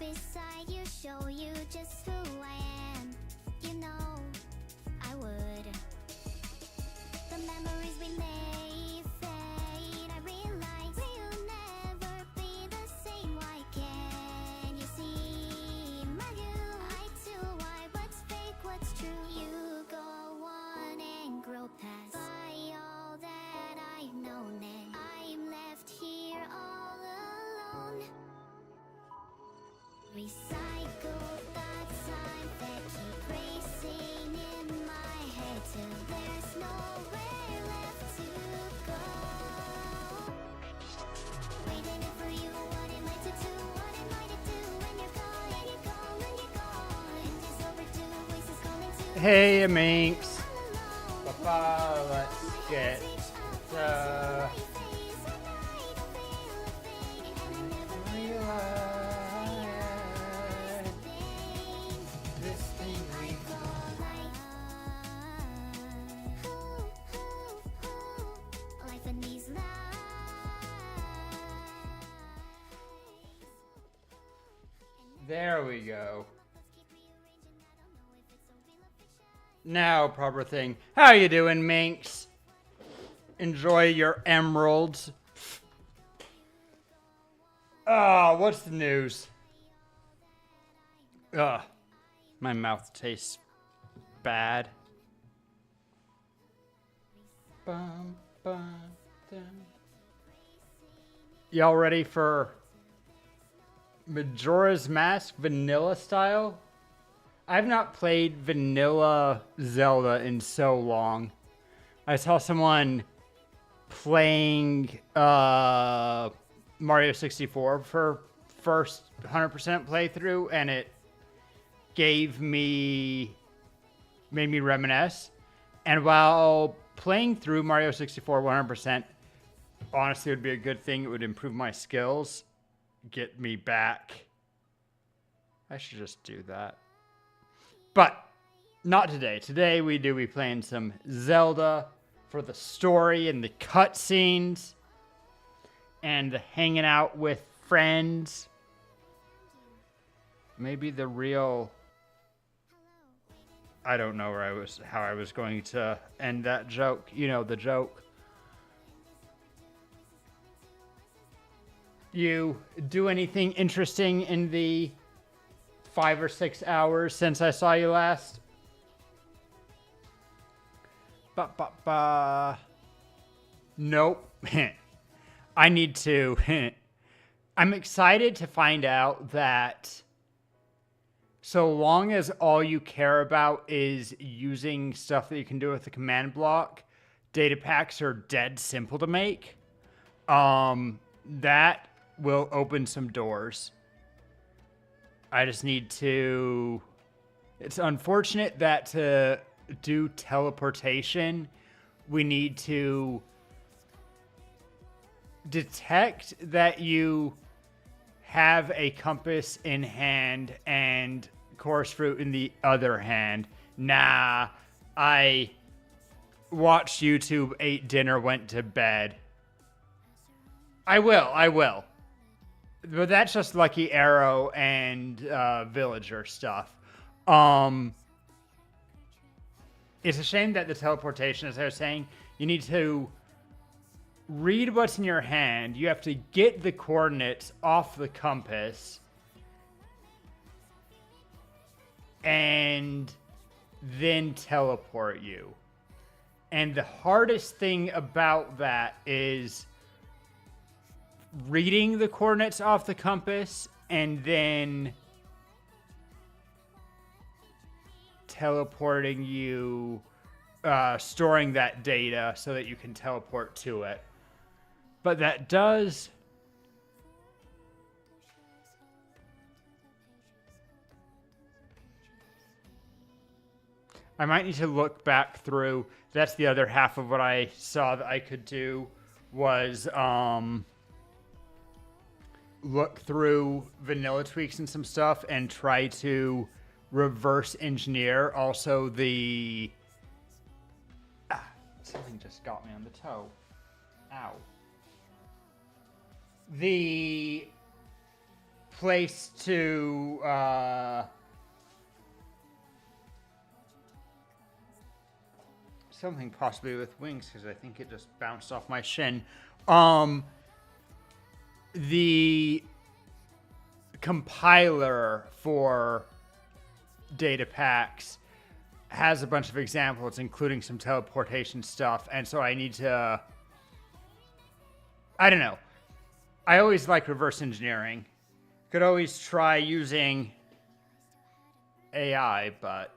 beside you, show you just who I am. You know, I would. The memories we made fade. I realize we'll never be the same. Why can't you see my view? I too, why? What's fake? What's true? You go on and grow past by all that I've known, and I'm left here all alone. Recycle thoughts time that keep racing in my head till there's nowhere left to go. Waiting for you, what am I to do? What am I to do when you're gone? And you're gone, when you're gone. And it's overdue, voices calling to Hey, Minx. all alone. Papa, let's get this thing we Life in these lives. There we go. Now, proper thing. How you doing, Minx? Enjoy your emeralds. Ah, what's the news? Ugh, my mouth tastes bad. Bum, bum, dum. Y'all ready for Majora's Mask vanilla style? I've not played vanilla Zelda in so long. I saw someone playing Mario 64 for first 100% playthrough, and it made me reminisce. And while playing through Mario 64 100%, honestly, it would be a good thing. It would improve my skills, get me back. I should just do that. But not today. Today we be playing some Zelda for the story and the cutscenes and the hanging out with friends. Maybe the real... I don't know how I was going to end that joke. You know the joke. You do anything interesting in the 5 or 6 hours since I saw you last? Nope. I need to. I'm excited to find out that so long as all you care about is using stuff that you can do with the command block, data packs are dead simple to make. That will open some doors. I just need to... It's unfortunate that to do teleportation, we need to detect that you have a compass in hand and course fruit in the other hand. Nah, I watched YouTube, ate dinner, went to bed. I will. But that's just Lucky Arrow and Villager stuff. It's a shame that the teleportation, as I was saying, you need to read what's in your hand. You have to get the coordinates off the compass. And then teleport you. And the hardest thing about that is reading the coordinates off the compass and then teleporting you, storing that data so that you can teleport to it. But that does... I might need to look back through. That's the other half of what I saw that I could do was look through vanilla tweaks and some stuff and try to reverse engineer also the... something just got me on the toe. Ow. The place to something possibly with wings, because I think it just bounced off my shin. The compiler for data packs has a bunch of examples, including some teleportation stuff, and so I need to, I don't know. I always like reverse engineering. Could always try using AI, but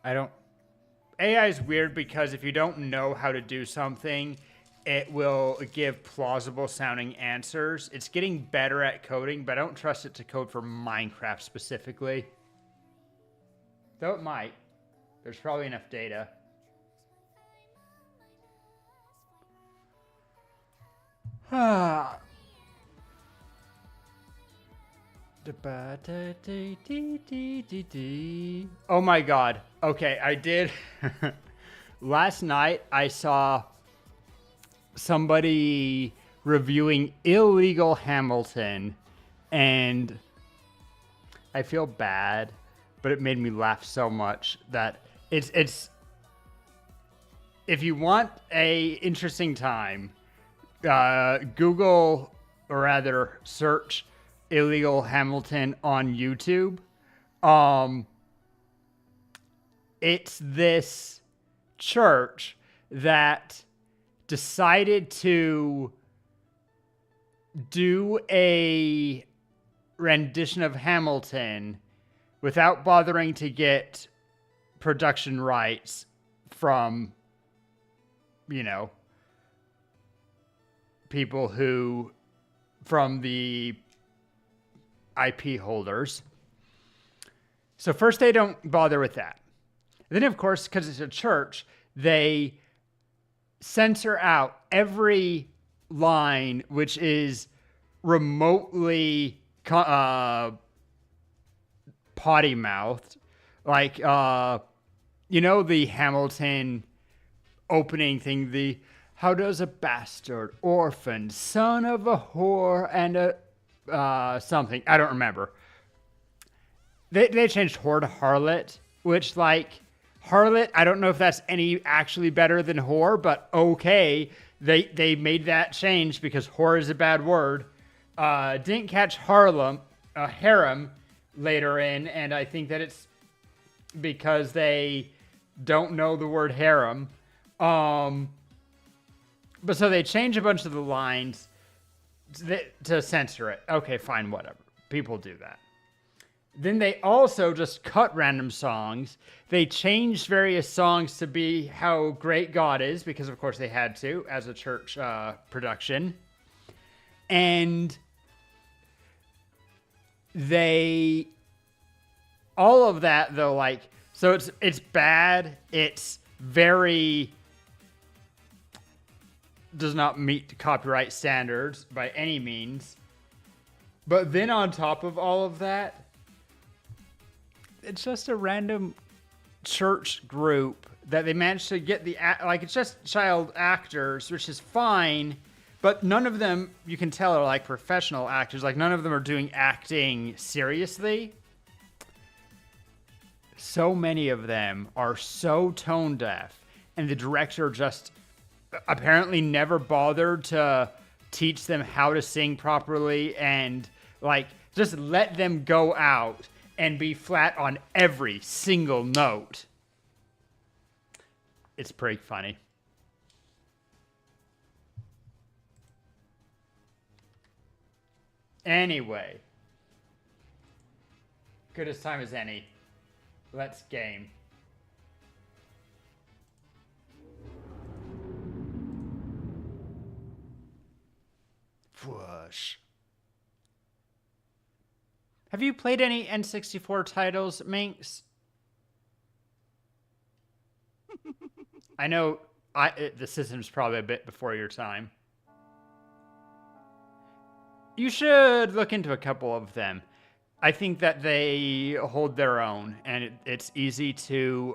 I don't. AI is weird because if you don't know how to do something, it will give plausible sounding answers. It's getting better at coding, but I don't trust it to code for Minecraft specifically. Though it might. There's probably enough data. Oh my god. Okay, I did. Last night I saw somebody reviewing Illegal Hamilton, and I feel bad, but it made me laugh so much that it's if you want a interesting time, Google, or rather search Illegal Hamilton on YouTube. It's this church that decided to do a rendition of Hamilton without bothering to get production rights from, you know, people who, from the IP holders. So first they don't bother with that. And then of course, because it's a church, they censor out every line which is remotely potty mouthed. Like, you know, the Hamilton opening thing, the how does a bastard, orphan, son of a whore, and a something, I don't remember. They changed whore to harlot, which, like, harlot, I don't know if that's any actually better than whore, but okay. They made that change because whore is a bad word. Didn't catch harem later in, and I think that it's because they don't know the word harem. But so they change a bunch of the lines to censor it. Okay, fine, whatever. People do that. Then they also just cut random songs. They changed various songs to be how great God is, because of course they had to, as a church production. And they, all of that though, like, so it's bad. It's very, does not meet copyright standards by any means. But then on top of all of that, it's just a random church group that they managed to get the, like, it's just child actors, which is fine, but none of them, you can tell, are like professional actors. Like, none of them are doing acting seriously. So many of them are so tone deaf, and the director just apparently never bothered to teach them how to sing properly, and like just let them go out and be flat on every single note. It's pretty funny. Anyway, good as time as any. Let's game. Whoosh. Have you played any N64 titles, Minx? I know the system's probably a bit before your time. You should look into a couple of them. I think that they hold their own, and it's easy to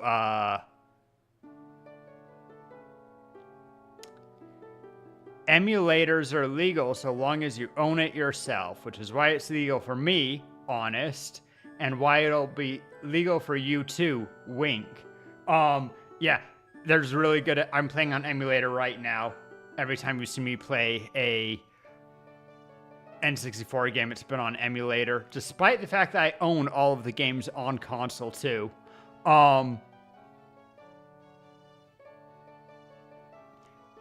emulators are legal so long as you own it yourself, which is why it's legal for me, Honest, and why it'll be legal for you too, Wink. Yeah, there's really good. I'm playing on emulator right now. Every time you see me play a N64 game, it's been on emulator, despite the fact that I own all of the games on console too.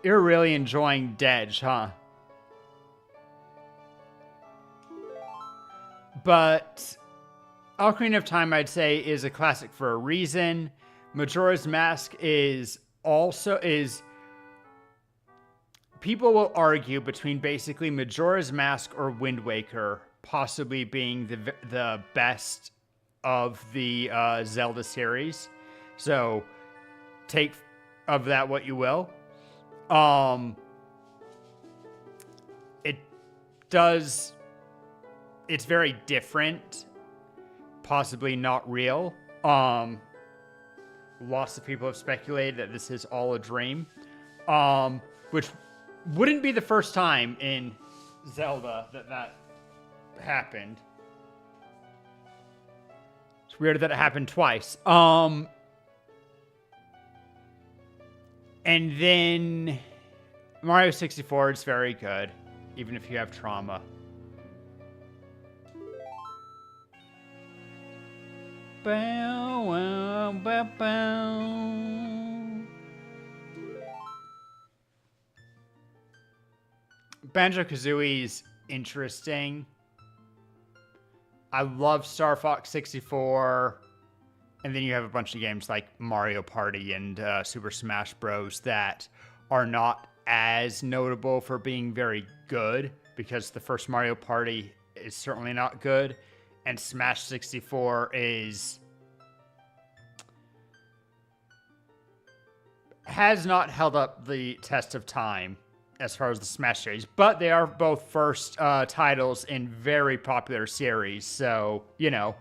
You're really enjoying Dedge, huh? But Ocarina of Time, I'd say, is a classic for a reason. Majora's Mask is also people will argue between basically Majora's Mask or Wind Waker possibly being the best of the Zelda series. So take of that what you will. It's very different, possibly not real. Lots of people have speculated that this is all a dream, which wouldn't be the first time in Zelda that happened. It's weird that it happened twice. And then Mario 64 is very good, even if you have trauma. Bow, wow, bow, bow. Banjo-Kazooie's interesting. I love Star Fox 64. And then you have a bunch of games like Mario Party and Super Smash Bros. That are not as notable for being very good, because the first Mario Party is certainly not good. And Smash 64 has not held up the test of time as far as the Smash series, but they are both first titles in very popular series, so, you know.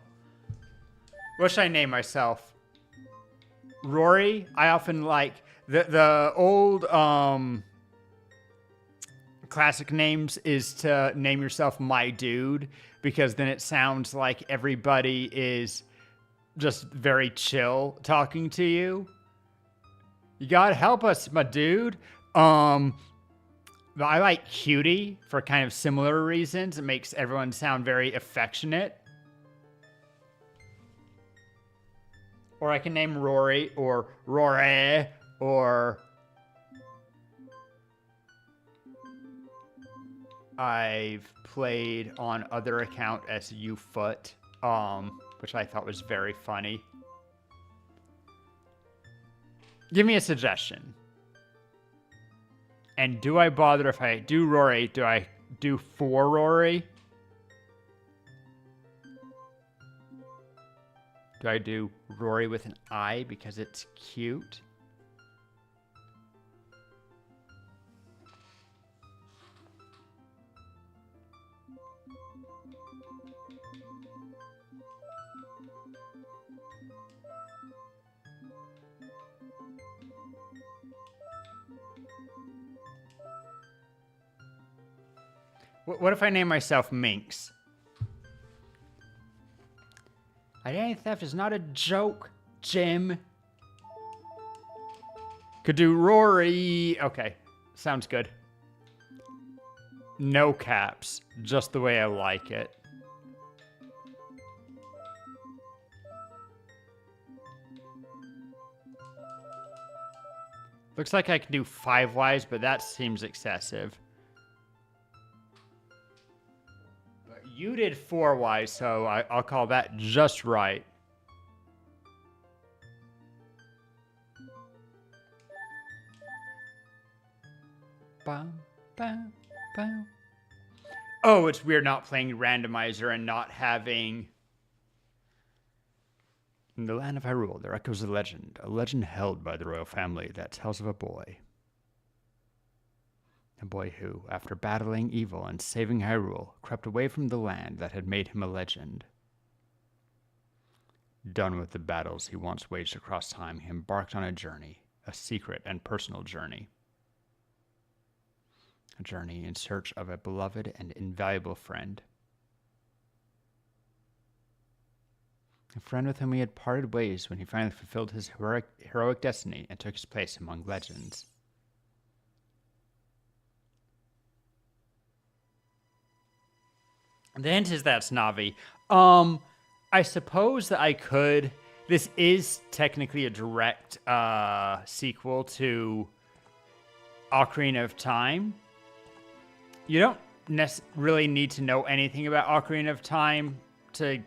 What should I name myself? Rory? I often like the old classic names is to name yourself My Dude, because then it sounds like everybody is just very chill talking to you. You gotta help us, my dude. But I like Cutie for kind of similar reasons. It makes everyone sound very affectionate. Or I can name Rory, or Rory, or I've played on other account as Ufoot, which I thought was very funny. Give me a suggestion. And do I bother if I do Rory? Do I do for Rory? Do I do Rory with an I because it's cute? What if I name myself Minx? Identity theft is not a joke, Jim. Could do Rory. Okay, sounds good. No caps, just the way I like it. Looks like I can do 5 Ys, but that seems excessive. You did 4 Ys, so I'll call that just right. Bum, bum, bum. Oh, it's weird not playing randomizer and not having... In the land of Hyrule, there echoes a legend held by the royal family that tells of a boy. A boy who, after battling evil and saving Hyrule, crept away from the land that had made him a legend. Done with the battles he once waged across time, he embarked on a journey, a secret and personal journey. A journey in search of a beloved and invaluable friend. A friend with whom he had parted ways when he finally fulfilled his heroic destiny and took his place among legends. The hint is that's Navi. I suppose that I could. This is technically a direct sequel to Ocarina of Time. You don't really need to know anything about Ocarina of Time to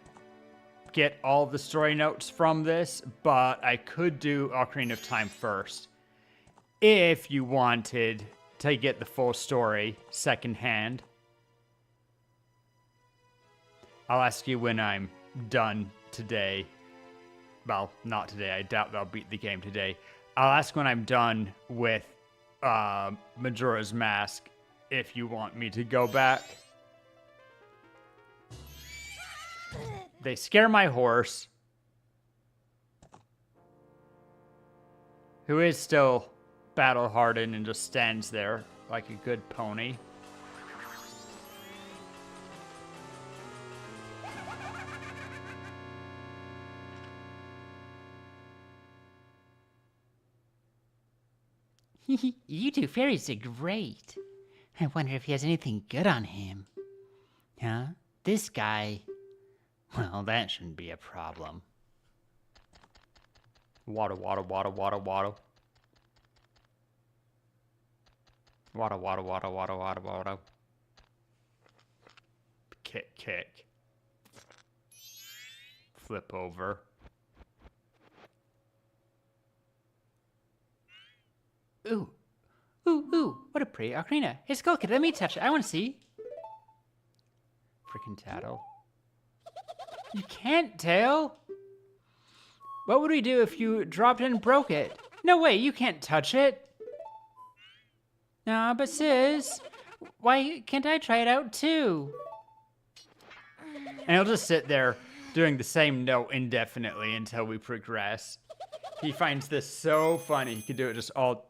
get all the story notes from this, but I could do Ocarina of Time first if you wanted to get the full story secondhand. I'll ask you when I'm done today. Well, not today. I doubt I'll beat the game today. I'll ask when I'm done with Majora's Mask if you want me to go back. They scare my horse, who is still battle-hardened and just stands there like a good pony. You two fairies are great. I wonder if he has anything good on him. Huh? This guy... Well, that shouldn't be a problem. Waddle, waddle, waddle, waddle, waddle. Waddle, waddle, waddle, waddle, waddle, waddle. Kick, kick. Flip over. Ooh. Ooh, what a pretty ocarina. Hey, Skullkid, let me touch it. I want to see. Frickin' tattle. You can't, Tail. What would we do if you dropped it and broke it? No way, you can't touch it. Nah, but sis, why can't I try it out too? And he'll just sit there doing the same note indefinitely until we progress. He finds this so funny. He can do it just all...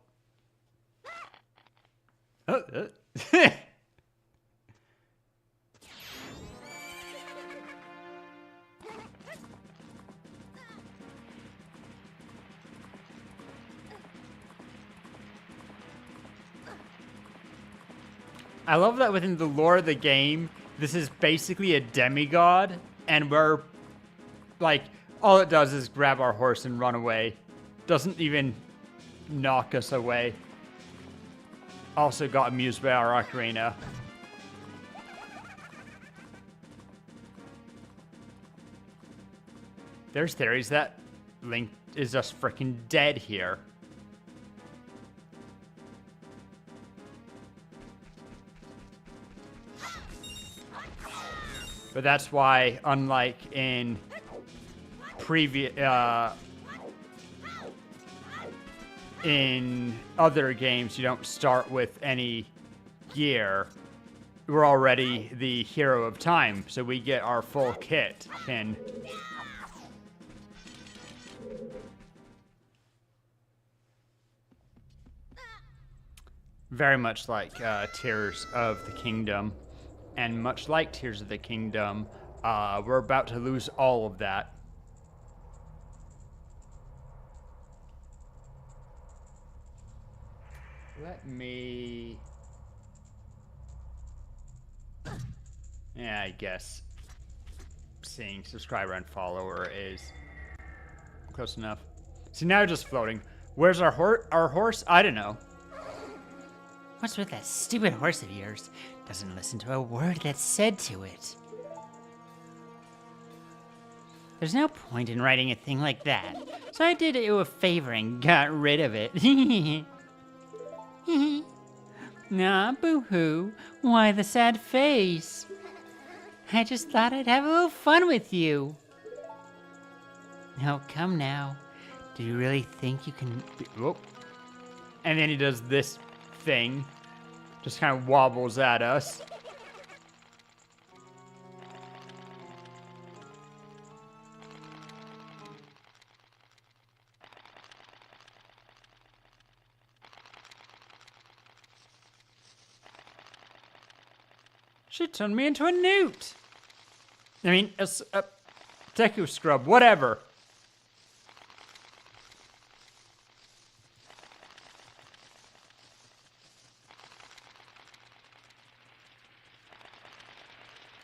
I love that within the lore of the game, this is basically a demigod, and we're, like, all it does is grab our horse and run away. Doesn't even knock us away. Also got amused by our ocarina. There's theories that Link is just freaking dead here. But that's why, unlike in previous, in other games, you don't start with any gear. We're already the hero of time, so we get our full kit. And very much like Tears of the Kingdom. And much like Tears of the Kingdom, we're about to lose all of that. Let me... Yeah, I guess seeing subscriber and follower is close enough. See, now just floating. Where's our horse? I don't know. What's with that stupid horse of yours? Doesn't listen to a word that's said to it. There's no point in writing a thing like that, so I did you a favor and got rid of it. Nah, boo-hoo. Why the sad face? I just thought I'd have a little fun with you. Oh, come now. Do you really think you can... Whoop. And then he does this thing. Just kind of wobbles at us. She turned me into a newt. I mean, a Deku scrub, whatever.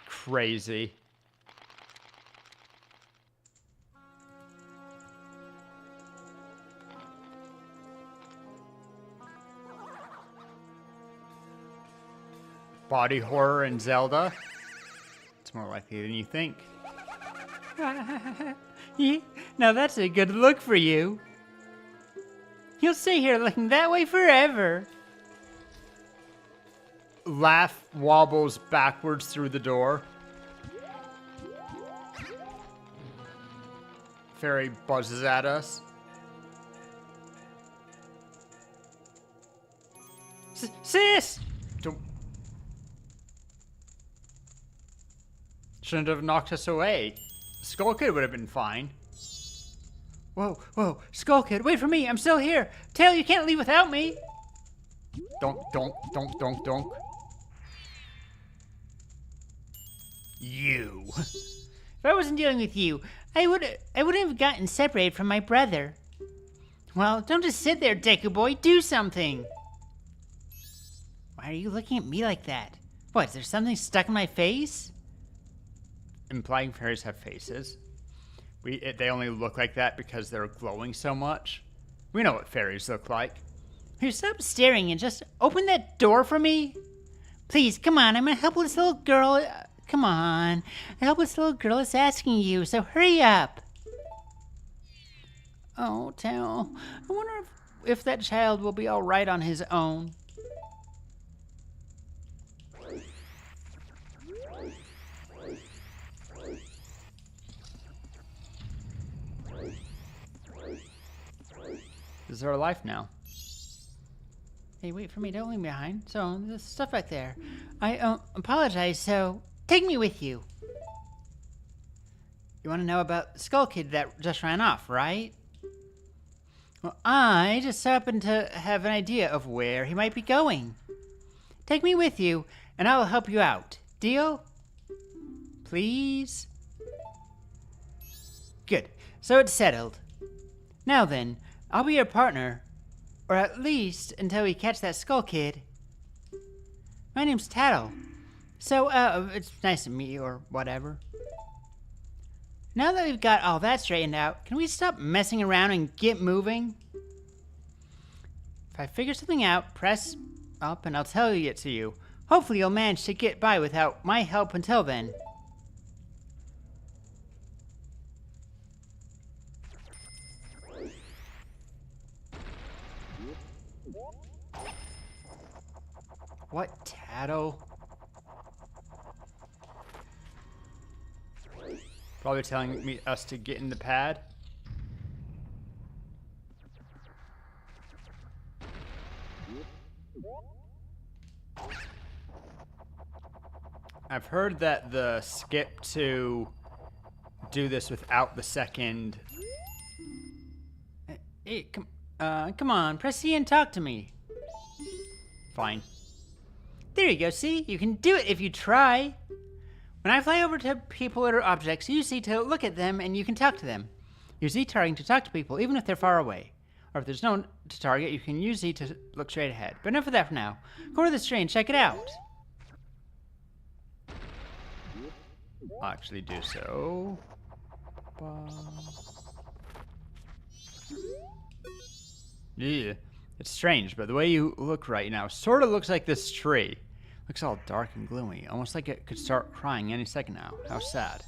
Crazy. Body horror in Zelda. It's more likely than you think. Yeah, now that's a good look for you. You'll stay here looking that way forever. Laugh wobbles backwards through the door. Fairy buzzes at us. Sis! Don't... Shouldn't have knocked us away. Skull Kid would have been fine. Whoa, whoa, Skull Kid, wait for me, I'm still here. Tail, you can't leave without me. Donk. You. If I wasn't dealing with you, I wouldn't have gotten separated from my brother. Well, don't just sit there, Deku Boy, do something. Why are you looking at me like that? What, is there something stuck in my face? Implying fairies have faces. They only look like that because they're glowing so much. We know what fairies look like. You stop staring and just open that door for me? Please, come on, I'm a helpless little girl. Come on. A helpless little girl is asking you, so hurry up. Oh, Tail, I wonder if that child will be all right on his own. This is our life now. Hey, wait for me, don't leave me behind. So, there's stuff back there. I apologize, so take me with you. You want to know about Skull Kid that just ran off, right? Well, I just happen to have an idea of where he might be going. Take me with you, and I will help you out. Deal? Please? Good. So it's settled. Now then, I'll be your partner. Or at least until we catch that Skull Kid. My name's Tattle. So, it's nice to meet you, or whatever. Now that we've got all that straightened out, can we stop messing around and get moving? If I figure something out, press up and I'll tell it to you. Hopefully you'll manage to get by without my help until then. What, Tattle? Probably telling us to get in the pad. I've heard that the skip to do this without the second. Hey, come on, press C and talk to me. Fine. There you go, see? You can do it if you try. When I fly over to people or objects, use Z to look at them and you can talk to them. Use Z targeting to talk to people, even if they're far away. Or if there's no one to target, you can use Z to look straight ahead. But enough of that for now. Go to the tree and check it out. I'll actually do so. Yeah, it's strange, but the way you look right now sort of looks like this tree. Looks all dark and gloomy, almost like it could start crying any second now. How sad.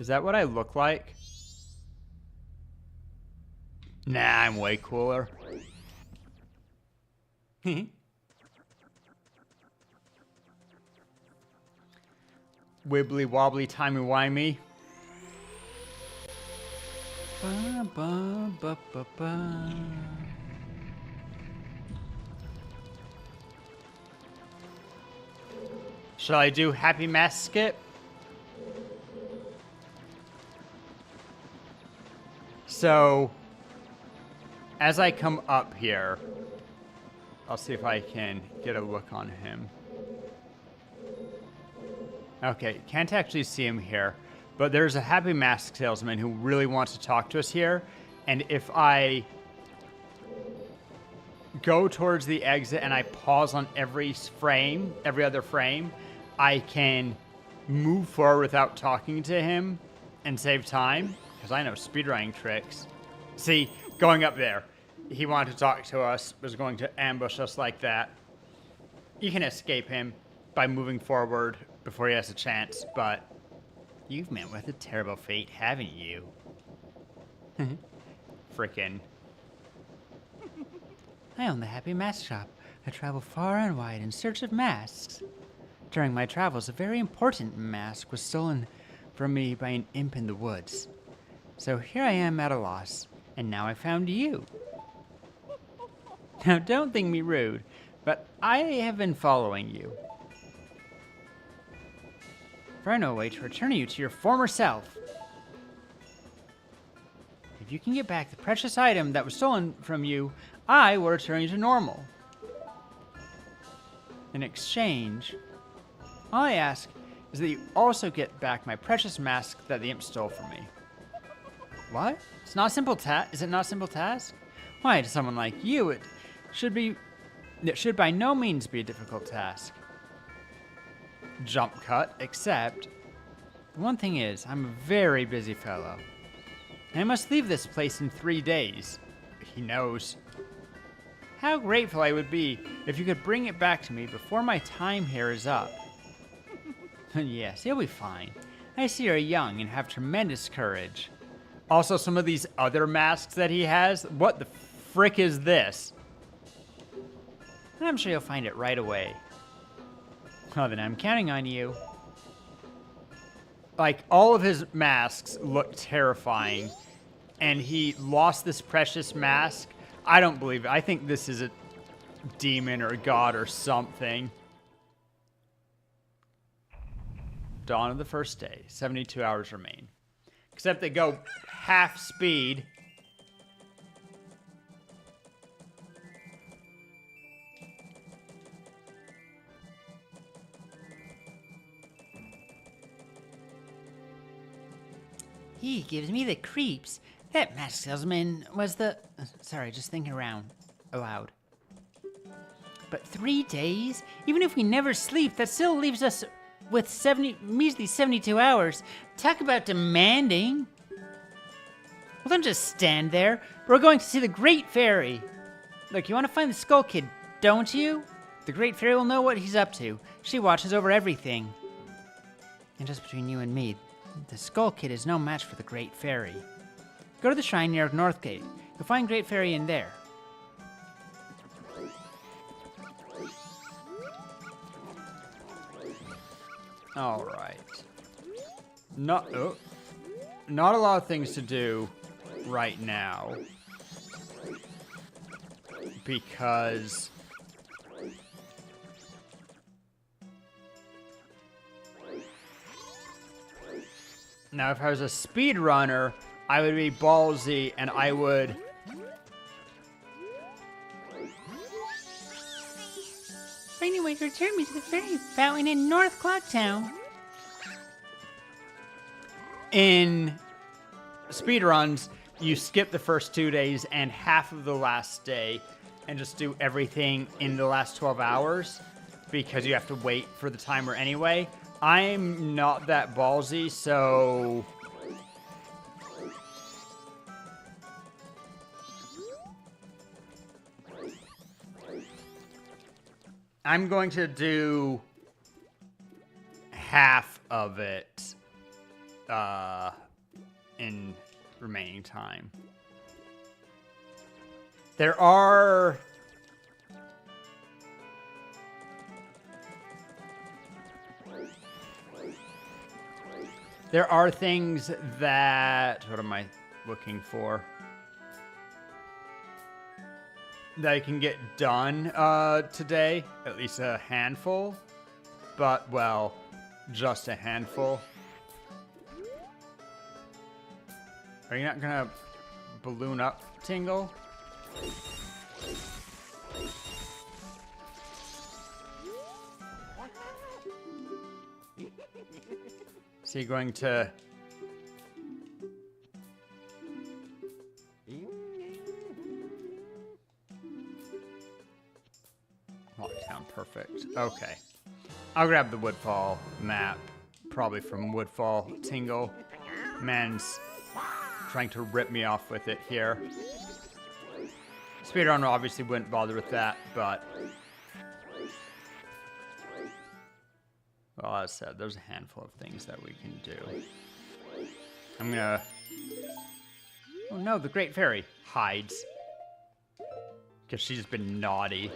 Is that what I look like? Nah, I'm way cooler. Wibbly wobbly timey wimey. Ba, ba, ba, ba, ba. Shall I do Happy Mass skip? So, as I come up here, I'll see if I can get a look on him. Okay, can't actually see him here, but there's a happy mask salesman who really wants to talk to us here, and if I go towards the exit and I pause on every other frame, I can move forward without talking to him and save time, because I know speedrunning tricks. See, going up there, he wanted to talk to us, was going to ambush us like that. You can escape him by moving forward before he has a chance, but you've met with a terrible fate, haven't you? Frickin'. I own the Happy Mask Shop. I travel far and wide in search of masks. During my travels, a very important mask was stolen from me by an imp in the woods. So here I am at a loss, and now I found you. Now don't think me rude, but I have been following you. For I know a way to return you to your former self. If you can get back the precious item that was stolen from you, I will return you to normal. In exchange, all I ask is that you also get back my precious mask that the imp stole from me. What? It's not a simple task? Is it not a simple task? Why, to someone like you, it should by no means be a difficult task. Jump cut, except the one thing is, I'm a very busy fellow. And I must leave this place in 3 days. He knows. How grateful I would be if you could bring it back to me before my time here is up. Yes, you'll be fine. I see you're young and have tremendous courage. Also, some of these other masks that he has, what the frick is this? I'm sure you'll find it right away. Well, then I'm counting on you. Like, all of his masks look terrifying, and he lost this precious mask. I don't believe it. I think this is a demon or a god or something. Dawn of the first day. 72 hours remain. Except they go half speed. He gives me the creeps. That mask salesman was the... Sorry, just thinking aloud. But 3 days? Even if we never sleep, that still leaves us with measly 72 hours. Talk about demanding. Well, don't just stand there. We're going to see the Great Fairy. Look, you want to find the Skull Kid, don't you? The Great Fairy will know what he's up to. She watches over everything. And just between you and me, the Skull Kid is no match for the Great Fairy. Go to the shrine near North Gate. You'll find Great Fairy in there. All right. Not a lot of things to do right now. Because now if I was a speedrunner, I would be ballsy and I would Anyway, return me to the fairy fountain in North Clocktown. in speedruns, you skip the first 2 days and half of the last day and just do everything in the last 12 hours because you have to wait for the timer anyway. I'm not that ballsy, so I'm going to do half of it in remaining time. There are things that, what am I looking for? That I can get done today, at least a handful, but well, just a handful. Are you not gonna balloon up, Tingle? Is he going to... Lockdown, perfect. Okay. I'll grab the Woodfall map, probably from Woodfall Tingle. Man's trying to rip me off with it here. Speedrunner obviously wouldn't bother with that, but... Well, as I said, there's a handful of things that we can do. I'm gonna... Oh no, the Great Fairy hides. Because she's been naughty.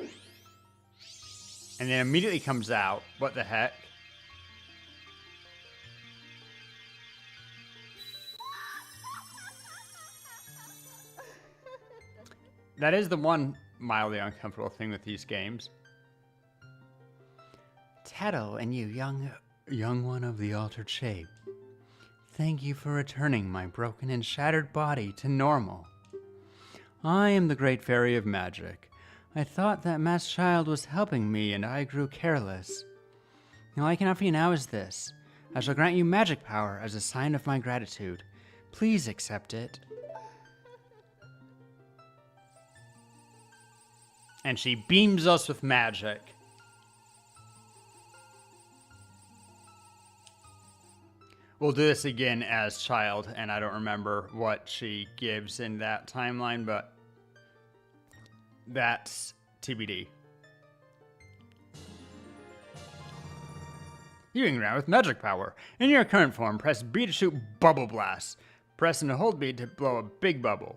And then immediately comes out. What the heck? That is the one mildly uncomfortable thing with these games. Tattle and you, young one of the altered shape. Thank you for returning my broken and shattered body to normal. I am the Great Fairy of Magic. I thought that Masked Child was helping me and I grew careless. All I can offer you now is this. I shall grant you magic power as a sign of my gratitude. Please accept it. And she beams us with magic. We'll do this again as Child, and I don't remember what she gives in that timeline, but that's TBD. You can ground with magic power. In your current form, press B to shoot bubble blasts. Press and hold B to blow a big bubble.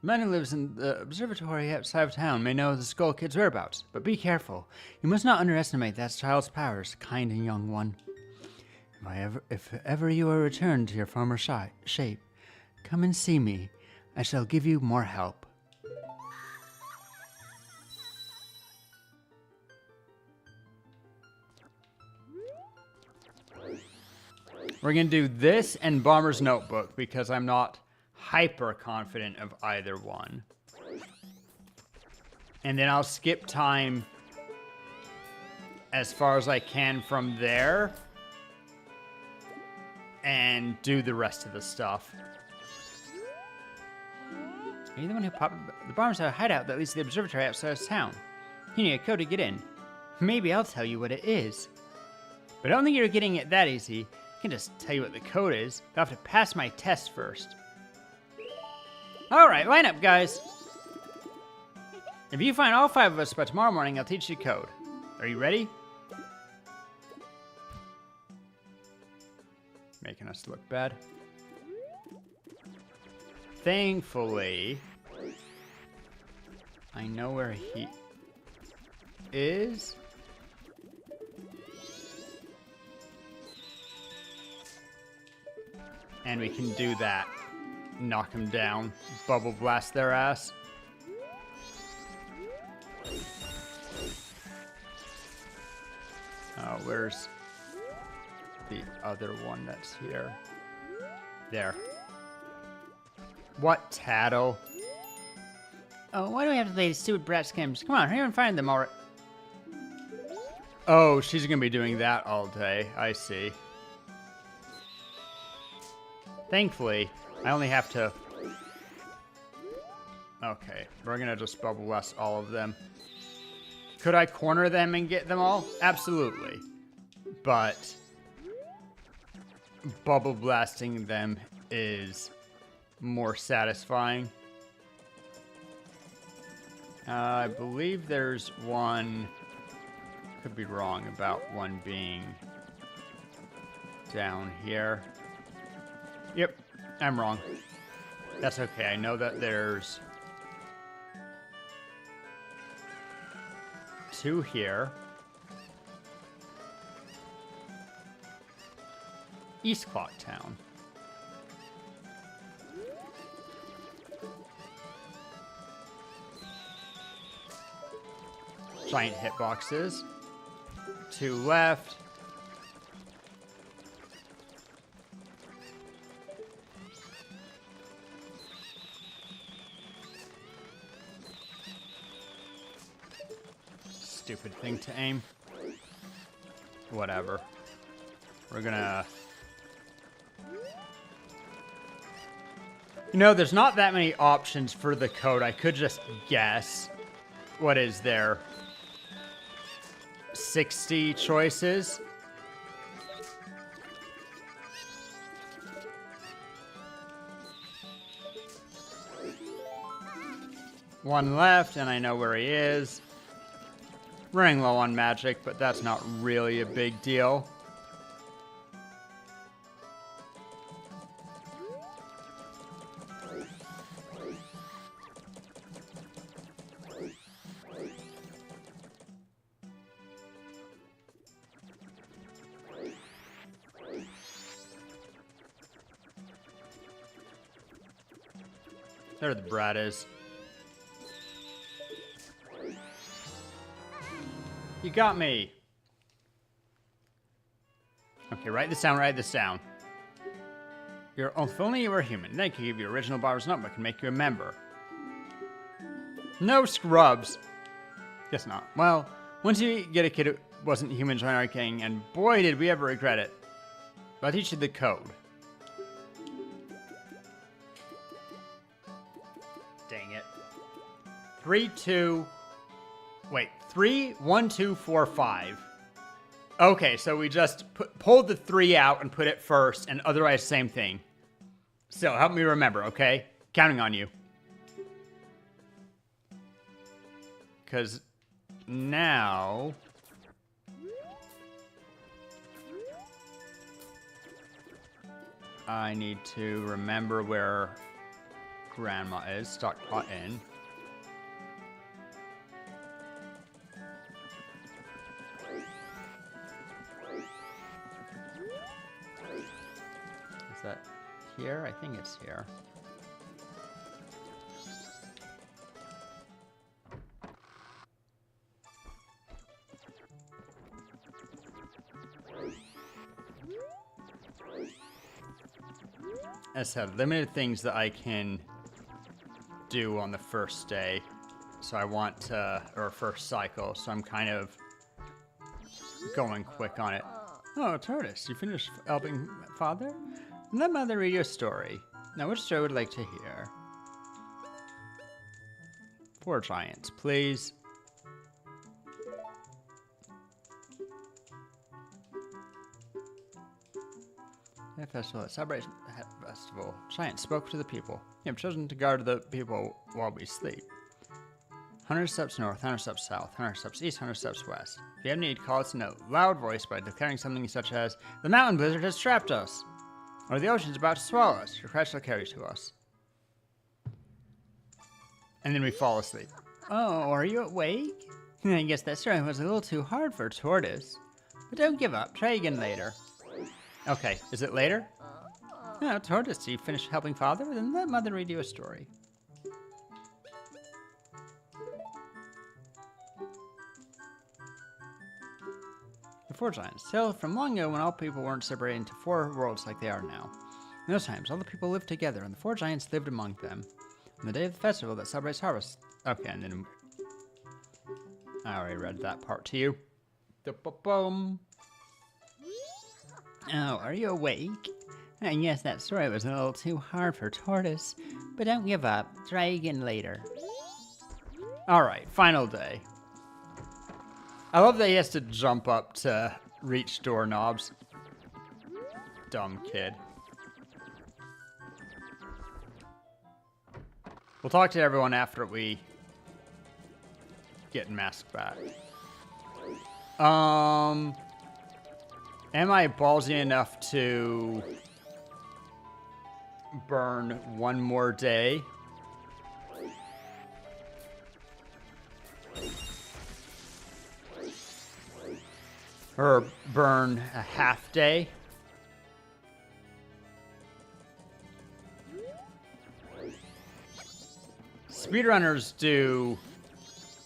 The man who lives in the observatory outside of town may know the Skull Kid's whereabouts, but be careful. You must not underestimate that child's powers, kind and young one. If ever you are returned to your former shape, come and see me. I shall give you more help. We're going to do this and Bomber's Notebook because I'm not hyper confident of either one. And then I'll skip time as far as I can from there and do the rest of the stuff. Are you the one who popped? The bombers have a hideout that leads to the observatory outside of town. You need a code to get in. Maybe I'll tell you what it is. But I don't think you're getting it that easy. I can just tell you what the code is. You'll have to pass my test first. Alright, line up, guys. If you find all 5 of us by tomorrow morning, I'll teach you code. Are you ready? Making us look bad. Thankfully, I know where he is. And we can do that. Knock him down. Bubble blast their ass. Oh, where's the other one that's here? There. What tattle? Oh, why do we have to play these stupid brat skims? Come on, hurry and find them already. Oh, she's gonna be doing that all day. I see. Thankfully, I only have to... Okay, we're gonna just bubble blast all of them. Could I corner them and get them all? Absolutely. But bubble blasting them is more satisfying. I believe there's one... Could be wrong about one being down here. Yep, I'm wrong. That's okay. I know that there's 2 here. East Clock Town. Giant hitboxes. 2 left. stupid thing to aim. Whatever. We're gonna... You know, there's not that many options for the code. I could just guess. What is there? 60 choices? One left, and I know where he is. Running low on magic, but that's not really a big deal. There the brat is. You got me. Okay, write this down, write this down. If only you were human, then I could give you original Barbara's notebook and make you a member. No scrubs. Guess not. Well, once you get a kid who wasn't human, join our gang, and boy did we ever regret it. But I'll teach you the code. Dang it. 3, 1, 2, 4, 5. Okay, so we just pulled the 3 out and put it first, and otherwise same thing. Still, help me remember, okay? Counting on you. Because now... I need to remember where Grandma is. Stockpot in. Is that here? I think it's here. As I said, limited things that I can do on the first day. So I want to, or first cycle, so I'm kind of going quick on it. Oh, Tortoise, you finished helping Father? Let Mother read your story. Now, which story would you like to hear? 4 giants, please. At festival, at celebration festival, giants spoke to the people. You have chosen to guard the people while we sleep. 100 steps north, 100 steps south, 100 steps east, 100 steps west. If you have need, call us in a loud voice by declaring something such as, "The mountain blizzard has trapped us," or "The ocean's about to swallow us. Your cry shall carry to us." And then we fall asleep. Oh, are you awake? I guess that story was a little too hard for Tortoise. But don't give up. Try again later. Okay, is it later? No, Tortoise, you finished helping Father? Then let Mother read you a story. The 4 giants. Tale from long ago when all people weren't separated into 4 worlds like they are now. In those times, all the people lived together, and the 4 giants lived among them. On the day of the festival that celebrates harvest. Okay, and then... I already read that part to you. Da-ba-boom. Oh, are you awake? I guess that story was a little too hard for Tortoise. But don't give up. Try again later. Alright, final day. I love that he has to jump up to reach doorknobs. Dumb kid. We'll talk to everyone after we get Mask back. Am I ballsy enough to burn one more day? Or burn a half day? Speedrunners do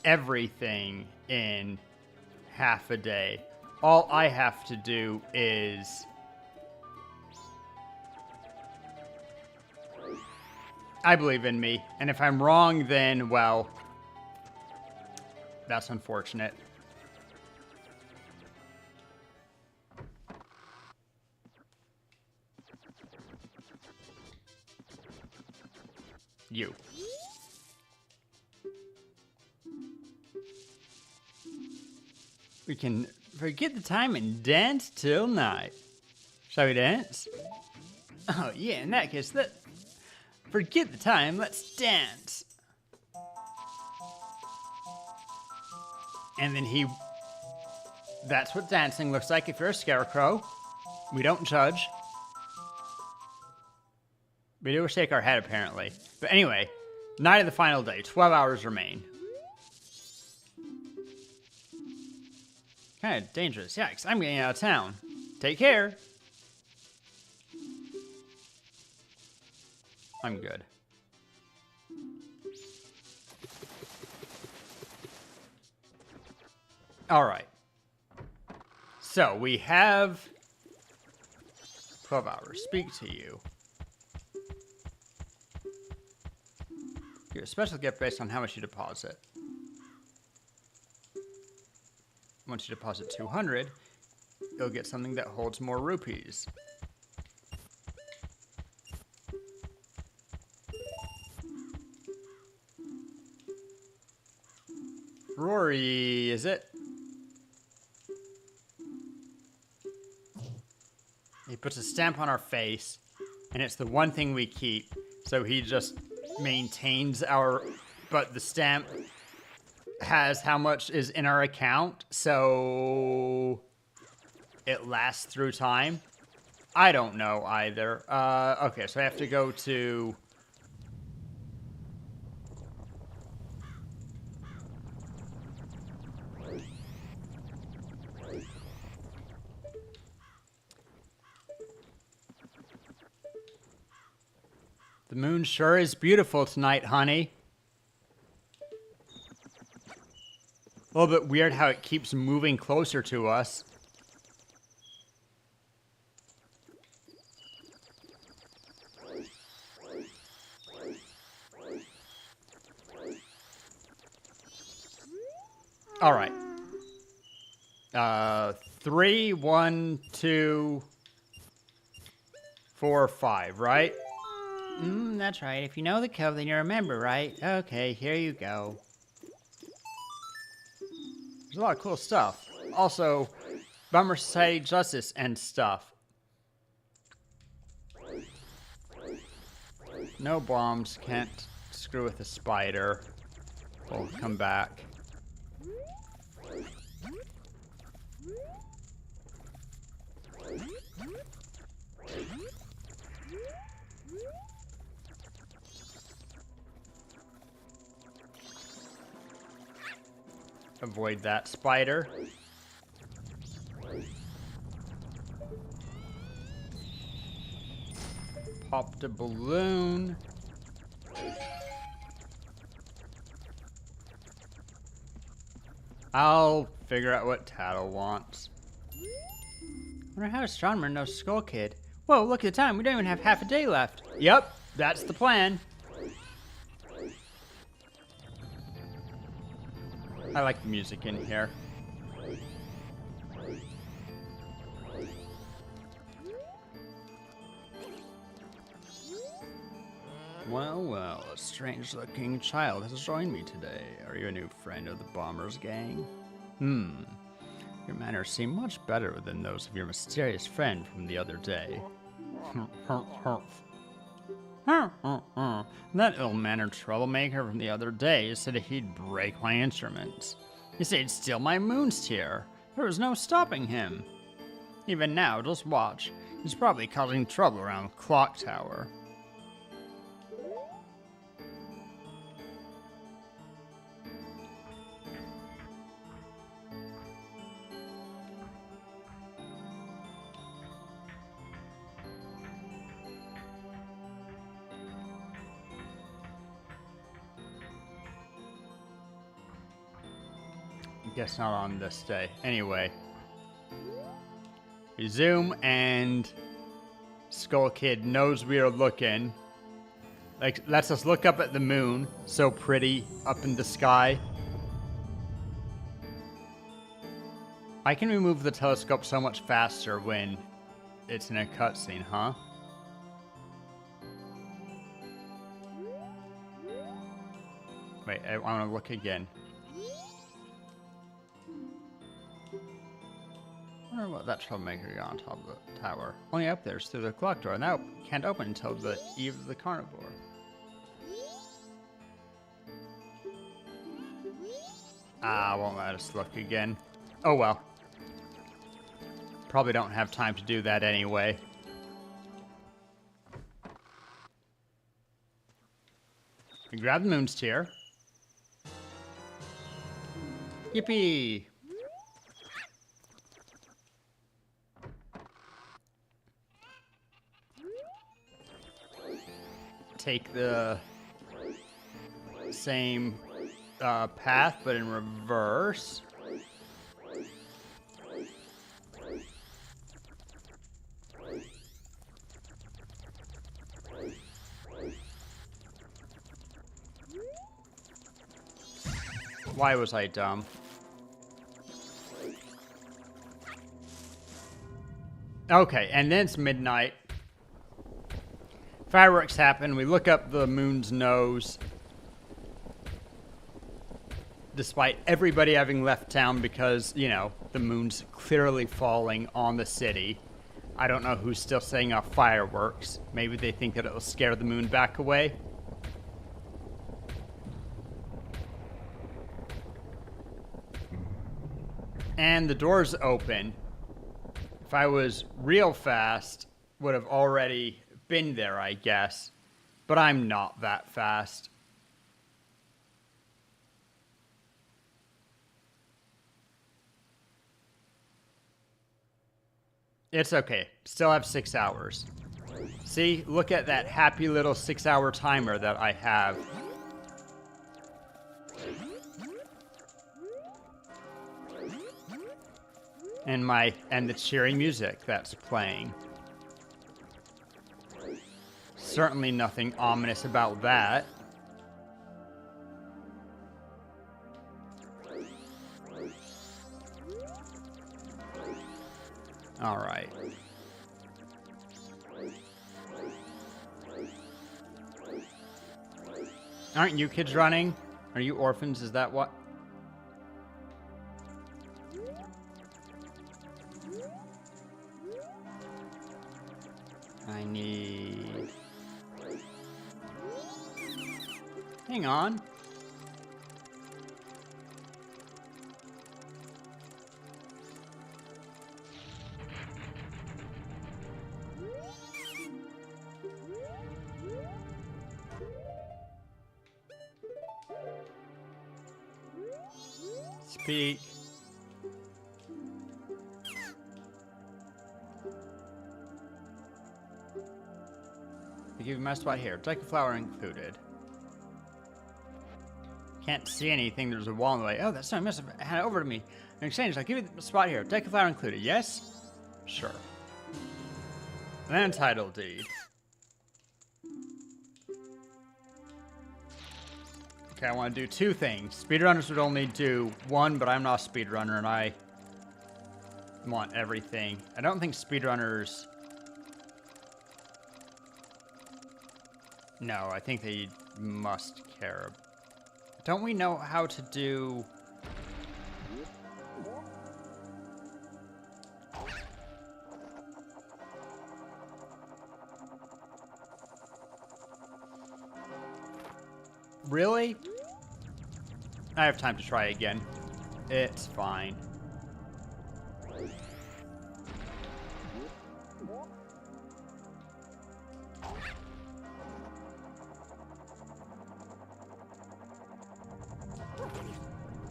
everything in half a day. All I have to do is... I believe in me. And if I'm wrong, then, well, that's unfortunate. You. We can forget the time and dance till night. Shall we dance? Oh yeah, in that case, forget the time, let's dance. And then that's what dancing looks like if you're a scarecrow. We don't judge. We do shake our head, apparently. But anyway, night of the final day, 12 hours remain. Kind of dangerous. Yikes, I'm getting out of town. Take care. I'm good. All right. So we have 12 hours. Speak to you. Get a special gift based on how much you deposit. Once you deposit 200, you'll get something that holds more rupees. Rory, is it? He puts a stamp on our face, and it's the one thing we keep. So he just maintains but the stamp has how much is in our account, so it lasts through time. I don't know either. Okay, so I have to go to... The moon sure is beautiful tonight, honey. A little bit weird how it keeps moving closer to us. All right. 3, 1, 2, 4, 5, right? That's right. If you know the code, then you remember, right? Okay, here you go. There's a lot of cool stuff. Also, Bummer Society Justice and stuff. No bombs, can't screw with a spider. We'll come back. Avoid that spider. Popped a balloon. I'll figure out what Tattle wants. Wonder how astronomer knows Skull Kid. Whoa, look at the time. We don't even have half a day left. Yep, that's the plan. I like the music in here. Well, a strange-looking child has joined me today. Are you a new friend of the Bombers gang? Your manners seem much better than those of your mysterious friend from the other day. That ill-mannered troublemaker from the other day said he'd break my instruments. He said he'd steal my moonsteer. There was no stopping him. Even now, just watch. He's probably causing trouble around the clock tower. Guess not on this day. Anyway. We zoom and Skull Kid knows we are looking. Like, lets us look up at the moon. So pretty up in the sky. Why can we move the telescope so much faster when it's in a cutscene, huh? Wait, I want to look again. I wonder what that troublemaker got on top of the tower. Only up there is through the clock door, and that can't open until the eve of the carnivore. Won't let us look again. Oh well. Probably don't have time to do that anyway. We grab the moon's tear. Yippee! Take the same path, but in reverse. Why was I dumb? Okay, and then it's midnight. Fireworks happen. We look up the moon's nose. Despite everybody having left town because, you know, the moon's clearly falling on the city. I don't know who's still setting off fireworks. Maybe they think that it'll scare the moon back away. And the door's open. If I was real fast, would have already been there, I guess. But I'm not that fast. It's okay. Still have 6 hours. See? Look at that happy little 6-hour timer that I have. And the cheering music that's playing. Certainly nothing ominous about that. All right. Aren't you kids running? Are you orphans? Is that what? I need... Hang on. Speak. I give you my spot here. Take a flower included. Can't see anything. There's a wall in the way. Oh, that's not miss. Hand it over to me. In exchange, I'll give you the spot here. Take a flower included. Yes? Sure. Land title deed. Okay, I want to do 2 things. Speedrunners would only do 1, but I'm not a speedrunner, and I want everything. I don't think speedrunners... No, I think they must care. Don't we know how to do... Really? I have time to try again. It's fine.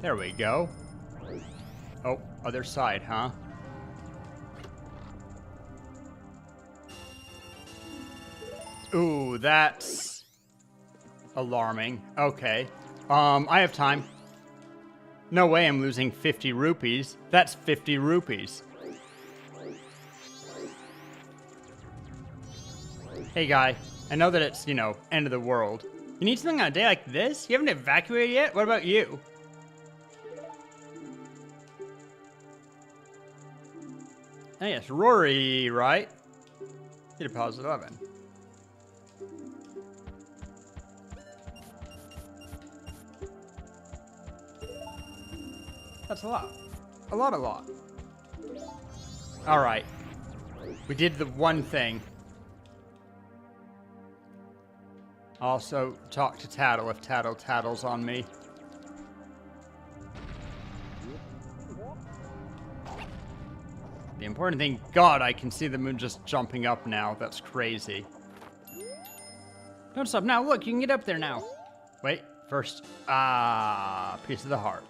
There we go. Oh, other side, huh? Ooh, that's alarming. Okay. I have time. No way I'm losing 50 rupees. That's 50 rupees. Hey, guy. I know that it's, you know, end of the world. You need something on a day like this? You haven't evacuated yet? What about you? Oh, yes, Rory, right? You deposit 11. That's a lot. A lot. Alright. We did the one thing. Also, talk to Tattle if Tattle tattles on me. The important thing, God, I can see the moon just jumping up now. That's crazy. Don't stop now. Look, you can get up there now. Wait, first, piece of the heart.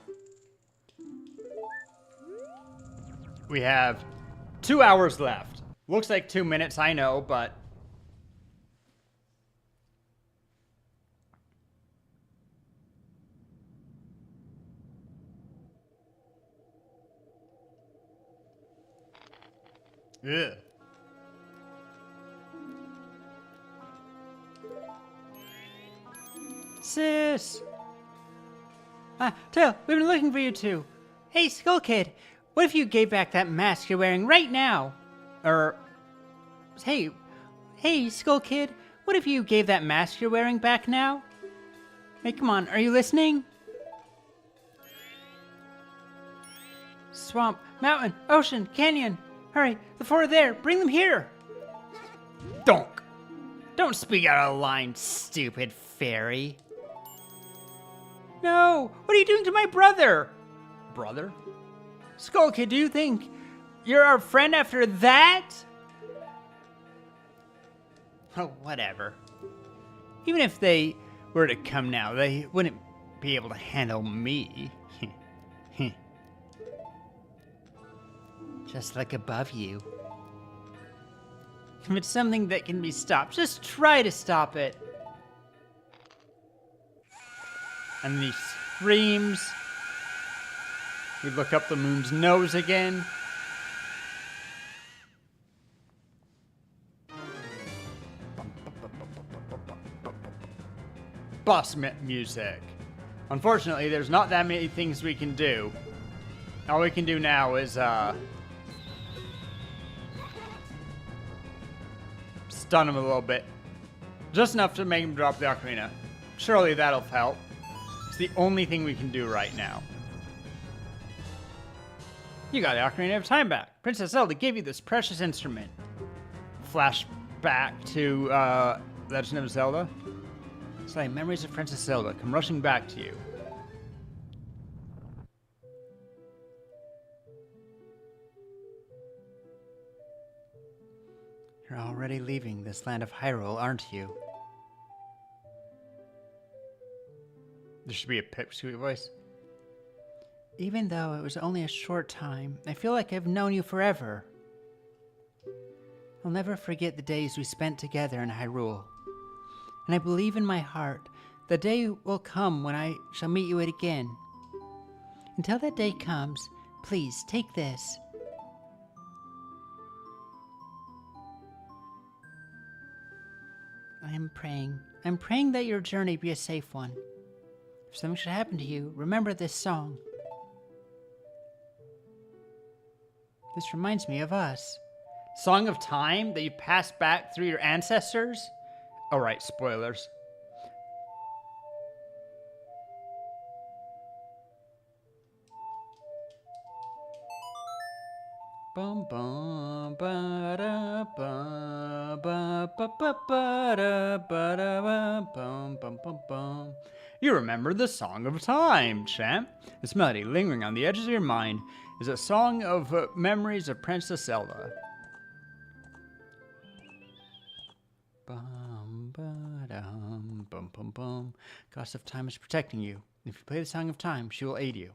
We have 2 hours left. Looks like 2 minutes, I know, but... Ugh. Sis! Tail, we've been looking for you two. Hey, Skull Kid, what if you gave back that mask you're wearing right now? Hey, Skull Kid, what if you gave that mask you're wearing back now? Hey, come on, are you listening? Swamp, mountain, ocean, canyon. Hurry, the four are there. Bring them here. Donk! Don't speak out of line, stupid fairy. No, what are you doing to my brother? Brother? Skull Kid, do you think you're our friend after that? Oh, whatever. Even if they were to come now, they wouldn't be able to handle me. Just like above you. If it's something that can be stopped, just try to stop it. And he screams. We look up the moon's nose again. Boss music. Unfortunately, there's not that many things we can do. All we can do now is, stun him a little bit. Just enough to make him drop the ocarina. Surely that'll help. It's the only thing we can do right now. You got the Ocarina of Time back. Princess Zelda gave you this precious instrument. Flashback to Legend of Zelda. It's like memories of Princess Zelda come rushing back to you. You're already leaving this land of Hyrule, aren't you? There should be a pipsqueak voice. Even though it was only a short time, I feel like I've known you forever. I'll never forget the days we spent together in Hyrule. And I believe in my heart the day will come when I shall meet you again. Until that day comes, please take this. I'm praying that your journey be a safe one. If something should happen to you, remember this song. This reminds me of us. Song of Time that you passed back through your ancestors? Alright, spoilers. Bum bum ba da ba ba ba ba ba da ba da bum bum bum bum. You remember the Song of Time, champ. This melody lingering on the edges of your mind is a song of memories of Princess Zelda. Bum ba dum bum bum bum. Goddess of Time is protecting you. If you play the Song of Time, she will aid you.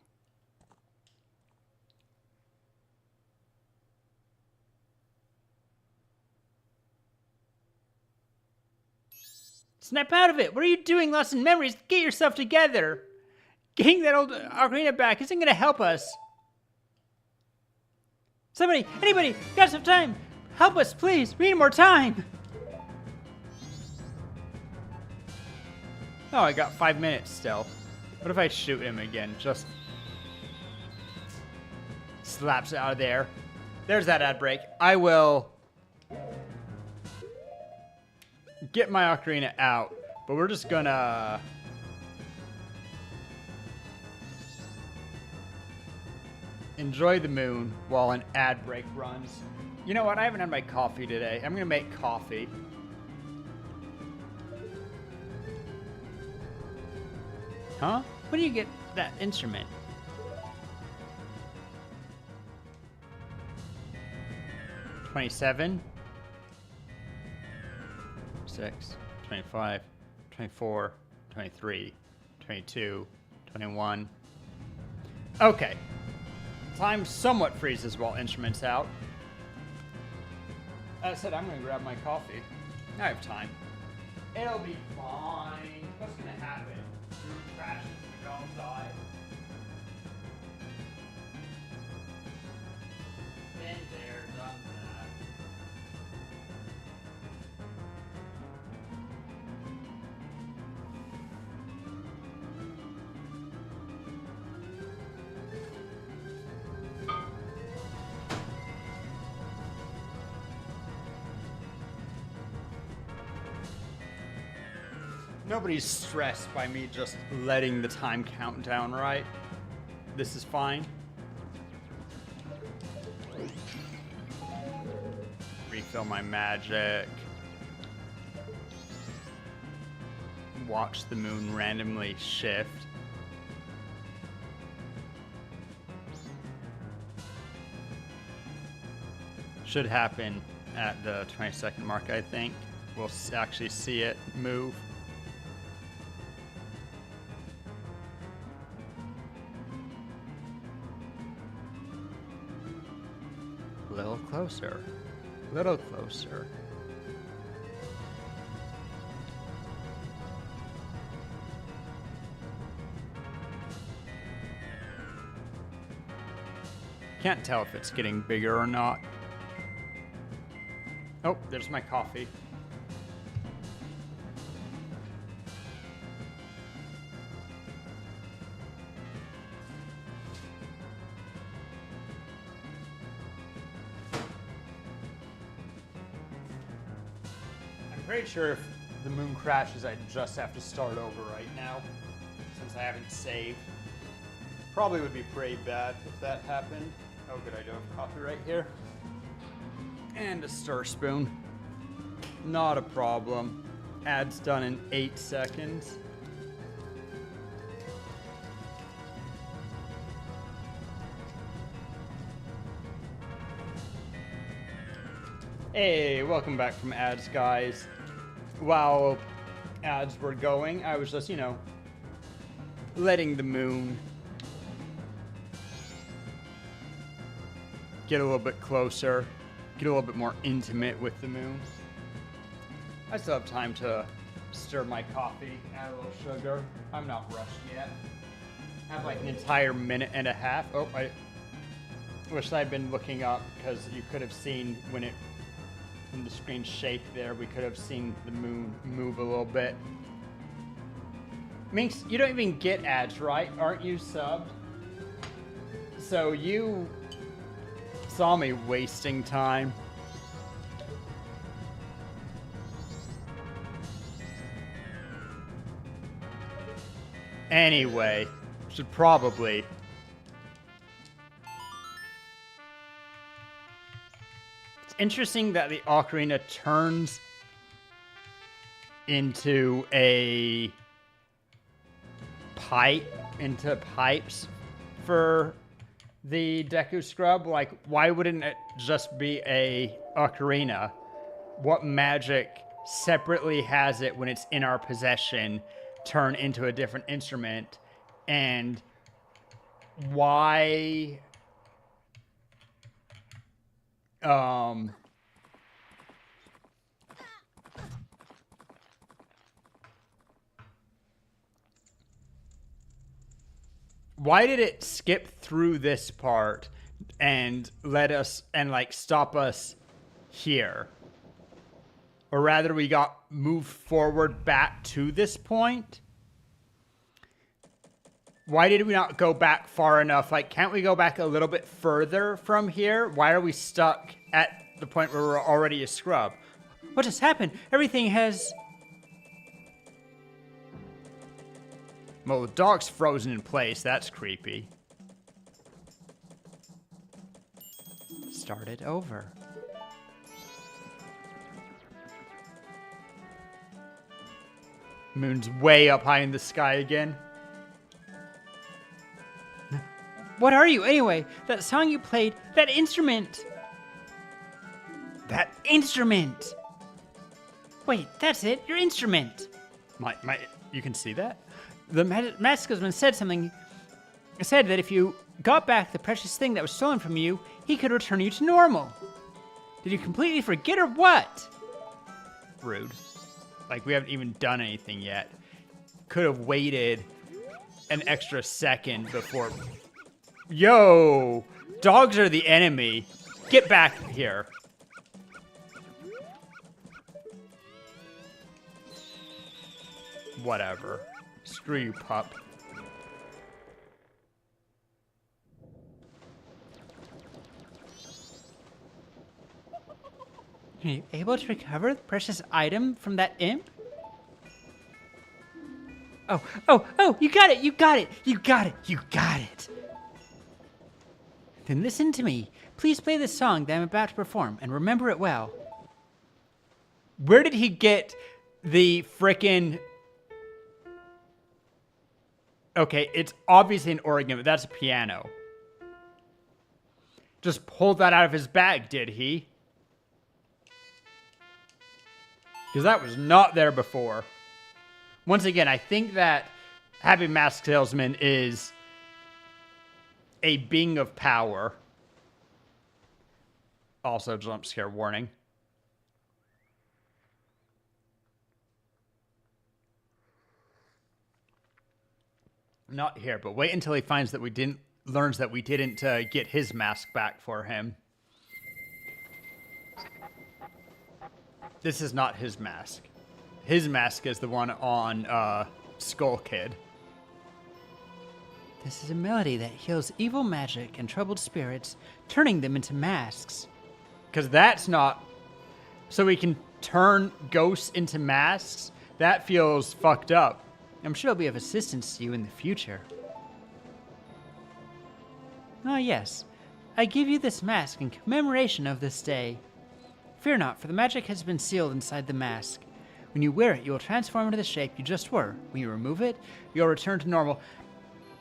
Snap out of it! What are you doing, lost in memories? Get yourself together! Getting that old ocarina back isn't gonna help us. Somebody, anybody, got some time? Help us, please! We need more time! Oh, I got 5 minutes still. What if I shoot him again? Just slaps it out of there. There's that ad break. I will get my ocarina out, but we're just gonna enjoy the moon while an ad break runs. You know what? I haven't had my coffee today. I'm gonna make coffee. Huh? Where do you get that instrument? $27, $6, $25, $24, $23, $22, $21. Okay. Time somewhat freezes while instruments out. That said, I'm gonna grab my coffee. I have time. It'll be fine. What's gonna happen? Room crashes and we all die. Been there, done that. Nobody's stressed by me just letting the time count down, right? This is fine. Refill my magic. Watch the moon randomly shift. Should happen at the 20-second mark, I think. We'll actually see it move. Little closer. Little closer. Can't tell if it's getting bigger or not. Oh, there's my coffee. Pretty sure if the moon crashes, I just have to start over right now, since I haven't saved. Probably would be pretty bad if that happened. Oh, good, I do have coffee right here. And a stir spoon. Not a problem. Ad's done in 8 seconds. Hey, welcome back from ads, guys. While ads were going, I was just, letting the moon get a little bit closer, get a little bit more intimate with the moon. I still have time to stir my coffee, add a little sugar. I'm not rushed yet. I have like an entire minute and a half. Oh, I wish I'd been looking up, because you could have seen when the screen shake there, we could have seen the moon move a little bit. Minx, you don't even get ads, right? Aren't you subbed? So you saw me wasting time. Anyway, should probably... Interesting that the ocarina turns into a pipe, into pipes for the Deku Scrub. Like, why wouldn't it just be a ocarina? What magic separately has it when it's in our possession turn into a different instrument? And why... Why did it skip through this part and let us, and like stop us here? Or rather, we got moved forward back to this point? Why did we not go back far enough? Like, can't we go back a little bit further from here? Why are we stuck at the point where we're already a scrub? What has happened? Everything has... Well, the dog's frozen in place. That's creepy. started over. Moon's way up high in the sky again. What are you, anyway? That song you played, that instrument! That instrument! Wait, that's it, your instrument! You can see that? The Mascosman said something. Said that if you got back the precious thing that was stolen from you, he could return you to normal. Did you completely forget or what? Rude. Like, we haven't even done anything yet. Could have waited an extra second before... Yo! Dogs are the enemy. Get back here. Whatever. Screw you, pup. Are you able to recover the precious item from that imp? Oh, you got it! Then listen to me. Please play the song that I'm about to perform and remember it well. Where did he get the frickin'... Okay, it's obviously an organ, but that's a piano. Just pulled that out of his bag, did he? Because that was not there before. Once again, I think that Happy Mask Salesman is a being of power. Also, jump scare warning. Not here, but wait until he finds that learns that we didn't get his mask back for him. This is not his mask. His mask is the one on Skull Kid. This is a melody that heals evil magic and troubled spirits, turning them into masks. Because that's not... So we can turn ghosts into masks? That feels fucked up. I'm sure it'll be of assistance to you in the future. Oh yes, I give you this mask in commemoration of this day. Fear not, for the magic has been sealed inside the mask. When you wear it, you will transform into the shape you just were. When you remove it, you'll return to normal.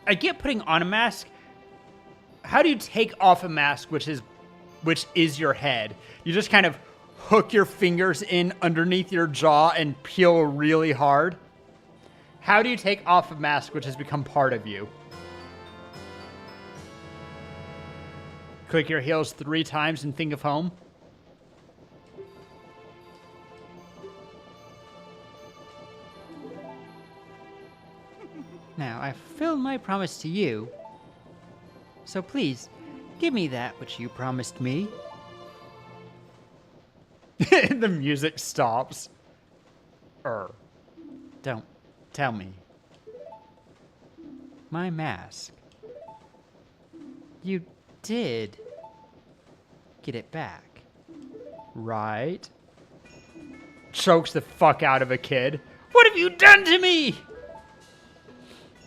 I get putting on a mask. How do you take off a mask which is your head? You just kind of hook your fingers in underneath your jaw and peel really hard? How do you take off a mask which has become part of you? Click your heels 3 times and think of home. Now, I've fulfilled my promise to you. So please, give me that which you promised me. The music stops. Don't tell me. My mask. You did get it back, right? Chokes the fuck out of a kid. What have you done to me?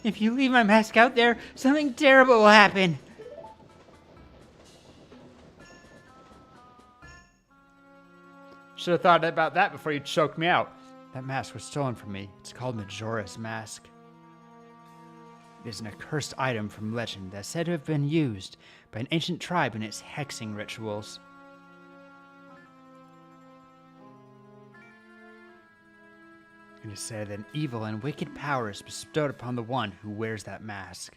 If you leave my mask out there, something terrible will happen. Should have thought about that before you choked me out. That mask was stolen from me. It's called Majora's Mask. It is an accursed item from legend that's said to have been used by an ancient tribe in its hexing rituals. It is said that an evil and wicked power is bestowed upon the one who wears that mask.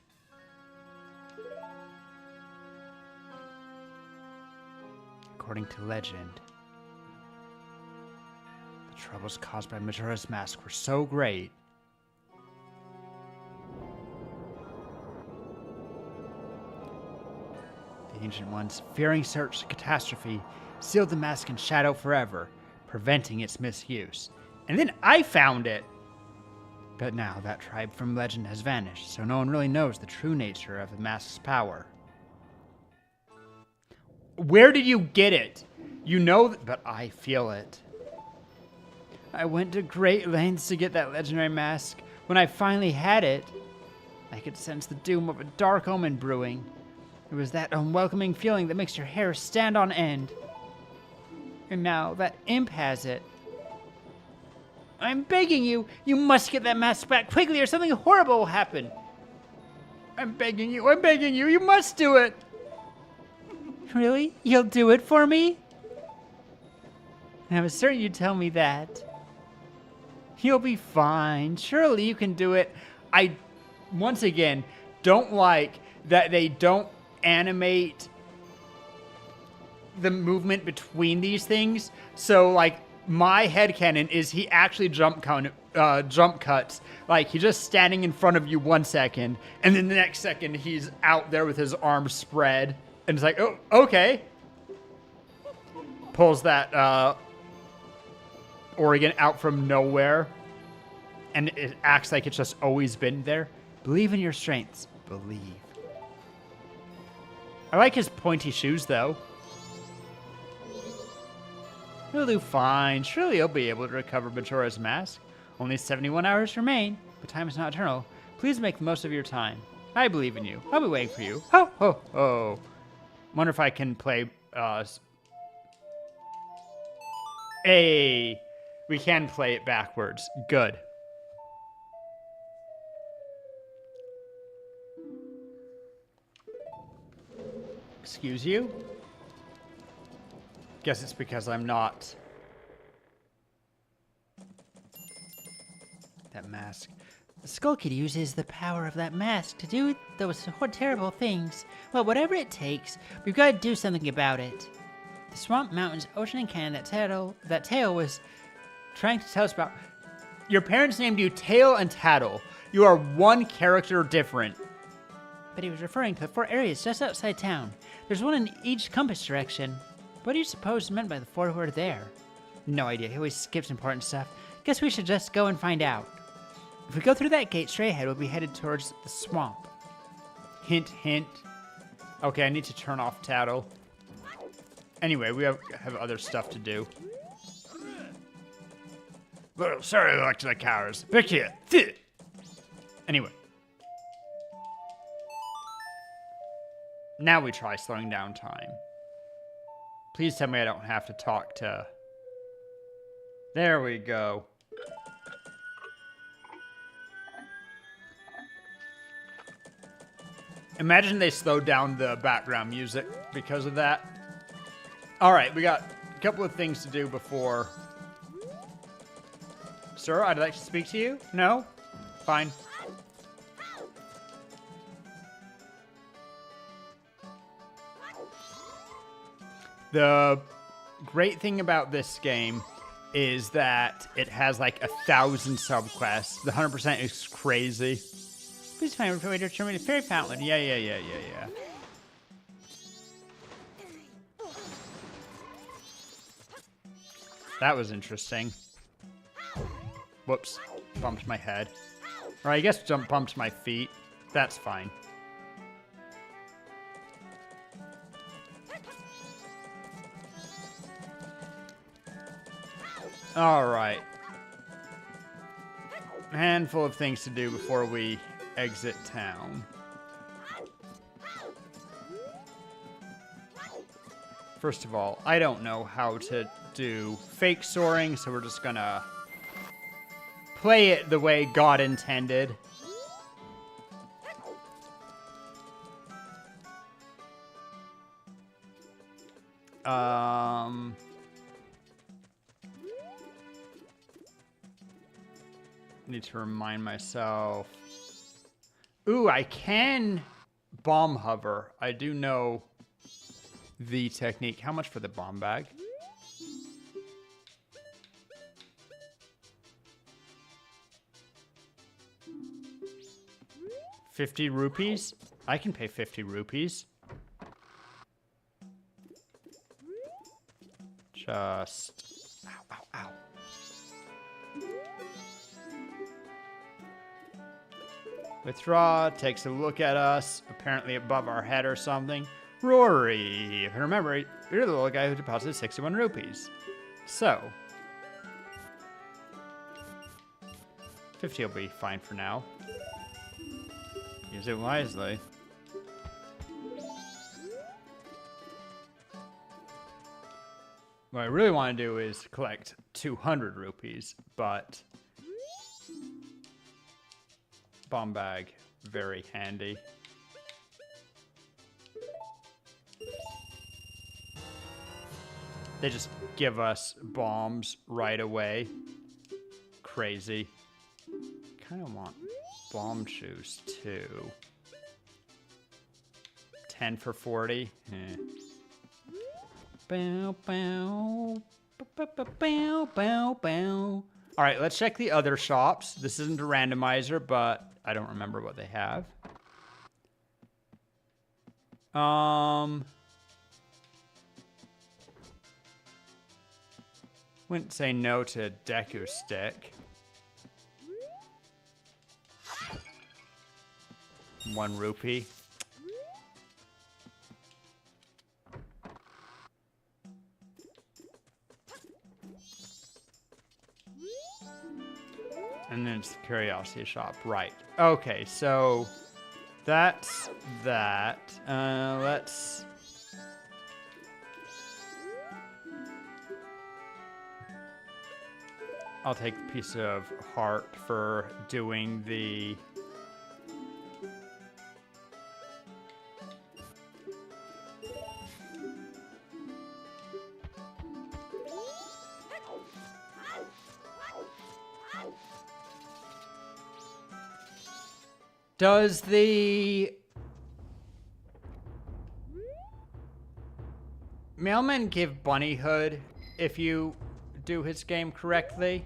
According to legend, the troubles caused by Majora's Mask were so great the Ancient Ones, fearing such catastrophe, sealed the mask in shadow forever, preventing its misuse. And then I found it. But now that tribe from legend has vanished, so no one really knows the true nature of the mask's power. Where did you get it? You know, But I feel it. I went to great lengths to get that legendary mask. When I finally had it, I could sense the doom of a dark omen brewing. It It was that unwelcoming feeling that makes your hair stand on end. And now that imp has it. I'm begging you, you must get that mask back quickly or something horrible will happen. I'm begging you, you must do it. Really? You'll do it for me? I was certain you'd tell me that. You'll be fine. Surely you can do it. I, once again, don't like that they don't animate the movement between these things. So, like, my headcanon is he actually jump cuts. Like, he's just standing in front of you 1 second, and then the next second he's out there with his arms spread. And it's like, oh, okay. Pulls that Oregon out from nowhere. And it acts like it's just always been there. Believe in your strengths. Believe. I like his pointy shoes, though. He'll do fine. Surely he'll be able to recover Majora's mask. Only 71 hours remain, but time is not eternal. Please make the most of your time. I believe in you. I'll be waiting for you. Ho, ho, ho. Wonder if I can play, Hey, we can play it backwards. Good. Excuse you? Guess it's because I'm not. That mask. The Skull Kid uses the power of that mask to do those terrible things. Well, whatever it takes, we've got to do something about it. The Swamp Mountains, Ocean and Canyon that Tail was trying to tell us about. Your parents named you Tail and Tattle. You are one character different. But he was referring to the 4 areas just outside town. There's one in each compass direction. What do you suppose meant by the 4 who are there? No idea. He always skips important stuff. Guess we should just go and find out. If we go through that gate straight ahead, we'll be headed towards the swamp. Hint, hint. Okay, I need to turn off Tattle. Anyway, we have other stuff to do. Well, sorry, electric cowards. Back here. Anyway. Now we try slowing down time. Please tell me I don't have to talk to... There we go. Imagine they slowed down the background music because of that. Alright, we got a couple of things to do before... Sir, I'd like to speak to you? No? Fine. The great thing about this game is that it has like 1,000 subquests. The 100% is crazy. Please find a way to determine the fairy fountain. Yeah. That was interesting. Whoops. Bumped my head. Or I guess bumped my feet. That's fine. Alright. A handful of things to do before we exit town. First of all, I don't know how to do fake soaring, so we're just gonna play it the way God intended. Need to remind myself. Ooh, I can bomb hover. I do know the technique. How much for the bomb bag? $50? I can pay 50 rupees. Just... Ow, ow, ow. Withdraw, takes a look at us, apparently above our head or something. Rory, if you remember, you're the little guy who deposited 61 rupees. So, 50 will be fine for now. Use it wisely. What I really want to do is collect 200 rupees, but bomb bag, very handy. They just give us bombs right away. Crazy. Kind of want bomb shoes too. 10 for 40. Eh. Bow, bow, bow, bow, bow, bow, bow. All right, let's check the other shops. This isn't a randomizer, but I don't remember what they have. Wouldn't say no to Deku Stick. 1 rupee. And then it's the curiosity shop, right? Okay, so that's that. Let's. I'll take a piece of heart for doing the. Does the mailman give bunnyhood if you do his game correctly?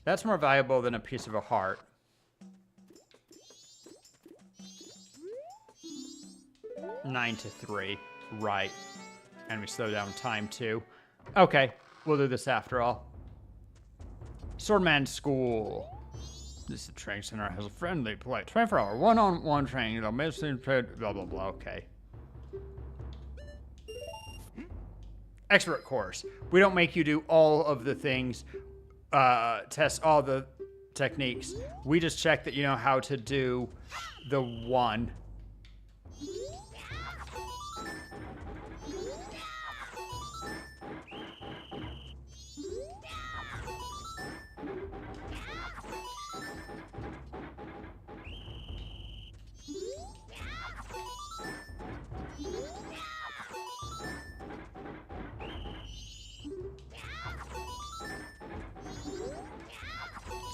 That's more valuable than a piece of a heart. Nine to 3, right. And we slow down time too. Okay, we'll do this after all. Swordman School. This training center has a friendly, polite 24-hour one-on-one training. Blah, blah, blah. Okay. Expert course. We don't make you do all of the things, test all the techniques. We just check that you know how to do the one.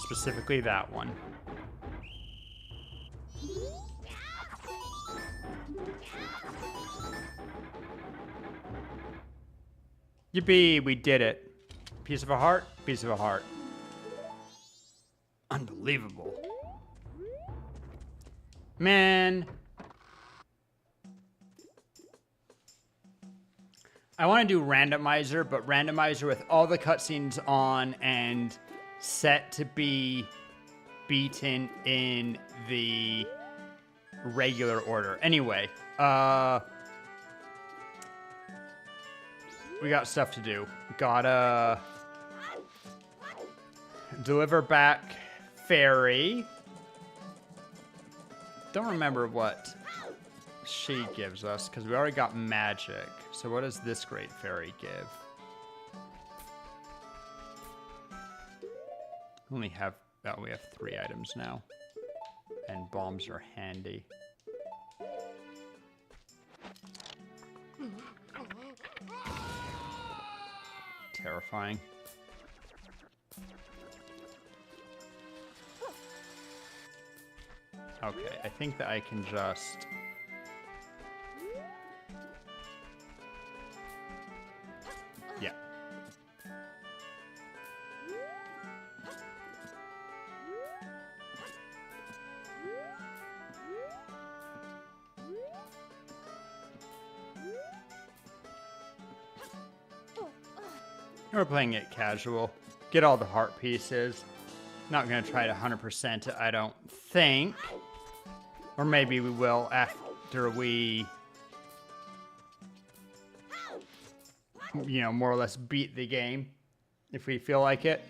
Specifically that one. Yippee, we did it. Piece of a heart, piece of a heart. Unbelievable. Man. I want to do randomizer, but randomizer with all the cutscenes on and set to be beaten in the regular order. Anyway, we got stuff to do. Gotta deliver back Fairy. Don't remember what she gives us because we already got magic. So what does this great fairy give? We have 3 items now. And bombs are handy. Terrifying. Okay, I think that I can just... Yeah. We're playing it casual. Get all the heart pieces. Not gonna try to 100% it, I don't think. Or maybe we will after we, you know, more or less beat the game. If we feel like it.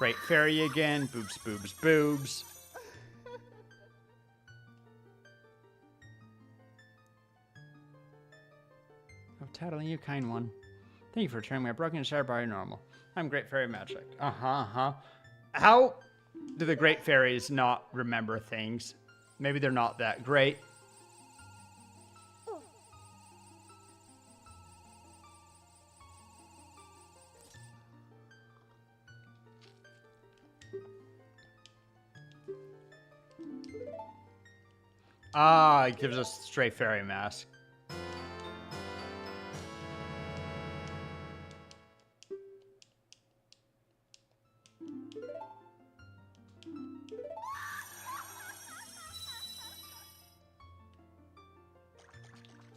Great Fairy again. Boobs, boobs, boobs. Oh, Tattle, you kind one. Thank you for returning my broken and shattered body normal. I'm Great Fairy Magic. How do the Great Fairies not remember things? Maybe they're not that great. Ah, it gives us Stray Fairy Mask.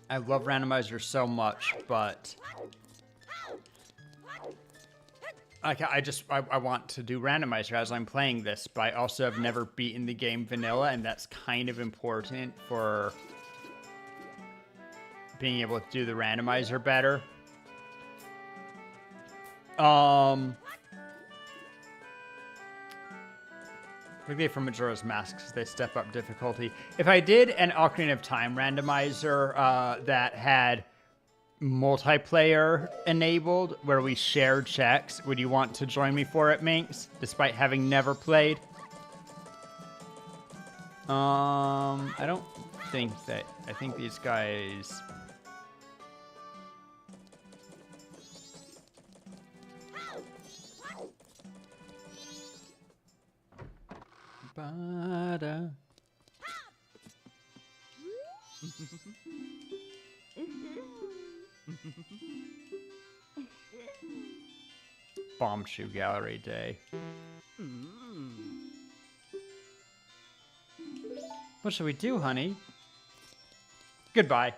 I love randomizer so much, but I want to do randomizer as I'm playing this, but I also have never beaten the game vanilla, and that's kind of important for being able to do the randomizer better. Maybe from Majora's Masks, they step up difficulty. If I did an Ocarina of Time randomizer that had multiplayer enabled, where we shared checks, would you want to join me for it, Minx? Despite having never played? I don't think that... I think these guys... Bada. Bomb Shoe Gallery Day. What should we do, honey? Goodbye.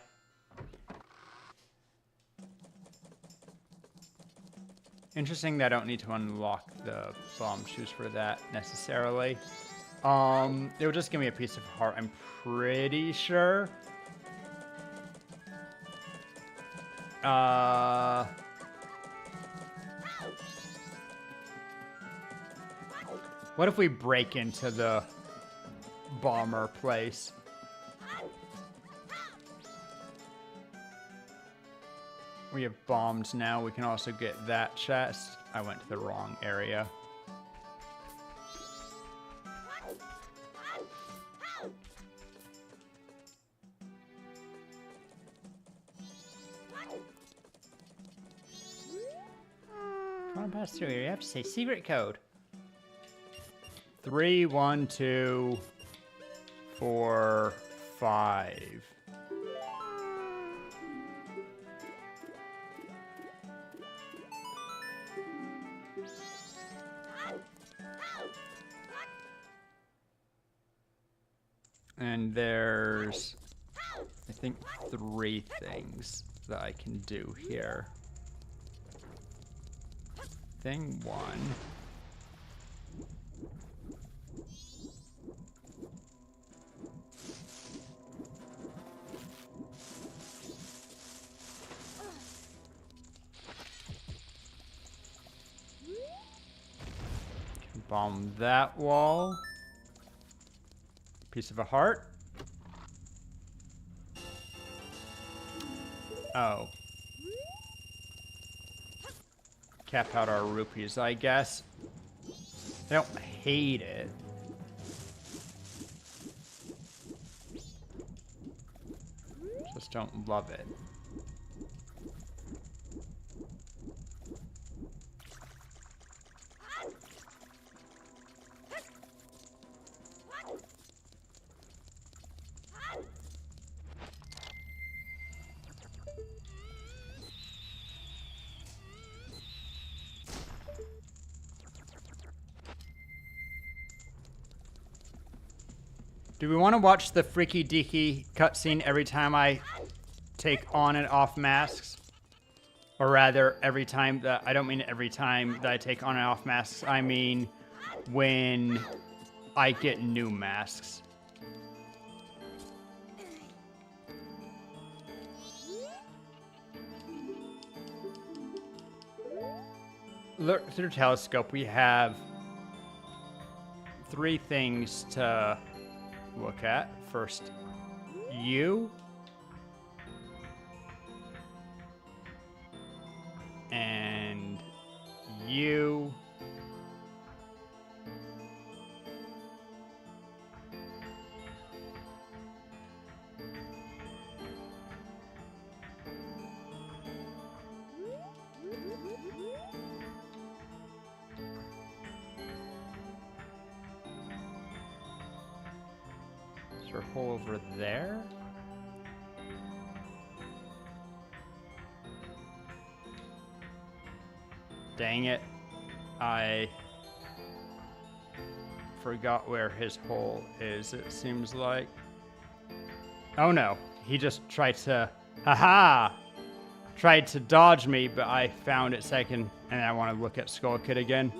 Interesting that I don't need to unlock the bomb shoes for that necessarily. It will just give me a piece of heart, I'm pretty sure. What if we break into the bomber place? We have bombs now. We can also get that chest. I went to the wrong area. Come on, pass through here. You have to say secret code. 3, 1, 2, 4, 5. And there's, I think, 3 things that I can do here. Thing 1. Can bomb that wall. Piece of a heart. Oh. Cap out our rupees, I guess. I don't hate it. Just don't love it. Do we want to watch the freaky deaky cutscene every time I take on and off masks? Or rather, every time that... I don't mean every time that I take on and off masks. I mean when I get new masks. Look through the telescope. We have 3 things to look at. First, you. And you. Is there a hole over there? Dang it. I forgot where his hole is, it seems like. Oh no, he just tried to, haha! Tried to dodge me, but I found it second, and I want to look at Skull Kid again.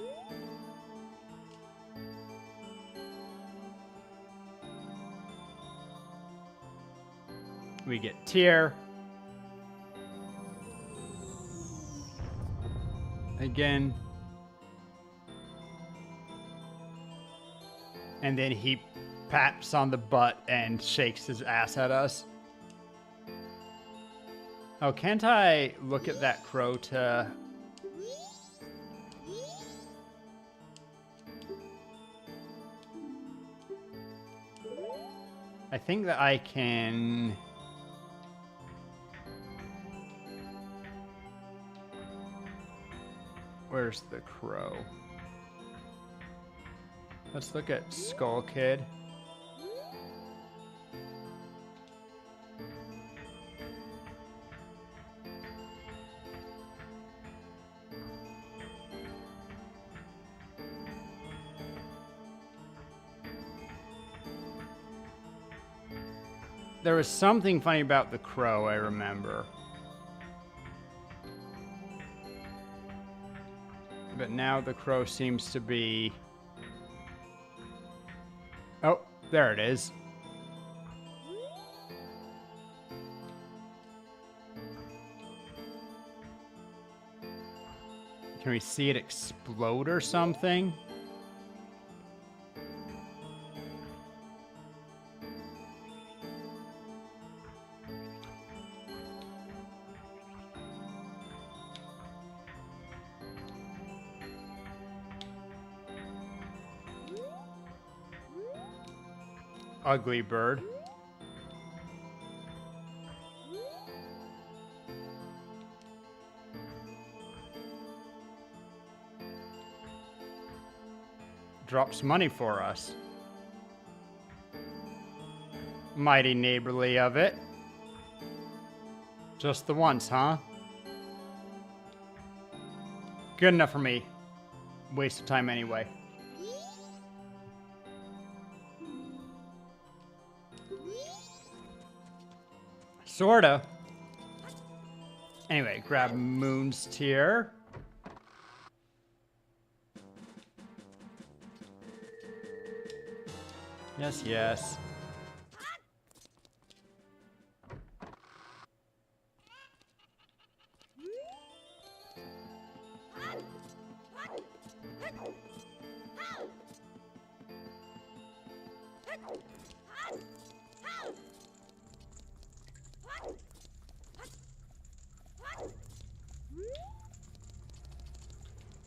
We get Tier. Again. And then he pats on the butt and shakes his ass at us. Oh, can't I look at that crow to... I think that I can... Where's the crow? Let's look at Skull Kid. There was something funny about the crow, I remember. But now the crow seems to be... Oh, there it is. Can we see it explode or something? Ugly bird. Drops money for us. Mighty neighborly of it. Just the once, huh? Good enough for me. Waste of time anyway. Sorta. Anyway, grab Moon's Tier. Yes, yes.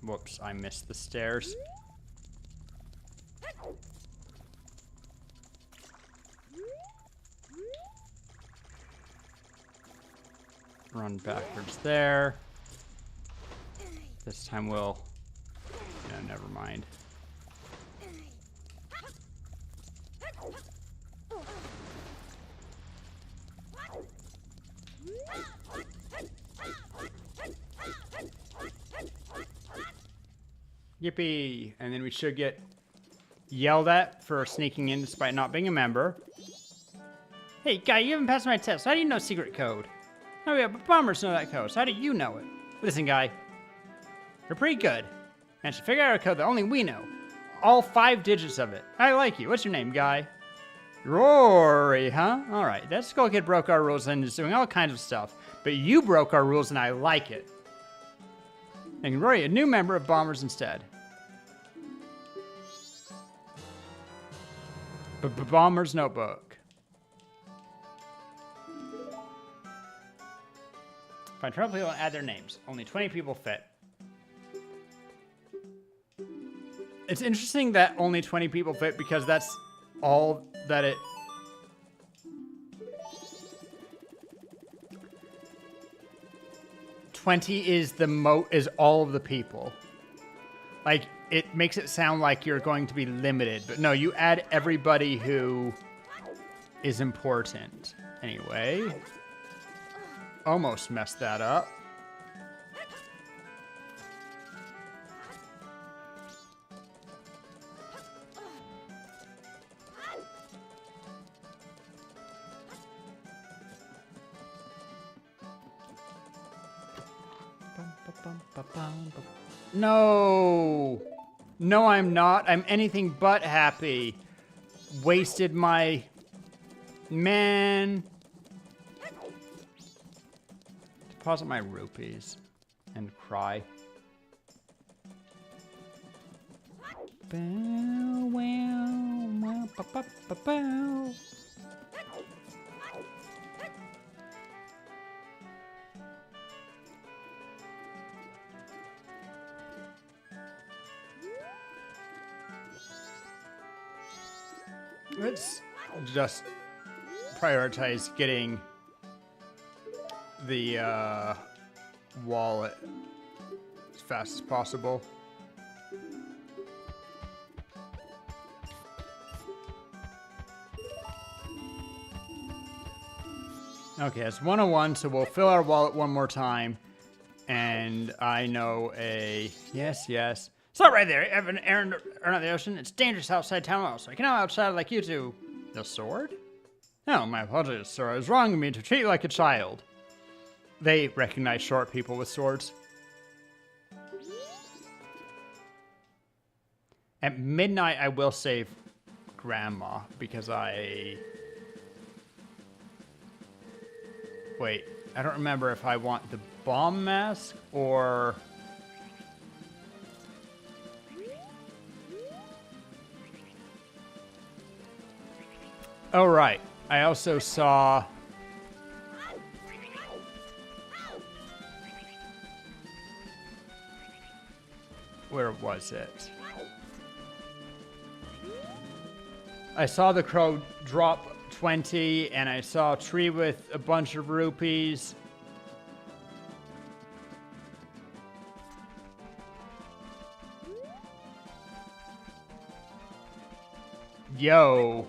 Whoops, I missed the stairs. Run backwards there. This time we'll... No, never mind. Yippee! And then we should get yelled at for sneaking in despite not being a member. Hey, guy, you haven't passed my test. How do you know secret code? Oh yeah, but bombers know that code, so how do you know it? Listen, guy. You're pretty good. And should figure out a code that only we know. All 5 digits of it. I like you. What's your name, guy? Rory, huh? Alright, that Skull Kid broke our rules and is doing all kinds of stuff. But you broke our rules and I like it. Making Rory a new member of Bombers instead. Bomber's Notebook. Find 12 people and add their names. Only 20 people fit. It's interesting that only 20 people fit because that's all that it... $20 is all of the people. Like, it makes it sound like you're going to be limited, but no, you add everybody who is important. Anyway, almost messed that up. No! No, I'm not. I'm anything but happy. Wasted my... Man. Deposit my rupees. And cry. Bow, wow, wow, ba, ba, ba, bow. Let's just prioritize getting the wallet as fast as possible. Okay, it's 101, so we'll fill our wallet one more time. And I know a... Yes, yes. Stop right there. I have an errand around the ocean. It's dangerous outside town, so I cannot outside like you two. The sword? No, my apologies, sir. It was wrong of me to treat you like a child. They recognize short people with swords. At midnight, I will save Grandma because I... Wait, I don't remember if I want the bomb mask or... Oh, right. I also saw... Where was it? I saw the crow drop 20, and I saw a tree with a bunch of rupees. Yo.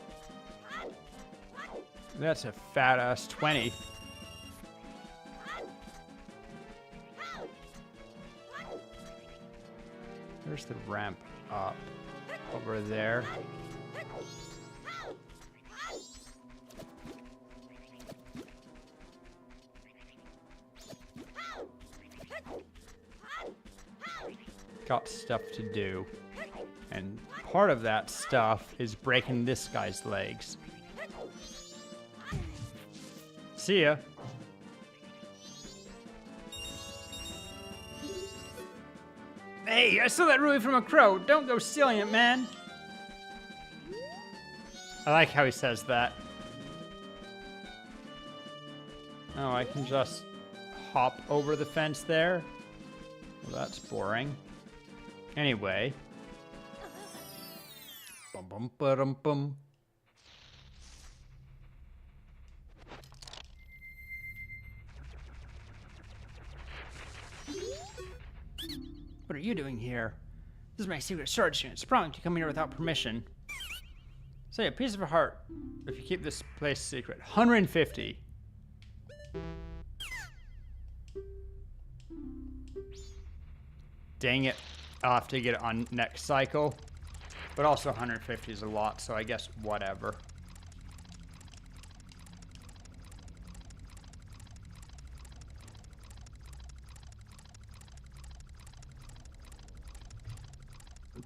That's a fat-ass 20. There's the ramp up over there. Got stuff to do. And part of that stuff is breaking this guy's legs. See ya. Hey, I stole that ruby from a crow. Don't go stealing it, man. I like how he says that. Oh, I can just hop over the fence there. Well, that's boring. Anyway. Bum bum ba-dum bum. What are you doing here? This is my secret storage unit. It's wrong to come here without permission. Say a piece of a heart if you keep this place secret. 150. Dang it. I'll have to get it on next cycle. But also 150 is a lot, so I guess whatever.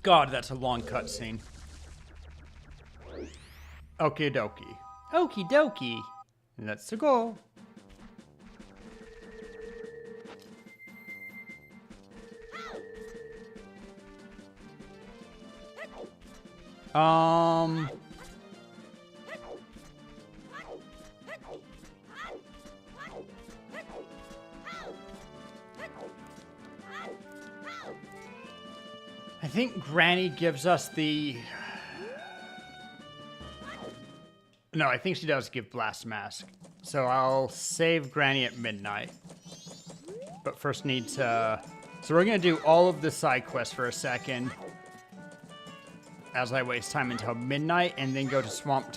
God, that's a long cutscene. Okie dokie. Okie dokie. Let's go. think Granny gives us the... No, I think she does give Blast Mask. So I'll save Granny at midnight. But first need to... So we're going to do all of the side quests for a second. As I waste time until midnight. And then go to Swamp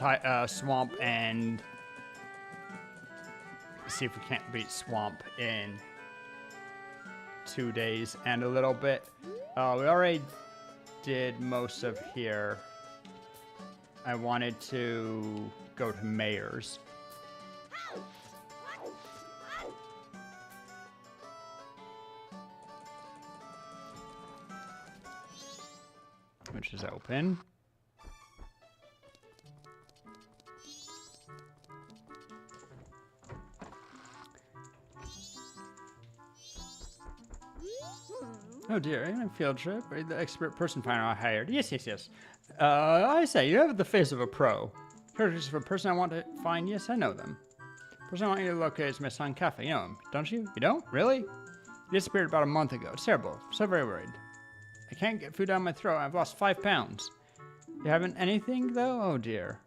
and... see if we can't beat Swamp in 2 days and a little bit. We already did most of here. I wanted to go to Mayor's. Which is open. Oh dear, in a field trip, are you the expert person finder I hired? Yes. I say, you have the face of a pro. Characters of a person I want to find, yes, I know them. The person I want you to locate is my son Cafe. You know him, don't you? You don't? Really? He disappeared about a month ago. It's terrible. I'm so very worried. I can't get food down my throat. I've lost 5 pounds. You haven't anything, though? Oh dear.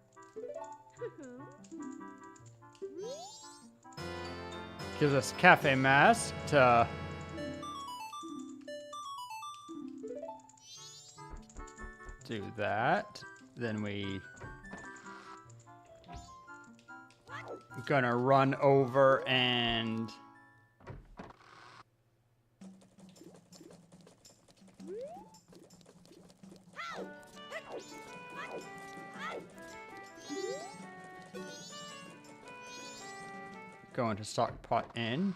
Gives us Cafe Mask to... do that. Then we gonna run over and go into Stockpot Inn.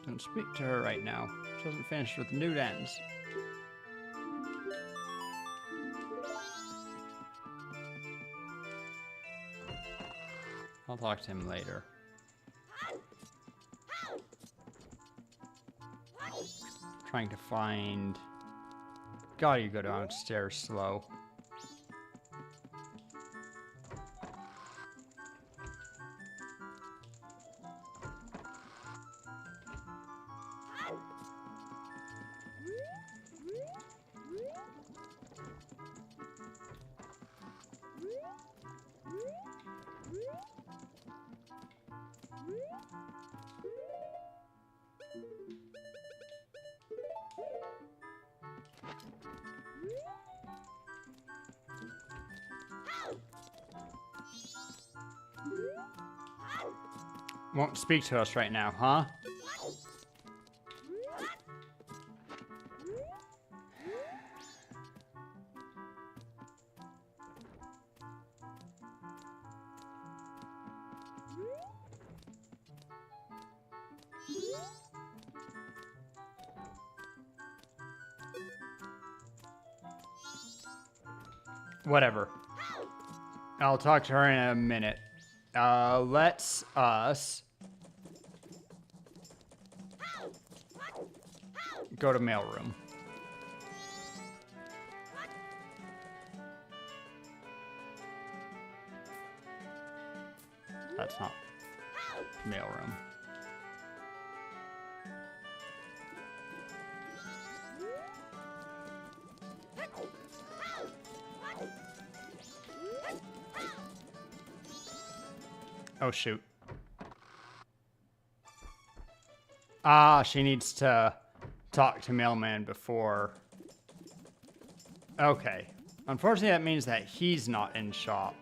Don't speak to her right now. She hasn't finished with the nude ends. I'll talk to him later. Trying to find... God, you go downstairs slow. Won't speak to us right now, huh? Whatever. I'll talk to her in a minute. Let's us go to mailroom. That's not mailroom. Oh, shoot. Ah, she needs to talk to mailman before... Okay. Unfortunately, that means that he's not in shop.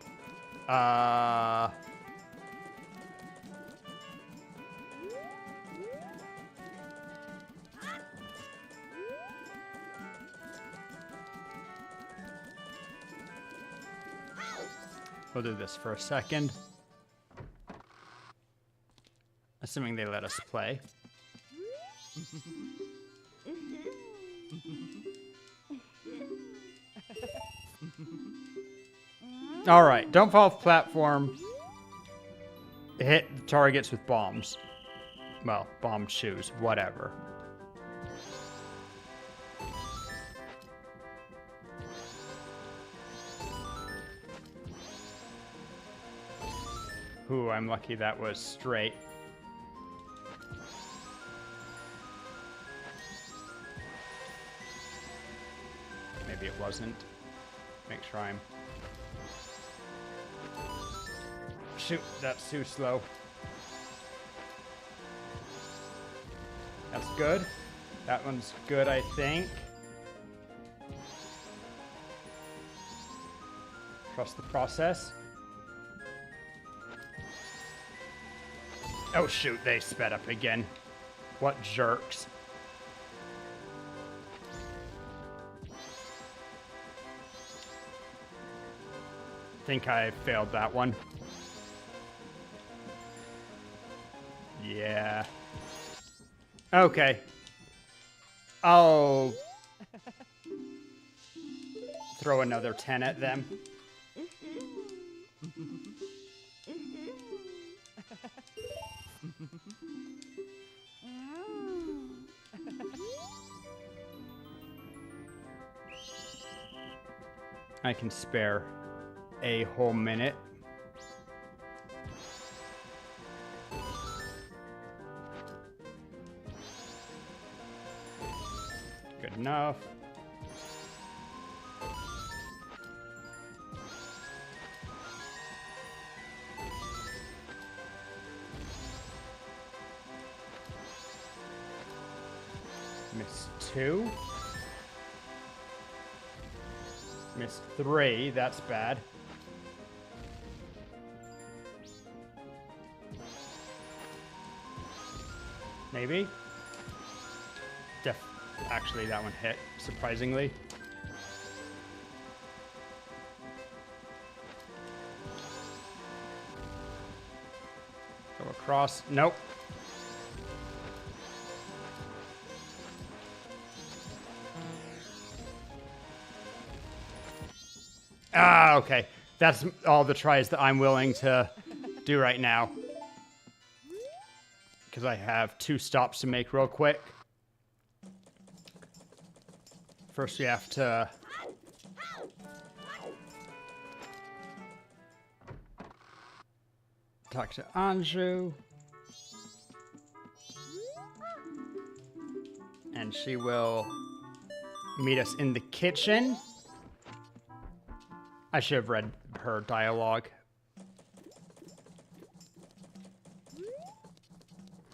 We'll do this for a second. Assuming they let us play. Alright, don't fall off platform. Hit the targets with bombs. Well, bomb shoes, whatever. Ooh, I'm lucky that was straight. Maybe it wasn't. Make sure I'm... Shoot, that's too slow. That's good. That one's good, I think. Trust the process. Oh shoot, they sped up again. What jerks. Think I failed that one. Yeah. Okay. I'll throw another 10 at them. I can spare a whole minute. Good enough. Missed 2. Missed 3, that's bad. Maybe? Actually, that one hit, surprisingly. Go across. Nope. Ah, okay. That's all the tries that I'm willing to do right now. Because I have 2 stops to make real quick. First, we have to... talk to Anju. And she will meet us in the kitchen. I should have read her dialogue.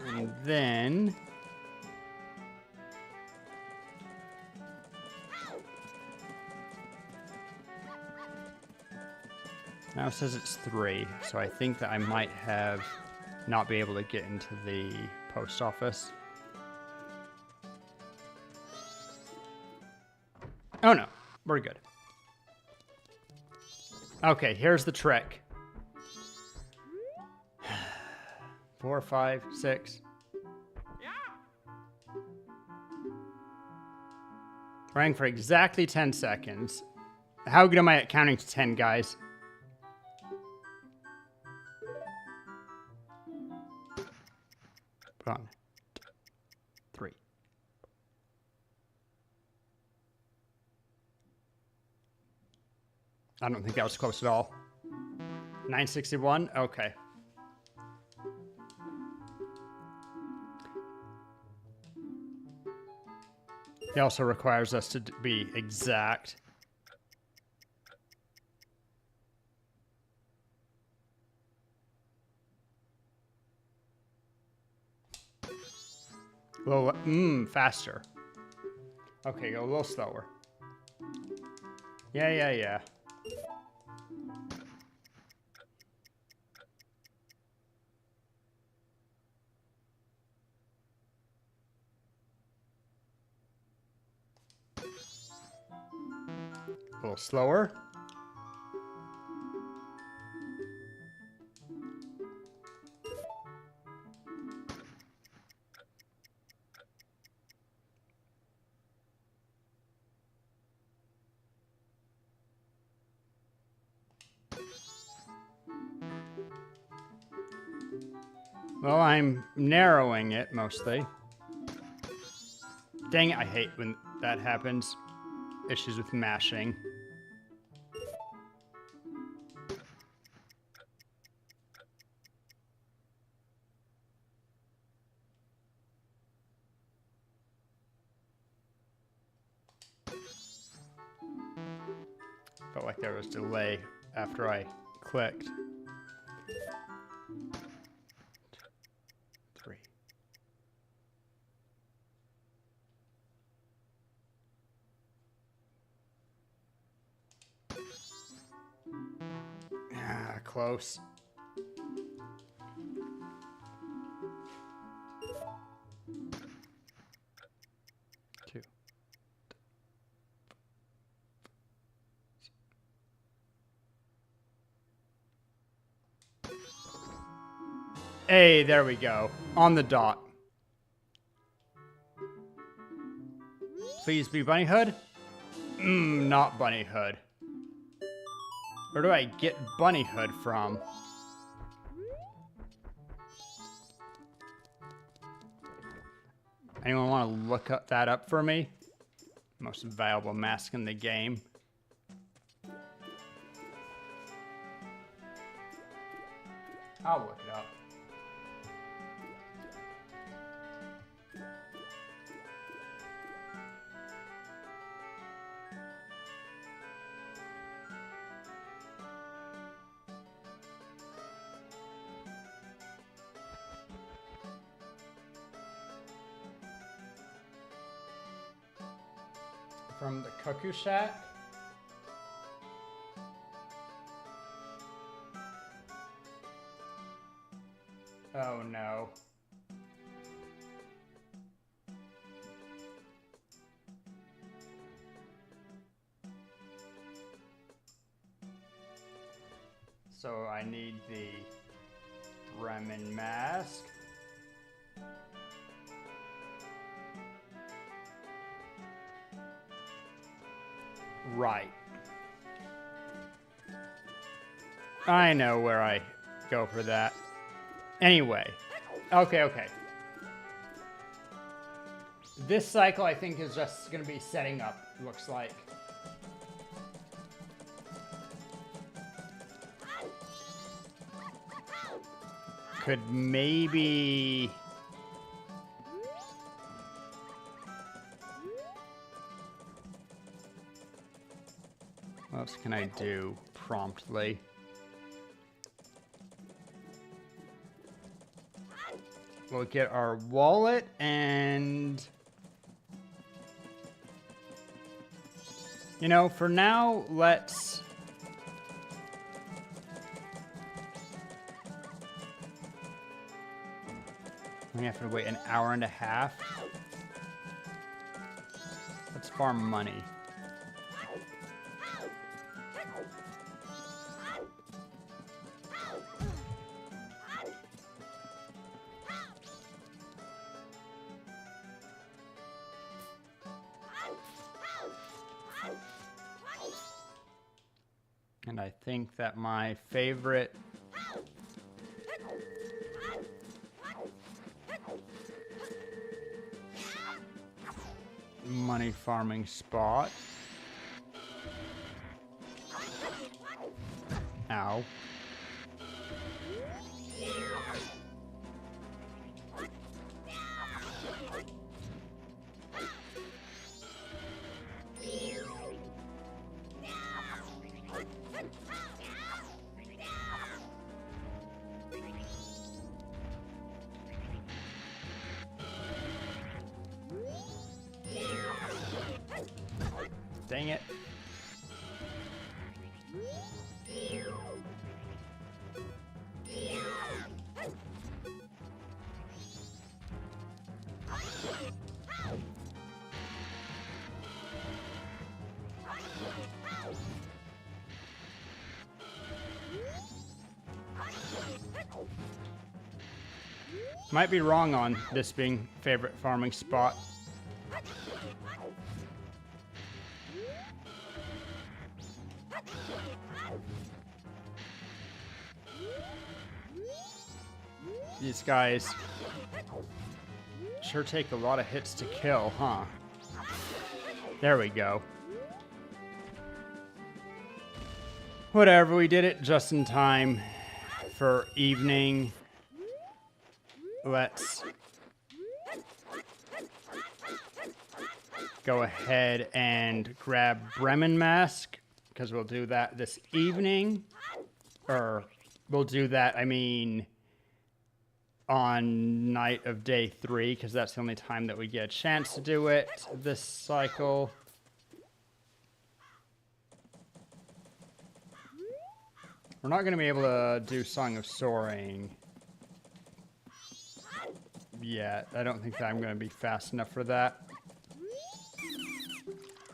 And then... now it says it's 3, so I think that I might have not be able to get into the post office. Oh no, we're good. Okay, here's the trick. 4, 5, 6. Rang for exactly 10 seconds. How good am I at counting to 10, guys? Put on 3. I don't think that was close at all. 961? Okay. It also requires us to be exact. A little, faster. Okay, go a little slower. Yeah. A little slower. Well, I'm narrowing it mostly. Dang it, I hate when that happens. Issues with mashing. Felt like there was delay after I clicked. 3. Ah, close. 2. Hey, there we go. On the dot. Please be Bunny Hood? Not Bunny Hood. Where do I get Bunny Hood from? Anyone want to look that up for me? Most valuable mask in the game. I'll look it up. From the Cuckoo Shack? Oh no. So I need the Bremen mask. Right. I know where I go for that. Anyway. Okay. This cycle, I think, is just going to be setting up, looks like. Could maybe... What else can I do promptly? We'll get our wallet and... You know, for now, let's... We have to wait an hour and a half. Let's farm money. And I think that my favorite money farming spot. Ow. Dang it. Might be wrong on this being favorite farming spot. These guys sure take a lot of hits to kill, huh? There we go. Whatever, we did it just in time for evening. Let's go ahead and grab Bremen Mask, because we'll do that this evening. Or we'll do that, I mean, on night of day 3, because that's the only time that we get a chance to do it this cycle. We're not going to be able to do Song of Soaring yet. I don't think that I'm going to be fast enough for that.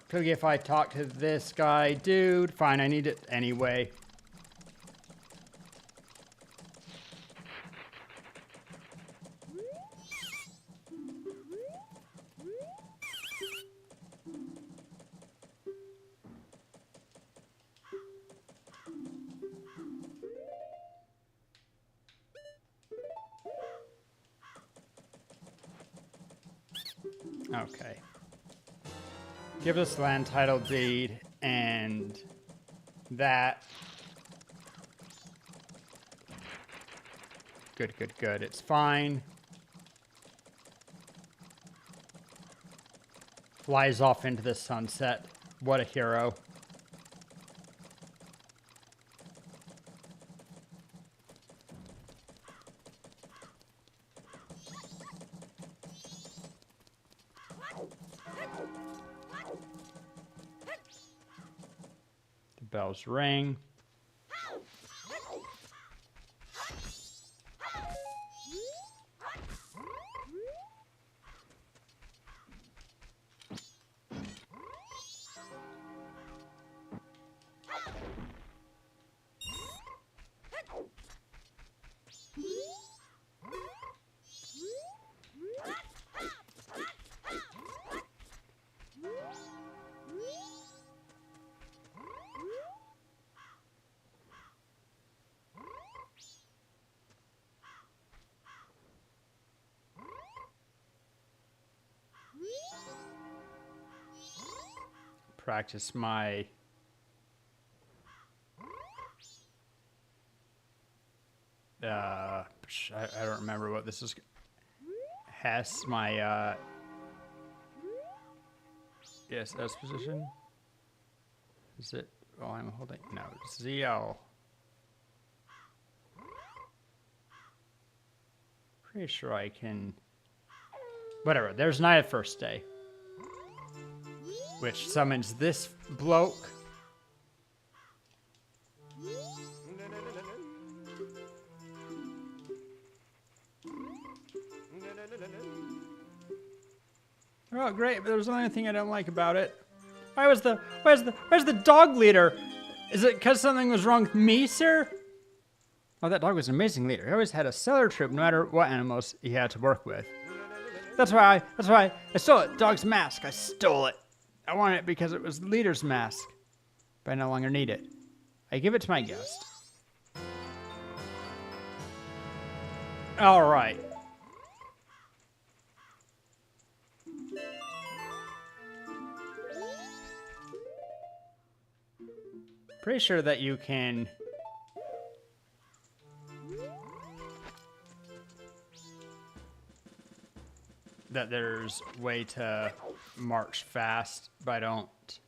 Could if I talk to this guy, dude. Fine, I need it anyway. Okay. Give us land title deed and that. Good, good, good. It's fine. Flies off into the sunset. What a hero. Bells ring. Practice my I don't remember what this is. Hess, my yes, S position. Is it? Oh, I'm holding. No, ZL. Pretty sure I can. Whatever. There's Night of First Day, which summons this bloke. Oh, great! But there's only thing I don't like about it. Where's the dog leader? Is it because something was wrong with me, sir? Oh, that dog was an amazing leader. He always had a stellar troop, no matter what animals he had to work with. That's why I stole it. Dog's mask. I stole it. I want it because it was the leader's mask, but I no longer need it. I give it to my guest. All right. Pretty sure that you can that there's a way to march fast, but I don't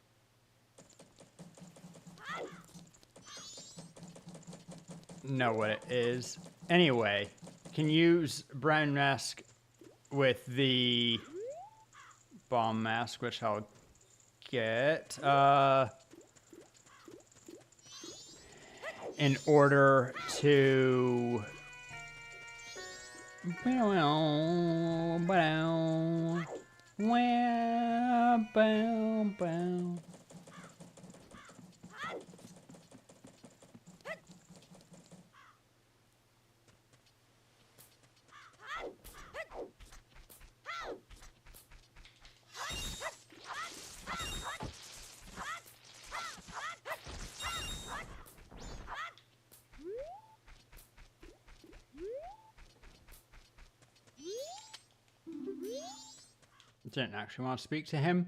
know what it is. Anyway, can use brown mask with the bomb mask, which I'll get in order to Didn't actually want to speak to him.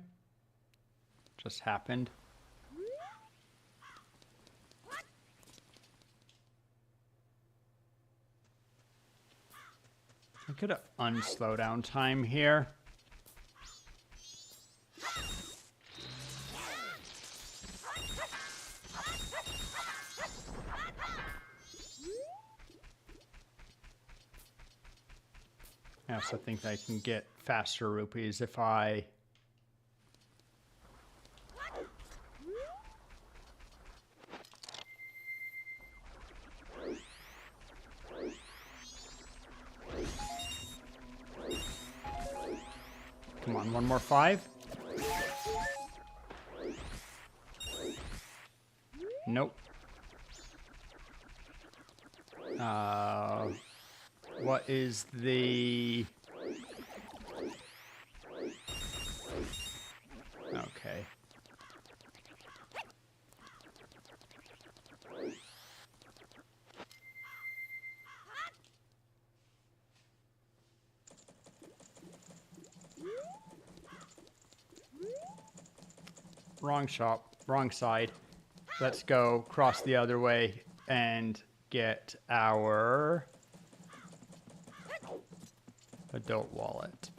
Just happened. I could have unslow down time here. I also think I can get faster rupees if I... Come on, one more 5. Nope. What is the... Okay. Wrong shop, wrong side. Let's go cross the other way and get our adult wallet.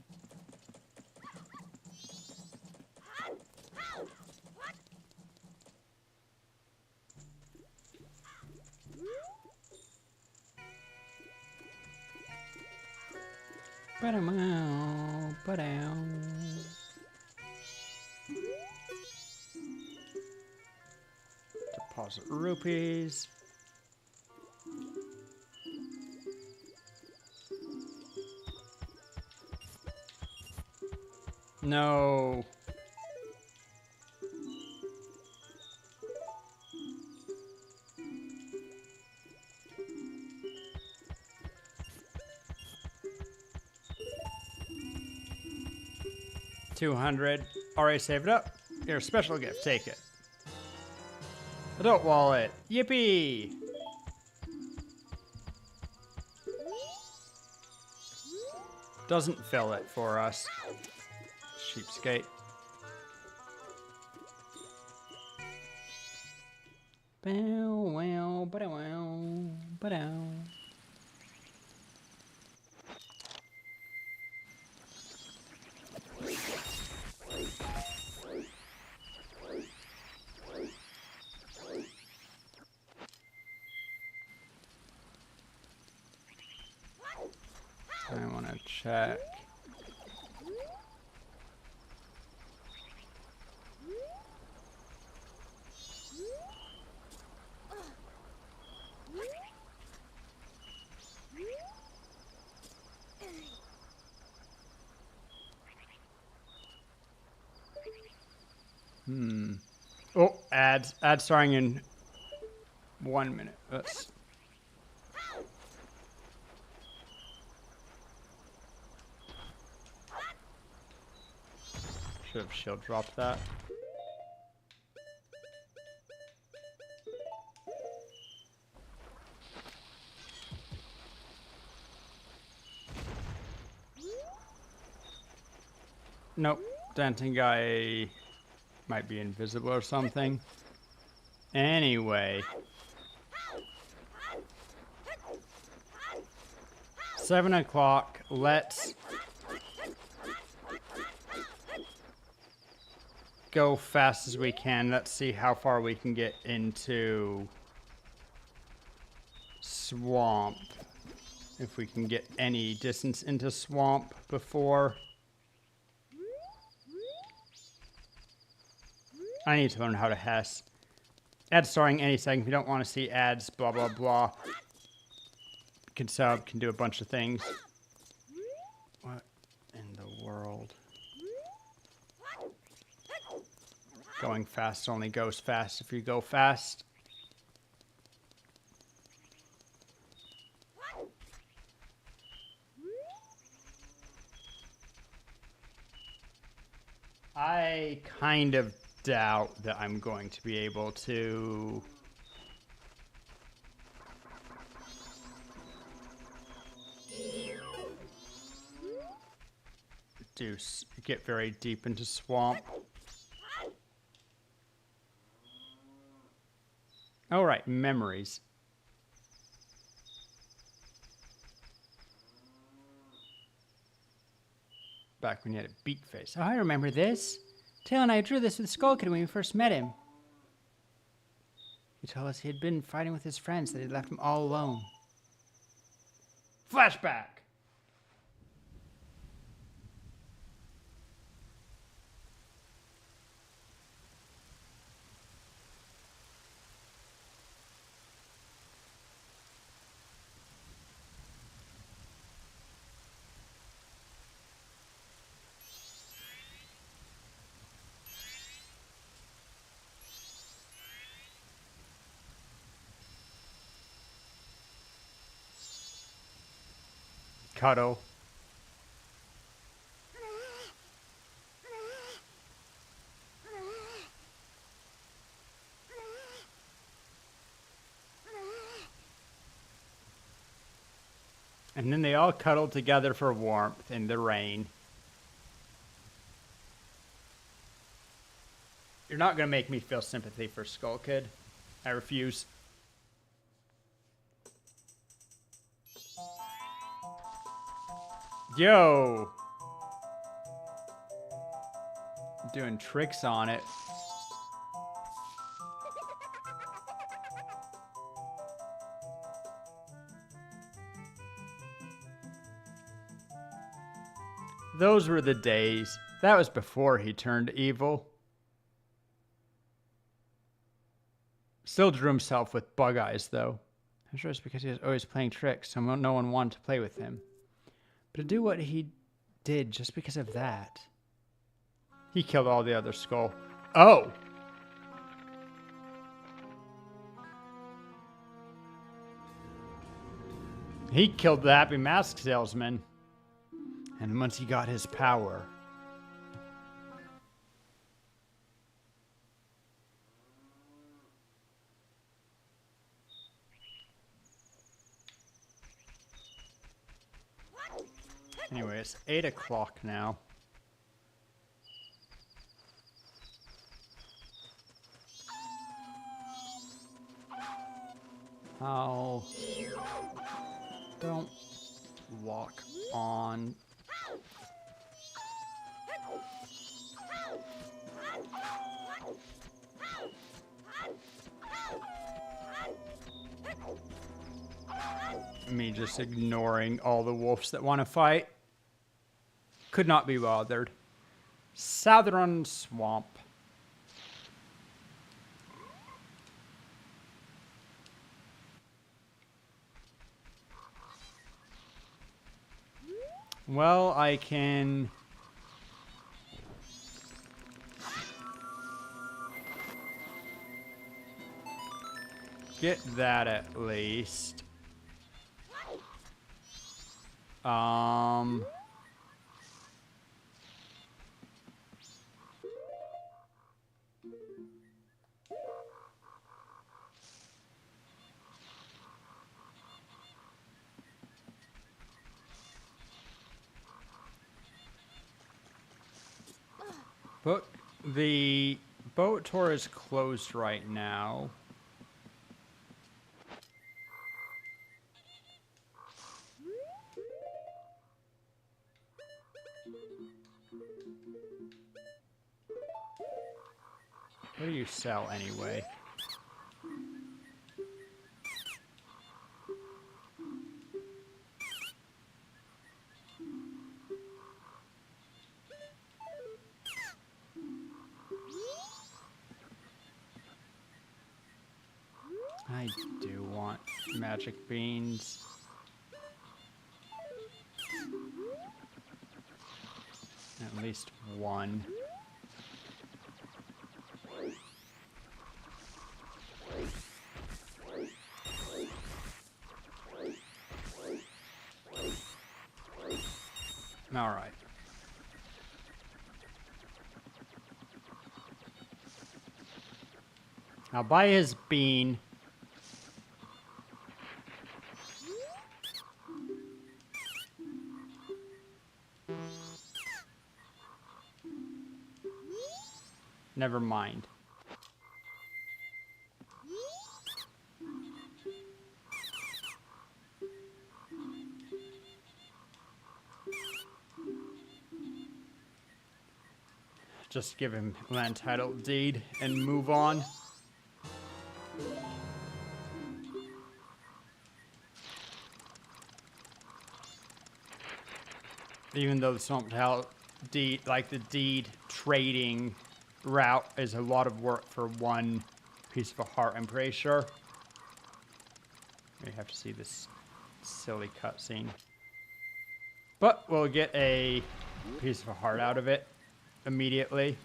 Ba-da-mow, ba-dow. Deposit rupees. No. $200. Already saved up. Here's a special gift. Take it. Adult wallet. Yippee! Doesn't fill it for us. Cheapskate. Bow, wow, ba-dow, wow, ba-dow. I want to check. Oh, ads. Ads starting in 1 minute. Let's... Should have shield dropped that. Nope. Dancing guy might be invisible or something. Anyway. 7 o'clock. Let's go fast as we can. Let's see how far we can get into swamp. If we can get any distance into swamp before. I need to learn how to Hess. Ad starting any second. If you don't want to see ads, blah, blah, blah. Can sub, can do a bunch of things. What in the world? Going fast only goes fast if you go fast. I kind of doubt that I'm going to be able to get very deep into swamp. All right, memories. Back when you had a beak face. Oh, I remember this. Tail and I drew this with Skull Kid when we first met him. He told us he had been fighting with his friends, that he'd left him all alone. Flashback. Cuddle. And then they all cuddled together for warmth in the rain. You're not going to make me feel sympathy for Skull Kid. I refuse. Yo! Doing tricks on it. Those were the days. That was before he turned evil. Still drew himself with bug eyes, though. I'm sure it's because he was always playing tricks, so no one wanted to play with him. But to do what he did just because of that. He killed all the other skull. Oh! He killed the Happy Mask Salesman. And once he got his power... Anyway, it's 8 o'clock now. Oh. Don't walk on. Me just ignoring all the wolves that want to fight. Could not be bothered. Southern Swamp. Well, I can... get that at least. But the boat tour is closed right now. What do you sell anyway? I do want magic beans. At least one. All right. I'll buy his bean. Never mind. Just give him land title deed and move on. Even though the swamp title deed, like the deed trading route, is a lot of work for one piece of a heart, I'm pretty sure. We have to see this silly cutscene. But we'll get a piece of a heart out of it immediately.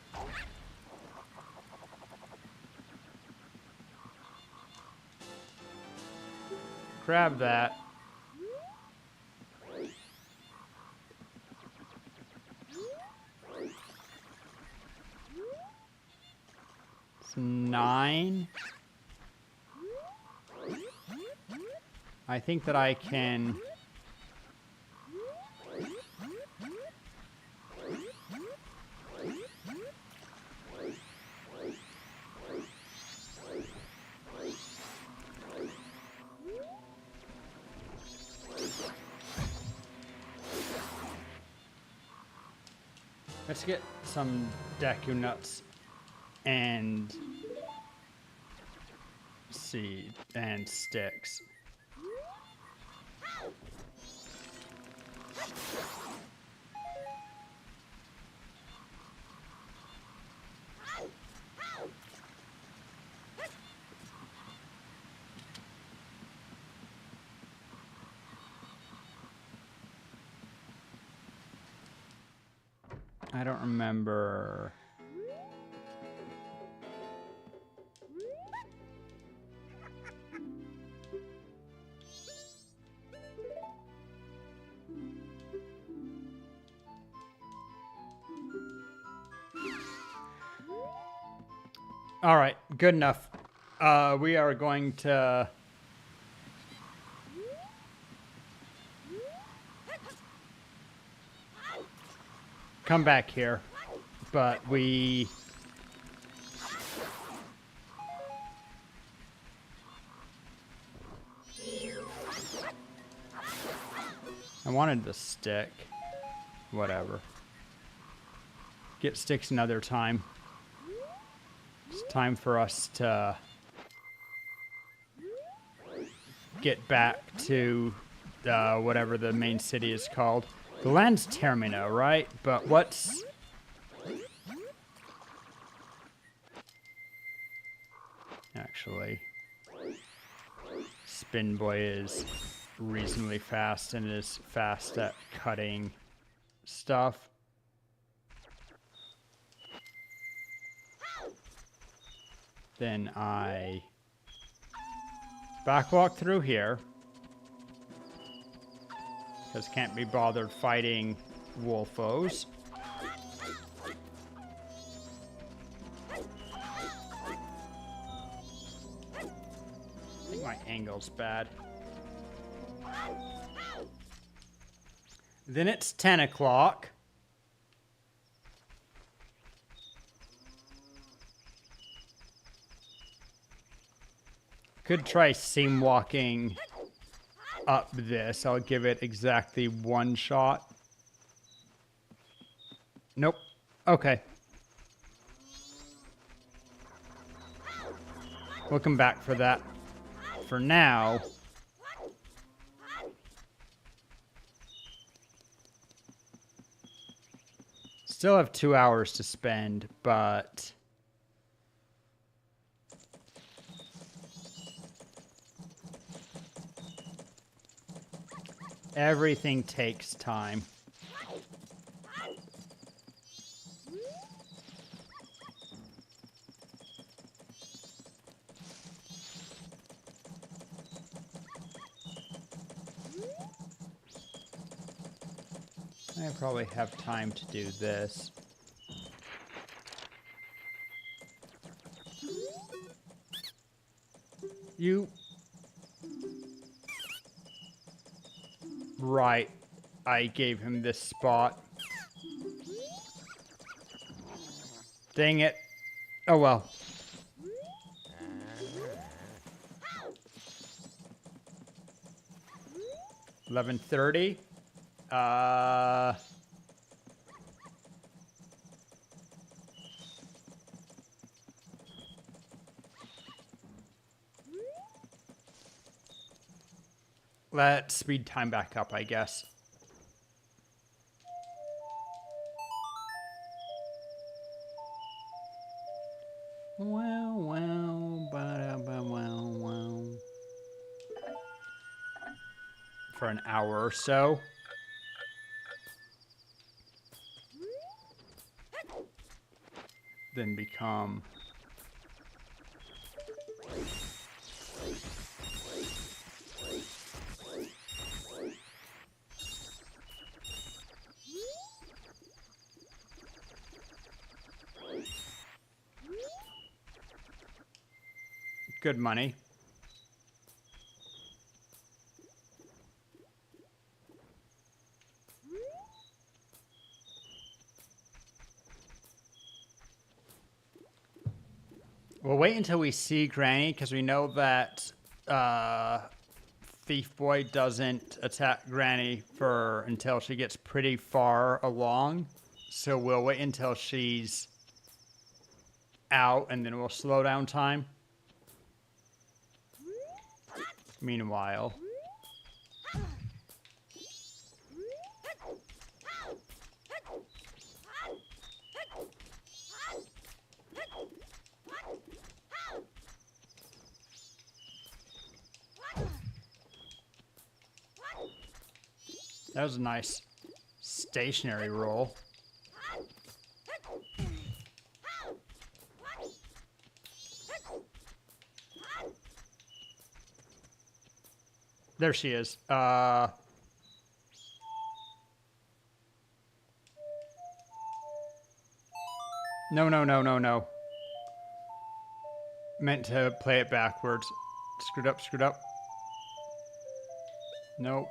Grab that. It's 9. I think that I can... Let's get some Deku nuts and seed and sticks. I don't remember. All right, good enough. We are going to come back here, but I wanted the stick. Whatever. Get sticks another time. It's time for us to get back to whatever the main city is called. The land's Termino, right? But what's... Actually, Spin Boy is reasonably fast and is fast at cutting stuff. Then I backwalk through here, because can't be bothered fighting wolfos. I think my angle's bad. Then it's 10 o'clock. Could try seam walking up this. I'll give it exactly one shot. Nope. Okay. We'll come back for that. For now, still have 2 hours to spend, but everything takes time. I probably have time to do this. You... Right. I gave him this spot. Dang it. Oh well. $11:30. Let's speed time back up, I guess. Well, well. For an hour or so. Then become... good money. We'll wait until we see Granny, because we know that Thief Boy doesn't attack Granny until she gets pretty far along. So we'll wait until she's out, and then we'll slow down time. Meanwhile... that was a nice stationary roll. There she is. No. Meant to play it backwards. Screwed up. Nope.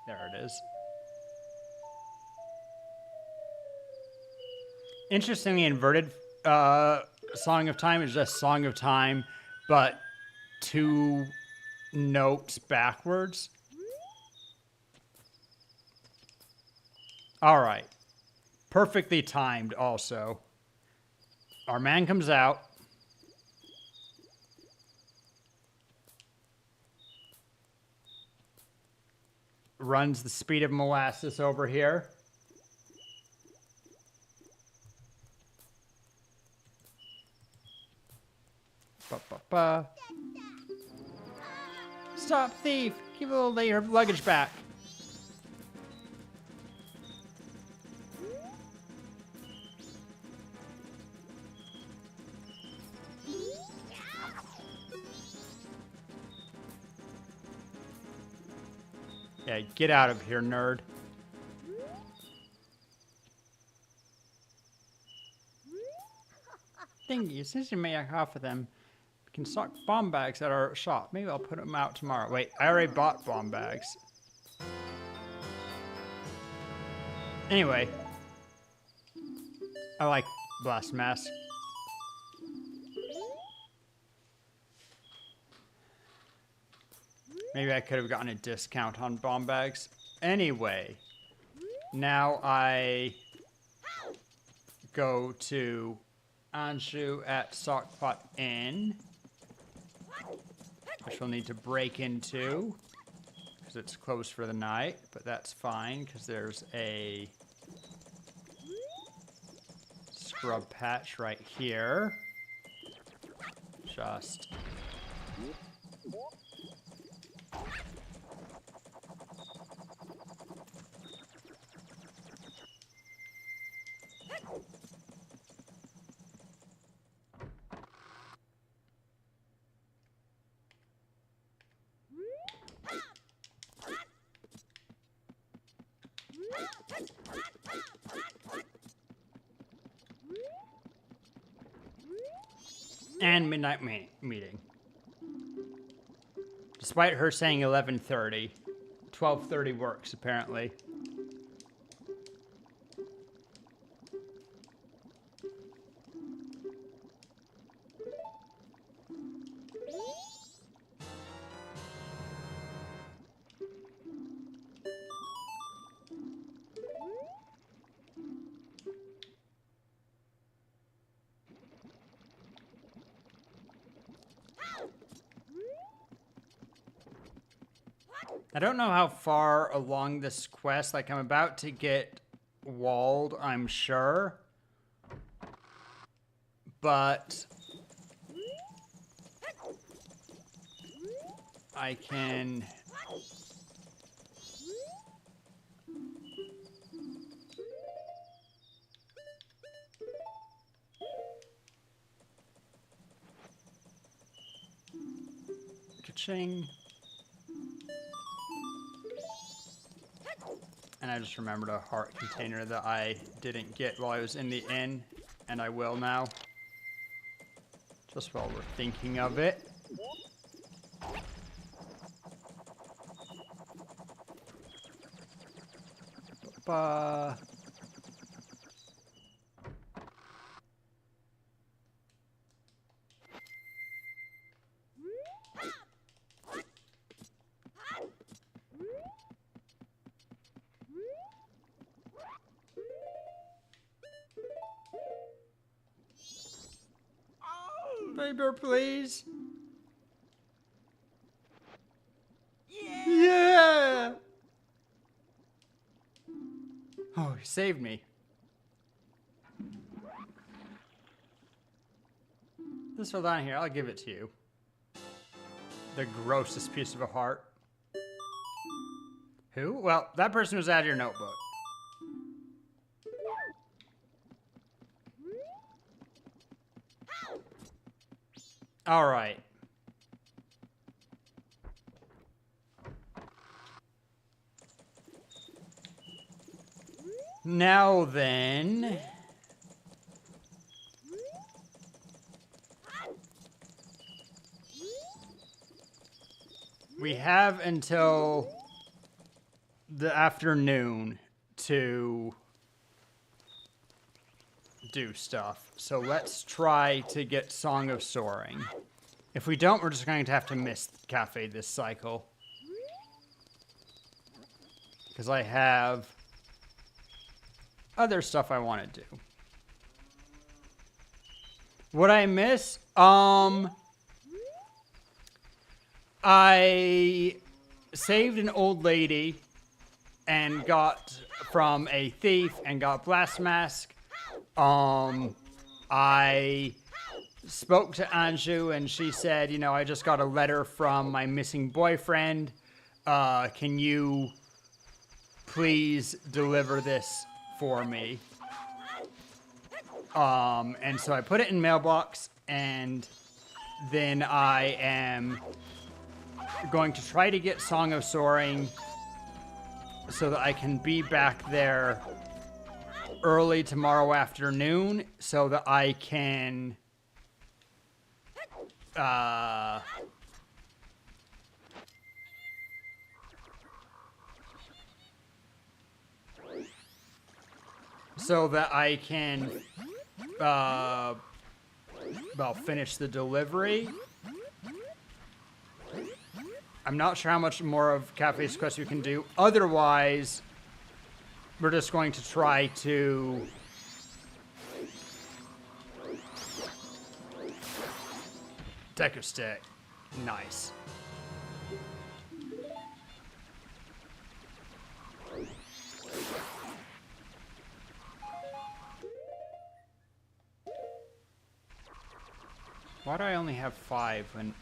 There it is. Interestingly, inverted Song of Time is just Song of Time, but 2 notes backwards. All right. Perfectly timed also. Our man comes out. Runs the speed of molasses over here. Stop, thief! Give a little your luggage back. Yeah, get out of here, nerd. Thank you. Since you made off of them, we can stock bomb bags at our shop. Maybe I'll put them out tomorrow. Wait, I already bought bomb bags. Anyway, I like Blast Mask. Maybe I could have gotten a discount on bomb bags. Anyway, now I go to Anshu at Sockpot Inn, which we'll need to break into because it's closed for the night, but that's fine because there's a scrub patch right here. Just... and midnight meeting. Despite her saying 11:30, 12:30 works, apparently. I don't know how far along this quest, like I'm about to get walled, I'm sure. But I can ka-ching. And I just remembered a heart container that I didn't get while I was in the inn, and I will now. Just while we're thinking of it. Ba. Paper, please. Yeah! Oh, he saved me. This hold on here, I'll give it to you. The grossest piece of a heart. Who? Well, that person was out of your notebook. All right. Now then, we have until the afternoon to do stuff. So let's try to get Song of Soaring. If we don't, we're just going to have to miss Cafe this cycle. Because I have other stuff I want to do. What I miss? I saved an old lady and got from a thief and got Blast Mask. I spoke to Anju and she said, you know, I just got a letter from my missing boyfriend. Can you please deliver this for me? And so I put it in mailbox, and then I am going to try to get Song of Soaring so that I can be back there early tomorrow afternoon so that I can well, finish the delivery. I'm not sure how much more of Cafe's quest we can do. Otherwise, we're just going to try to Deku Stick. Nice. Why do I only have 5 when...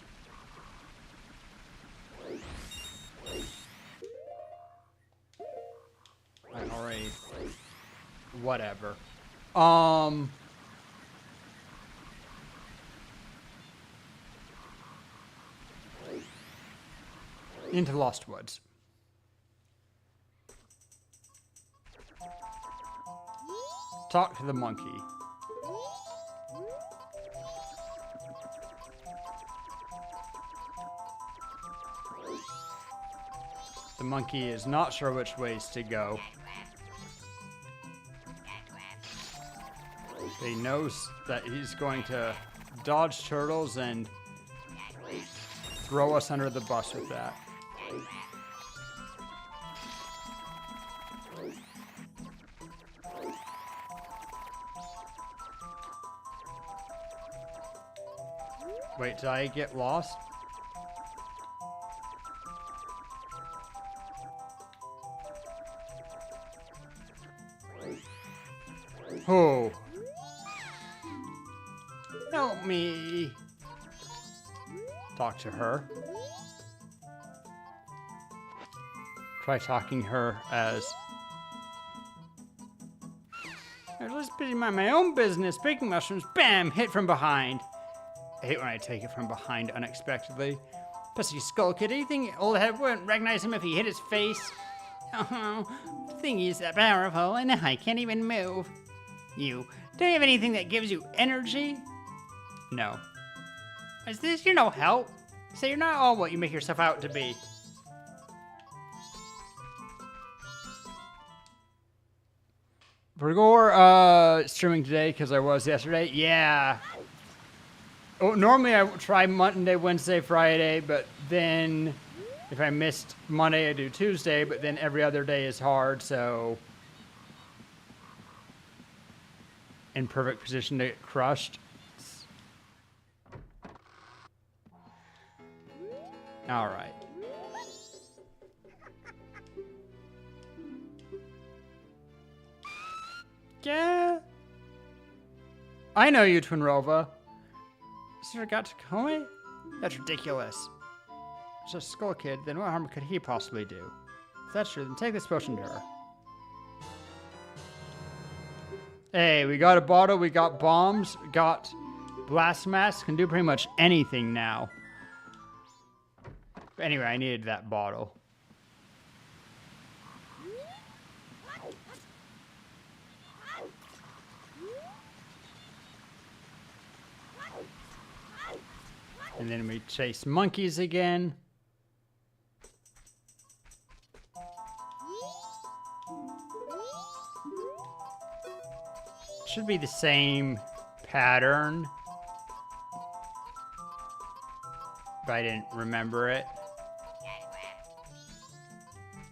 I already... Whatever. Into Lost Woods. Talk to the monkey. The monkey is not sure which ways to go. He knows that he's going to dodge turtles and throw us under the bus with that. Wait, did I get lost? Oh. Help me. Talk to her. Try talking her as... I was just busy mind my own business. Baking mushrooms. Bam! Hit from behind. I hate when I take it from behind unexpectedly. Pussy skull kid. Do you think old head wouldn't recognize him if he hit his face? Oh, the thing is that powerful, and I can't even move. You, do you have anything that gives you energy? No. Is this, you're no help? So you're not all what you make yourself out to be. Vergor, streaming today because I was yesterday. Yeah. Oh, normally I try Monday, Wednesday, Friday, but then if I missed Monday, I do Tuesday, but then every other day is hard, so... In perfect position to get crushed. All right. Yeah. I know you, Twinrova. Sir got to Takome? That's ridiculous. It's a skull kid, then what harm could he possibly do? If that's true, then take this potion to her. Hey, we got a bottle, we got bombs, we got blast mask, can do pretty much anything now. But anyway, I needed that bottle. And then we chase monkeys again. Should be the same pattern, but I didn't remember it.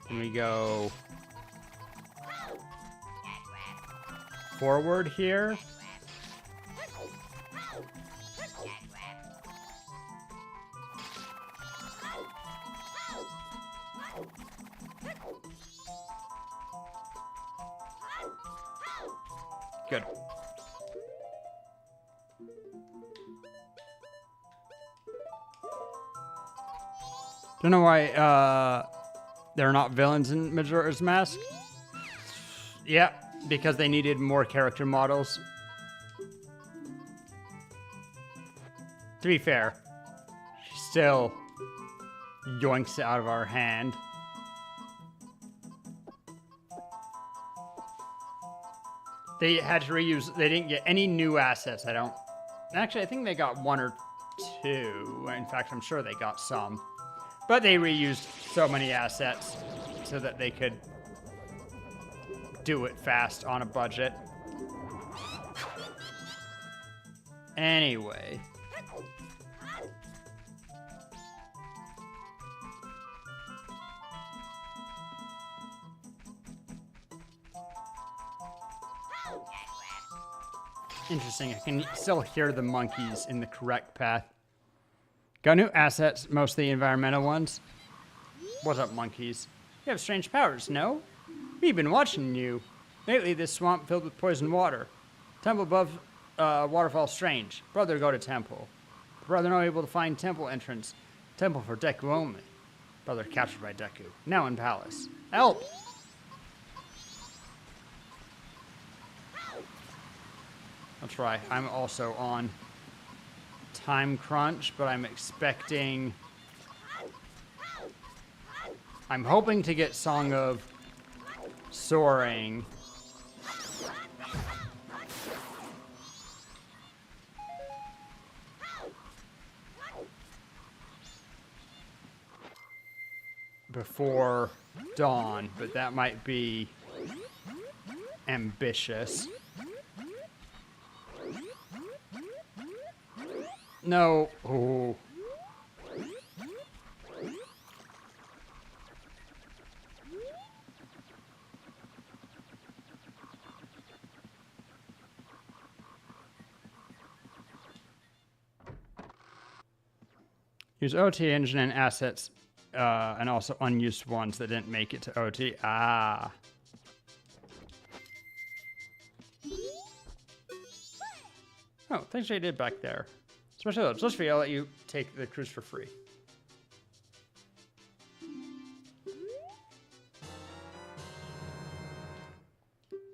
And we go forward here. Good. Don't know why they're not villains in Majora's Mask. Yeah, because they needed more character models. To be fair, she still yoinks it out of our hand. They had to reuse, they didn't get any new assets, Actually, I think they got one or two. In fact, I'm sure they got some. But they reused so many assets so that they could do it fast on a budget. Anyway. Interesting, I can still hear the monkeys in the correct path. Got new assets, mostly environmental ones. What's up, monkeys? You have strange powers, no? We've been watching you. Lately, this swamp filled with poison water. Temple above waterfall strange. Brother, go to temple. Brother not able to find temple entrance. Temple for Deku only. Brother captured by Deku. Now in palace. Help! I'll try. I'm also on time crunch, but I'm expecting... I'm hoping to get Song of Soaring. before dawn, but that might be ambitious. No. Oh. Use OT engine and assets, and also unused ones that didn't make it to OT. Ah. Oh, thanks what you did back there. Especially those. Just for you, I'll let you take the cruise for free.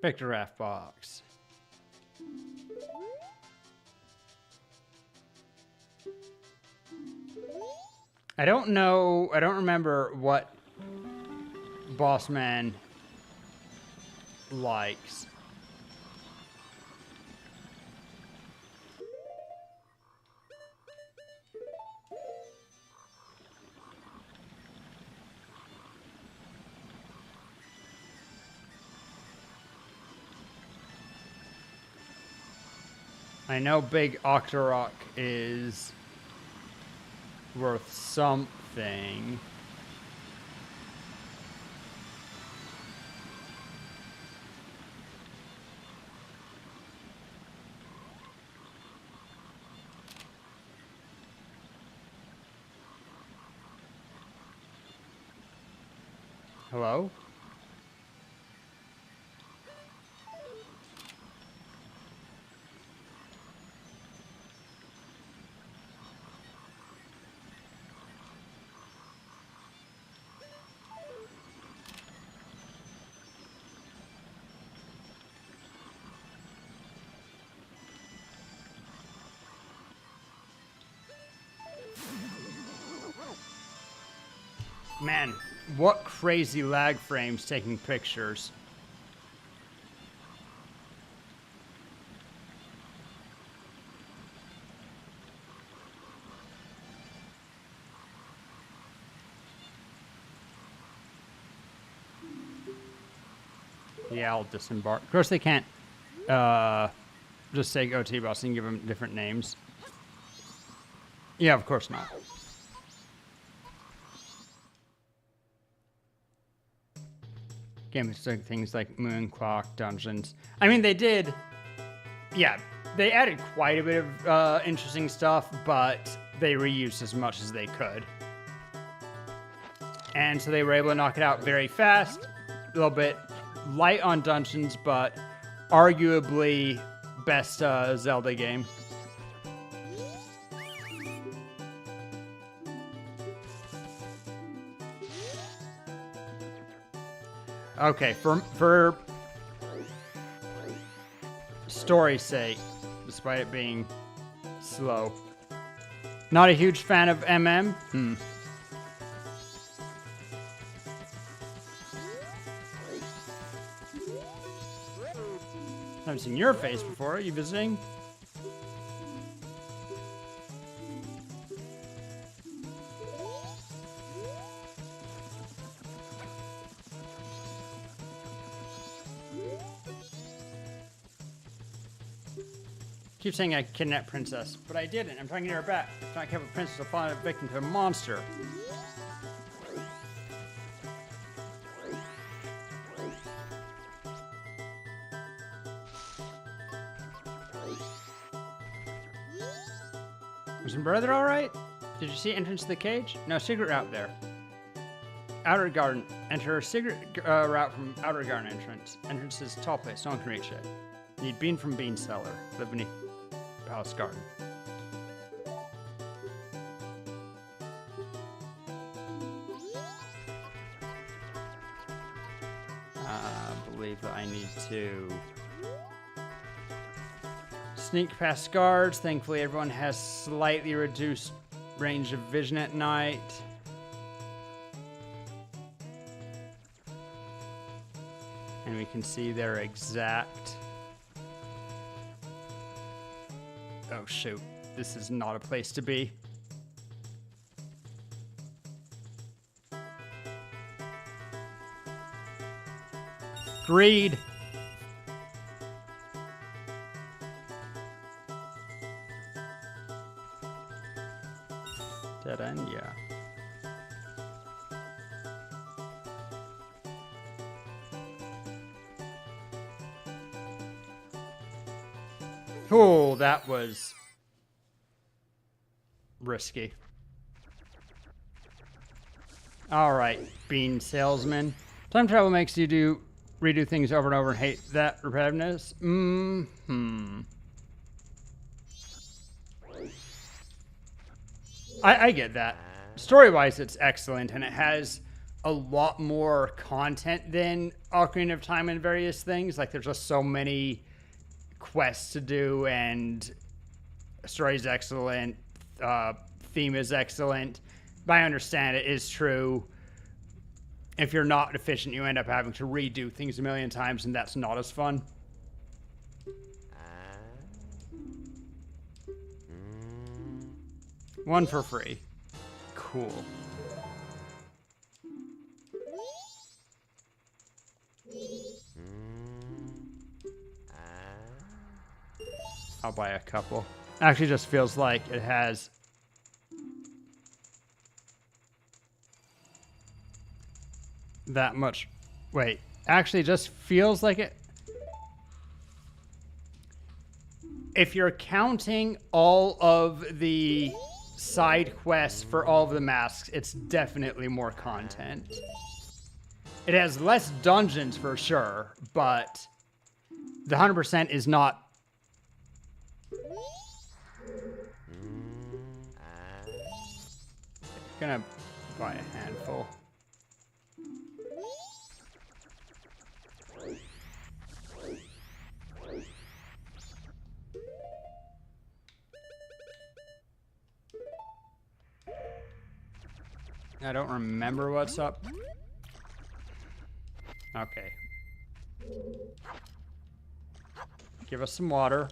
Victor Raft box. I don't know. I don't remember what Bossman likes. I know Big Octorok is worth something. Hello? Man, what crazy lag frames taking pictures. Yeah, I'll disembark. Of course, they can't just say OT boss and give them different names. Yeah, of course not. Games like things like Moon Clock dungeons. I mean, they did. Yeah, they added quite a bit of interesting stuff, but they reused as much as they could. And so they were able to knock it out very fast. A little bit light on dungeons, but arguably best Zelda game. Okay, for story's sake, despite it being slow. Not a huge fan of MM. Haven't seen your face before. Are you visiting? Keep saying I kidnapped Princess, but I didn't. I'm trying to get her back. If not careful, Princess will fall victim to a monster. Was my brother all right? Did you see entrance to the cage? No, secret route there. Outer garden. Enter a secret route from outer garden entrance. Entrance is tall place. No one can reach it. Need bean from bean cellar. Live beneath palace garden. I believe that I need to sneak past guards. Thankfully, everyone has slightly reduced range of vision at night. And we can see their exact... Oh shoot, this is not a place to be. Agreed. Dead end, yeah. Oh, that was risky. All right, bean salesman. Time travel makes you redo things over and over and hate that repetitiveness. I get that. Story-wise, it's excellent, and it has a lot more content than Ocarina of Time and various things. Like, there's just so many quests to do, and story is excellent. Theme is excellent. But I understand it is true. If you're not efficient, you end up having to redo things a million times, and that's not as fun. One for free. Cool. I'll buy a couple. Actually, just feels like it has that much. Wait, actually, just feels like it. If you're counting all of the side quests for all of the masks, it's definitely more content. It has less dungeons for sure, but the 100% is not. Gonna buy a handful. I don't remember what's up. Okay. Give us some water.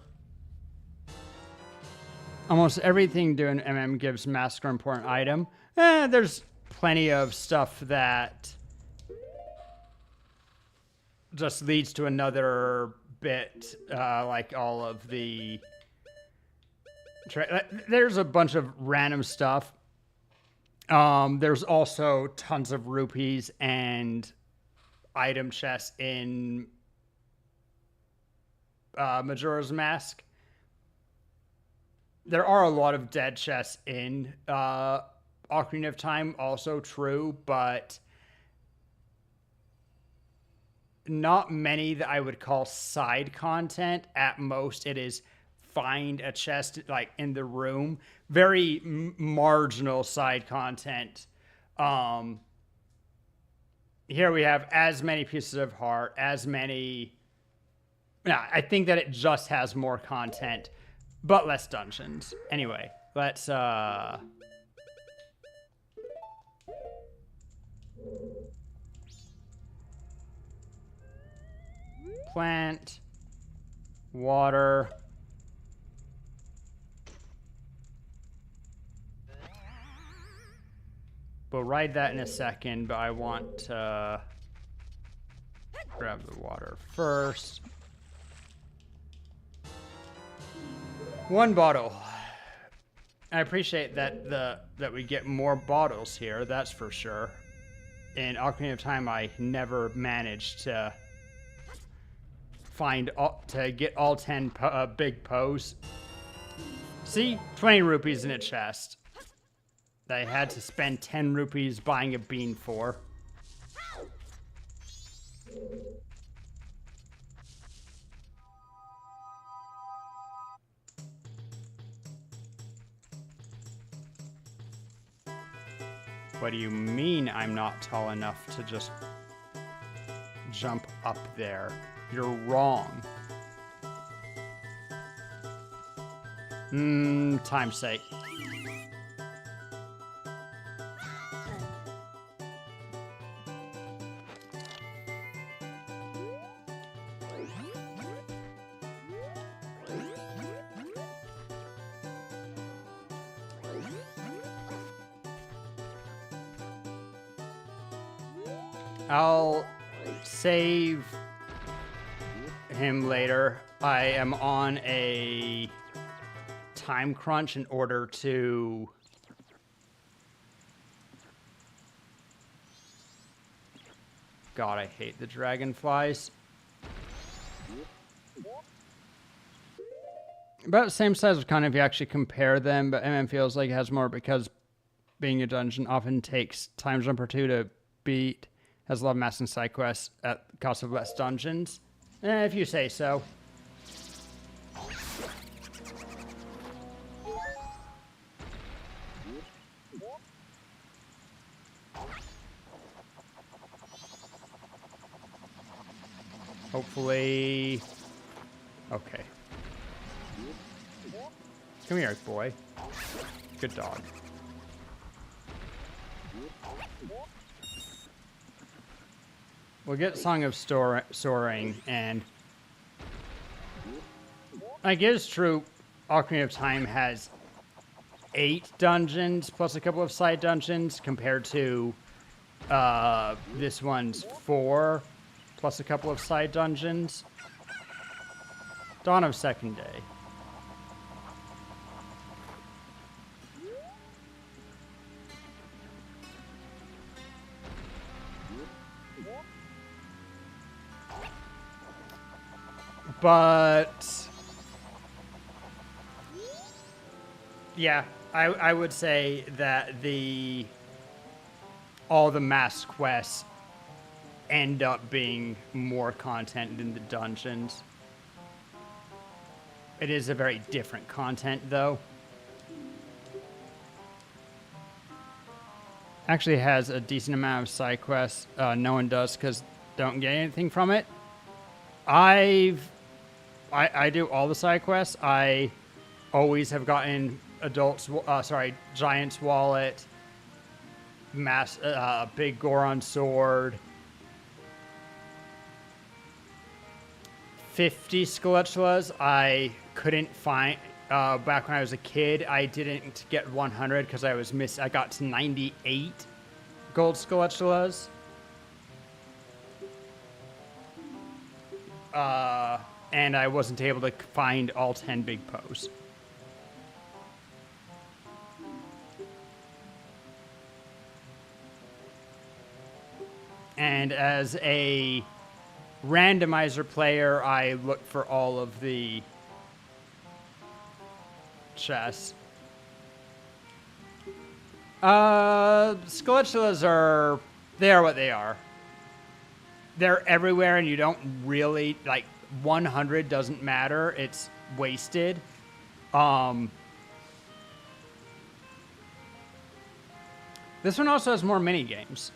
Almost everything doing MM gives master important item. There's plenty of stuff that just leads to another bit, like all of the... There's a bunch of random stuff. There's also tons of rupees and item chests in Majora's Mask. There are a lot of dead chests in Ocarina of Time, also true, but not many that I would call side content. At most, it is find a chest like in the room. Very marginal side content. Here we have as many pieces of heart, as many. Yeah, I think that it just has more content, but less dungeons. Anyway, let's plant, water. We'll ride that in a second, but I want to grab the water first. One bottle. I appreciate that that we get more bottles here, that's for sure. In Ocarina of Time, I never managed to get all 10 big Poes. See? 20 rupees in a chest. I had to spend 10 rupees buying a bean for. What do you mean I'm not tall enough to just jump up there? You're wrong. Time's sake. I'll save him later. I am on a time crunch in order to God, I hate the dragonflies. About the same size of kind if you actually compare them, but MM feels like it has more because being a dungeon often takes time jump or two to beat. Has a lot of mass and side quests at the cost of less dungeons. If you say so. Hopefully... Okay. Come here, boy. Good dog. We'll get Song of Soaring, and... I guess true, Ocarina of Time has 8 dungeons, plus a couple of side dungeons, compared to this one's 4, plus a couple of side dungeons. Dawn of Second Day. But yeah, I would say that all the mass quests end up being more content than the dungeons. It is a very different content, though. Actually has a decent amount of side quests. No one does because don't get anything from it. I do all the side quests. I always have gotten Giant's Wallet, Big Goron Sword, 50 Skulltulas. I couldn't find, back when I was a kid, I didn't get 100 because I got to 98 gold Skulltulas. And I wasn't able to find all 10 big Poes. And as a randomizer player, I look for all of the chests. Skulltulas they are what they are. They're everywhere, and you don't really, 100 doesn't matter. It's wasted. This one also has more mini games.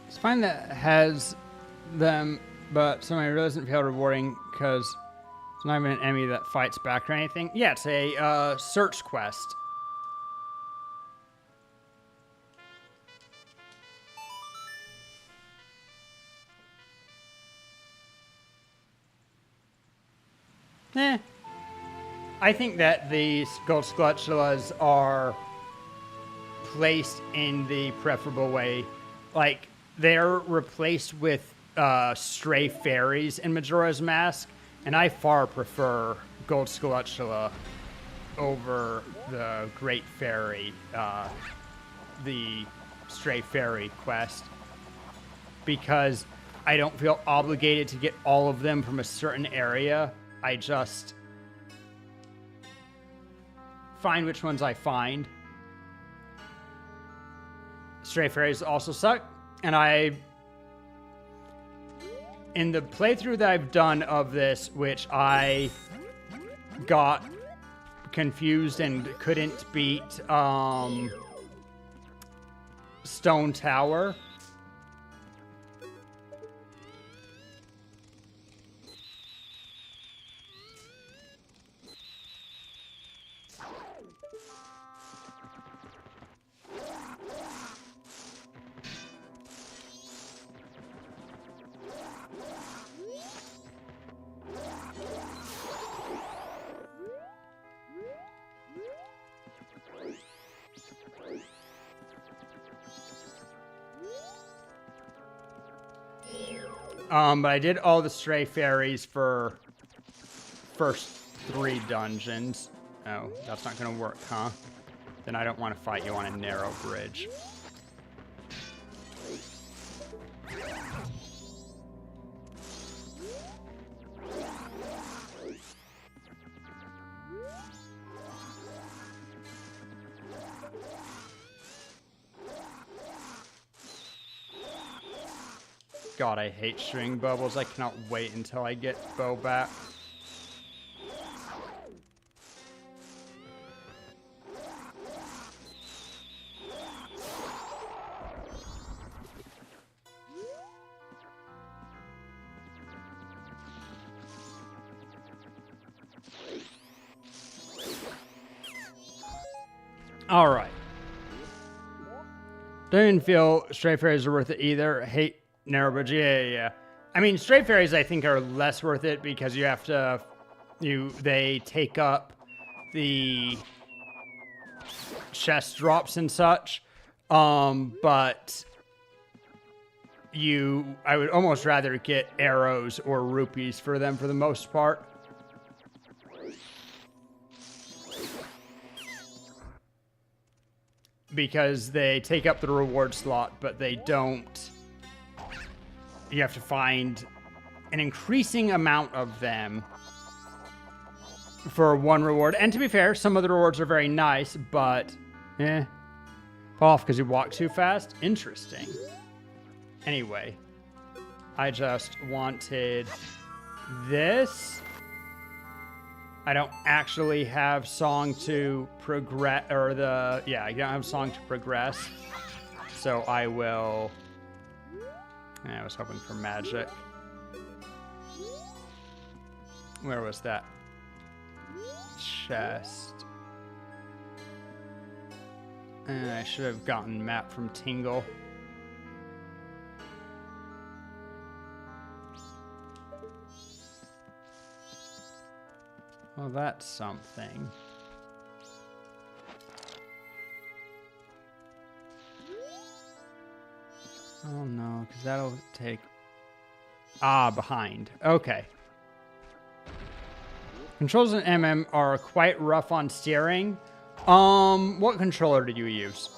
It's fine that has them, but somebody really doesn't feel rewarding because it's not even an enemy that fights back or anything. Yeah, it's a search quest. I think that the gold Skulltulas are placed in the preferable way. They're replaced with stray fairies in Majora's Mask, and I far prefer gold Skulltula over the Great Fairy, the stray fairy quest, because I don't feel obligated to get all of them from a certain area. I just find which ones I find. Stray fairies also suck, and in the playthrough that I've done of this, which I got confused and couldn't beat Stone Tower. But I did all the stray fairies for first 3 dungeons. Oh, that's not gonna work, huh? Then I don't want to fight you on a narrow bridge. God, I hate string bubbles. I cannot wait until I get Bo back. All right. Don't even feel stray fairies are worth it either. Hate narrow bridge. Yeah. I mean, stray fairies I think are less worth it because you have to, they take up the chest drops and such. But I would almost rather get arrows or rupees for them for the most part. Because they take up the reward slot, but they don't. You have to find an increasing amount of them for one reward. And to be fair, some of the rewards are very nice, but fall off because you walk too fast. Interesting. Anyway, I just wanted this. I don't actually have song to progress, I don't have song to progress. So I will, I was hoping for magic. Where was that chest? I should have gotten map from Tingle. Well, that's something. Oh no, because that'll take... behind. Okay. Controls in MM are quite rough on steering. What controller did you use?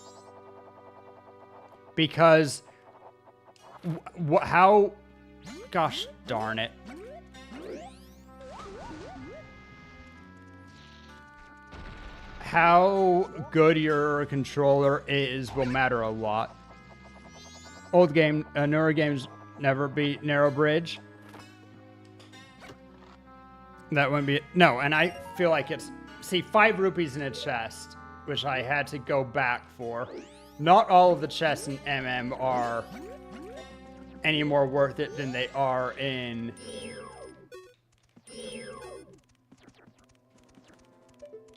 Because... how... Gosh darn it. How good your controller is will matter a lot. Old game, newer games never beat Narrow Bridge. That wouldn't be... No, and I feel like it's... See, 5 rupees in a chest, which I had to go back for. Not all of the chests in MM are any more worth it than they are in...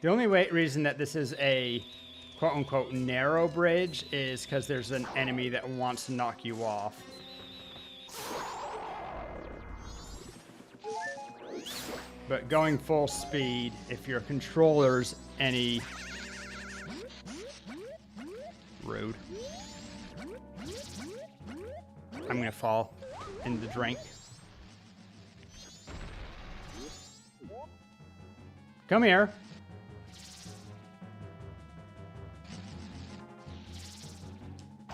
The only reason that this is a quote-unquote narrow bridge is because there's an enemy that wants to knock you off. But going full speed, if your controller's any... Rude. I'm gonna fall in the drink. Come here.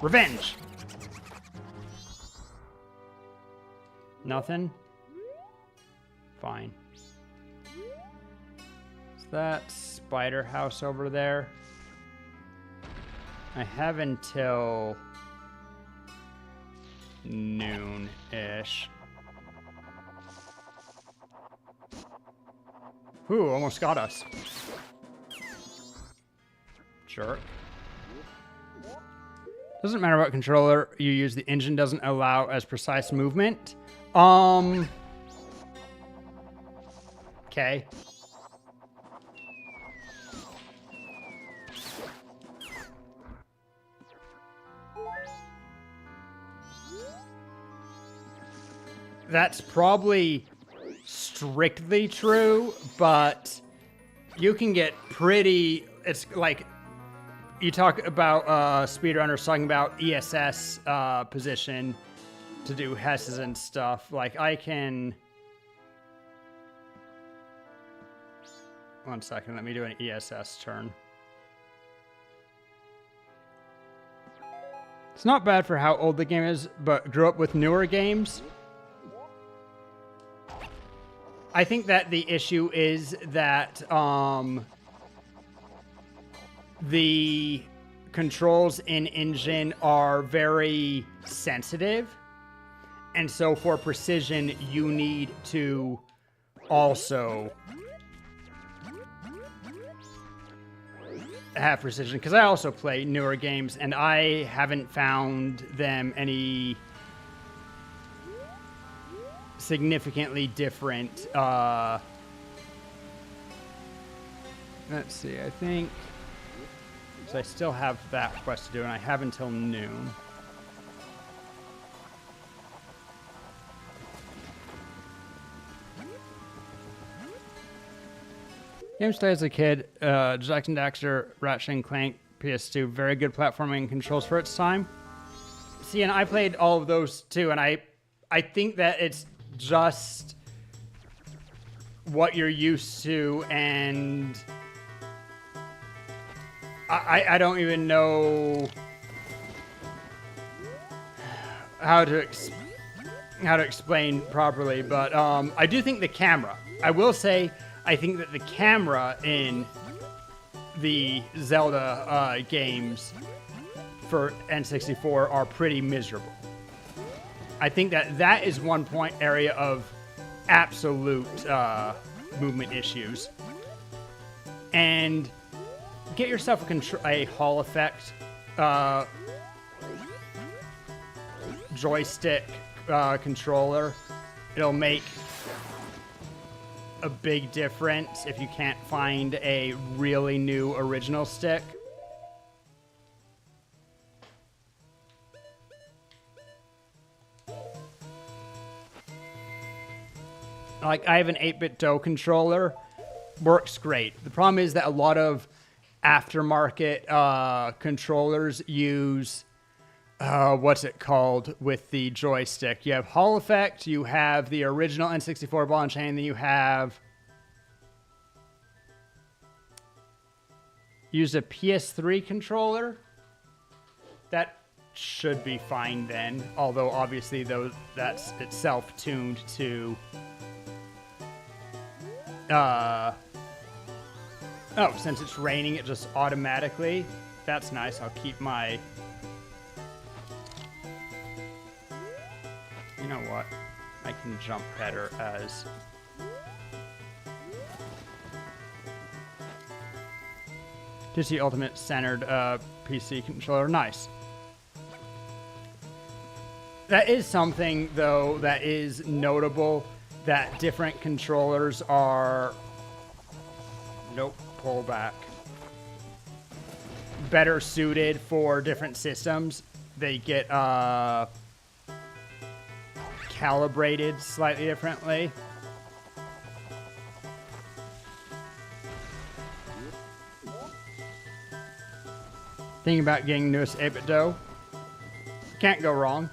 Revenge! Nothing? Fine. Is that spider house over there? I have until noon-ish. Ooh, almost got us. Jerk. Doesn't matter what controller you use, the engine doesn't allow as precise movement. Okay. That's probably strictly true, but you can get pretty... It's like... You talk about speedrunners talking about ESS position to do Hesses and stuff. Like, I can... One second, let me do an ESS turn. It's not bad for how old the game is, but grew up with newer games. I think that the issue is that the controls in engine are very sensitive. And so for precision, you need to also have precision. Because I also play newer games, and I haven't found them any significantly different. Let's see, I think... So I still have that quest to do, and I have until noon. Games played as a kid, Jack and Daxter, Ratchet and Clank, PS2, very good platforming controls for its time. See, and I played all of those too, and I think that it's just what you're used to, and I don't even know how to explain properly, but I do think the camera. I will say, I think that the camera in the Zelda games for N64 are pretty miserable. I think that is one area of absolute movement issues. And get yourself a Hall effect joystick controller. It'll make a big difference if you can't find a really new original stick. Like, I have an 8-bit DOE controller. Works great. The problem is that a lot of aftermarket controllers use what's it called with the joystick. You have Hall effect, you have the original N64 ball and chain, then you have use a PS3 controller. That should be fine then, although obviously that's itself tuned to oh, since it's raining, it just automatically. That's nice. I'll keep my... You know what? I can jump better as... Disney Ultimate centered PC controller. Nice. That is something, though, that is notable, that different controllers are... Nope, pull back. Better suited for different systems. They get calibrated slightly differently. Thinking about getting newest 8-bit DOE. Can't go wrong.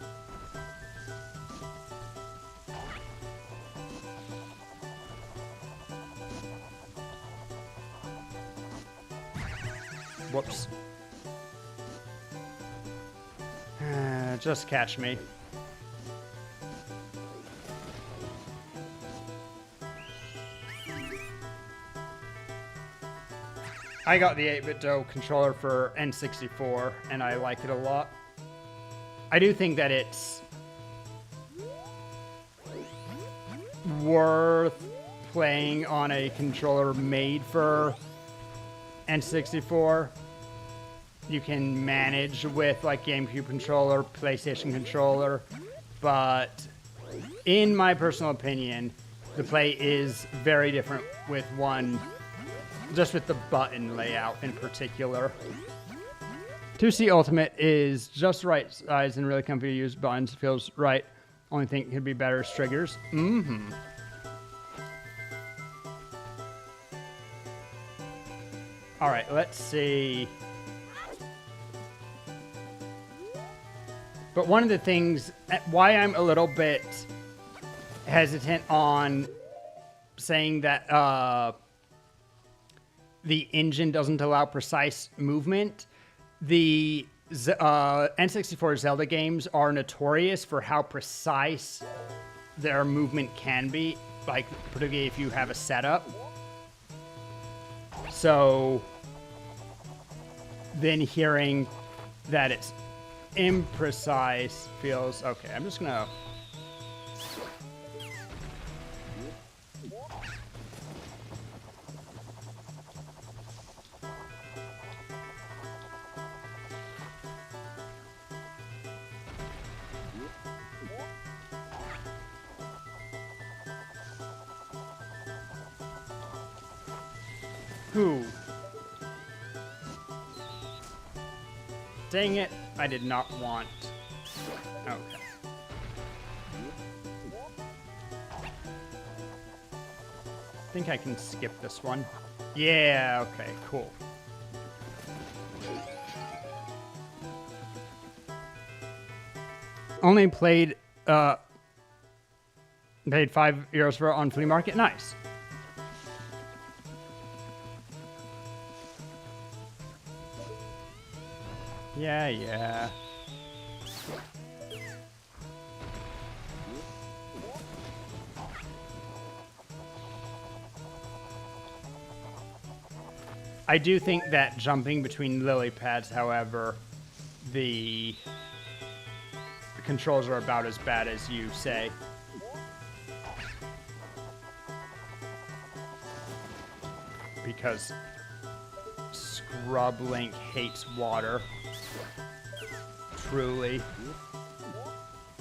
Whoops. Just catch me. I got the 8-bit DOE controller for N64, and I like it a lot. I do think that it's worth playing on a controller made for N64. You can manage with like GameCube controller, PlayStation controller, but in my personal opinion, the play is very different with one, just with the button layout in particular. 2C Ultimate is just the right size and really comfy to use. Buttons feels right. Only thing could be better is triggers. Mm-hmm. All right, let's see. But one of the things why I'm a little bit hesitant on saying that the engine doesn't allow precise movement, the N64 Zelda games are notorious for how precise their movement can be, like particularly if you have a setup. So then hearing that it's imprecise feels okay. I'm just gonna Who? Dang it, I did not want. Okay. I think I can skip this one. Yeah, okay, cool. Only paid €5 for it on flea market. Nice. Yeah. I do think that jumping between lily pads, however, the controls are about as bad as you say. Because Scrub Link hates water. Truly.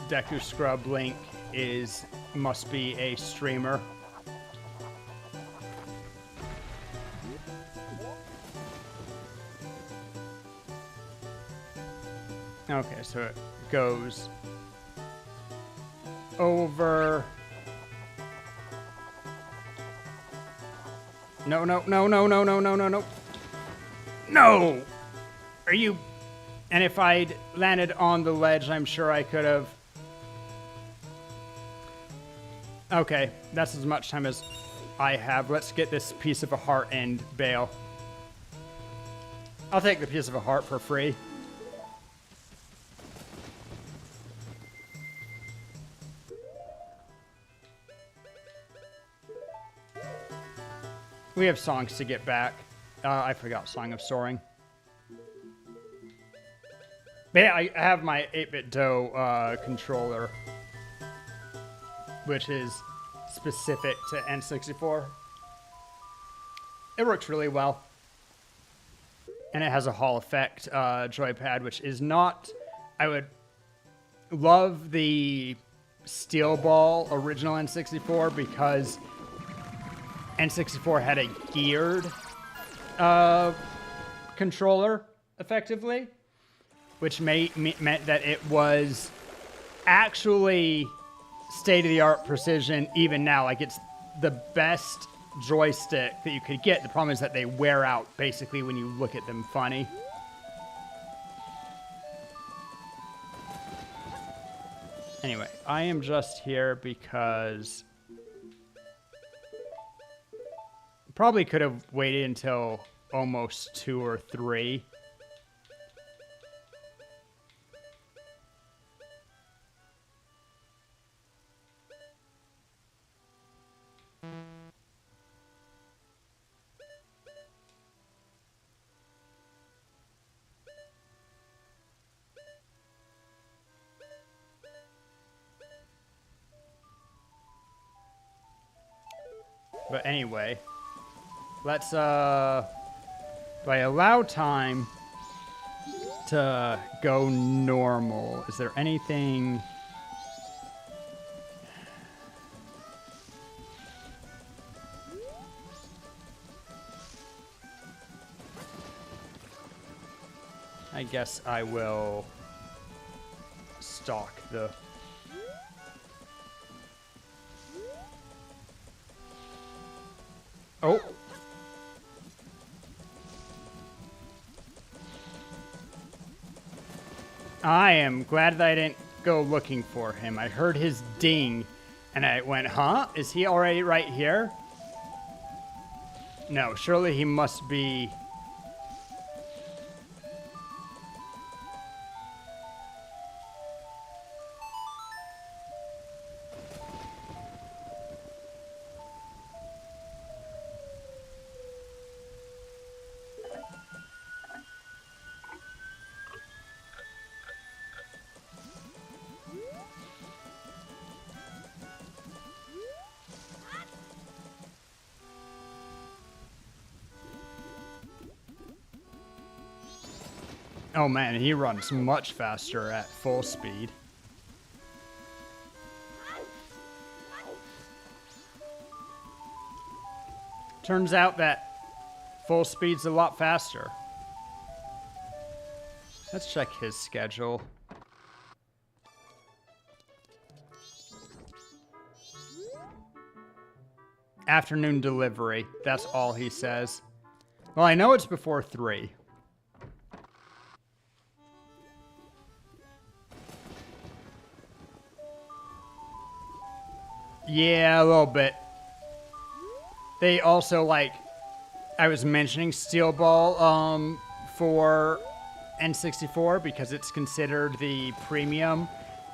Deku Scrub Link must be a streamer. Okay, so it goes over. No. No! Are you... And if I'd landed on the ledge, I'm sure I could have... Okay, that's as much time as I have. Let's get this piece of a heart and bail. I'll take the piece of a heart for free. We have songs to get back. I forgot Song of Soaring. But yeah, I have my 8-bit Do controller, which is specific to N64. It works really well. And it has a Hall effect joypad, which is not... I would love the Steel Ball original N64 because N64 had a geared controller, effectively, which meant that it was actually state-of-the-art precision even now. Like, it's the best joystick that you could get. The problem is that they wear out, basically, when you look at them funny. Anyway, I am just here because... Probably could have waited until almost 2 or 3. But anyway... Let's, do I allow time to go normal? Is there anything... I guess I will stalk the... Oh! I am glad that I didn't go looking for him. I heard his ding, and I went, huh? Is he already right here? No, surely he must be... Oh man, he runs much faster at full speed. Turns out that full speed's a lot faster. Let's check his schedule. Afternoon delivery. That's all he says. Well, I know it's before 3. Yeah, a little bit. They also, like, I was mentioning Steel Ball for N64 because it's considered the premium,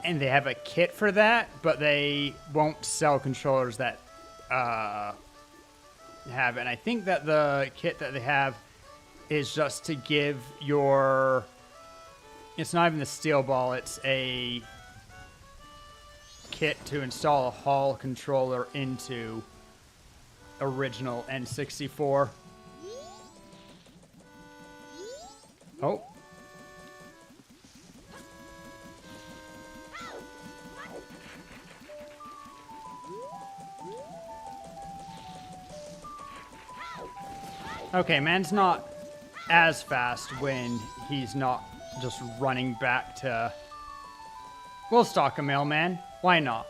and they have a kit for that, but they won't sell controllers that have it. And I think that the kit that they have is just to give your... It's not even the Steel Ball, it's a kit to install a Hall controller into original N64. Oh. Okay, man's not as fast when he's not just running back to... We'll stalk a mailman. Why not?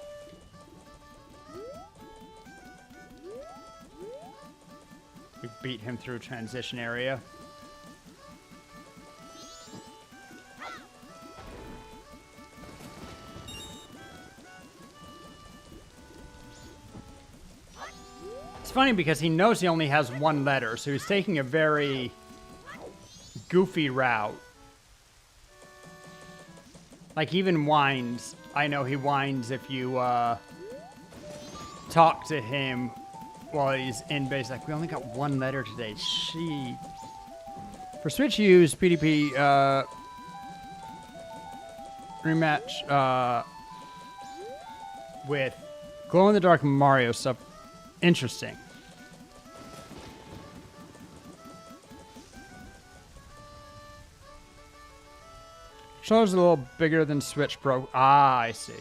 We beat him through transition area. It's funny because he knows he only has one letter, so he's taking a very goofy route. Like, even whines. I know he whines if you talk to him while he's in base. Like, we only got one letter today. She. For Switch, use PDP rematch with glow-in-the-dark Mario stuff. Interesting. Controller's a little bigger than Switch Pro. Ah, I see.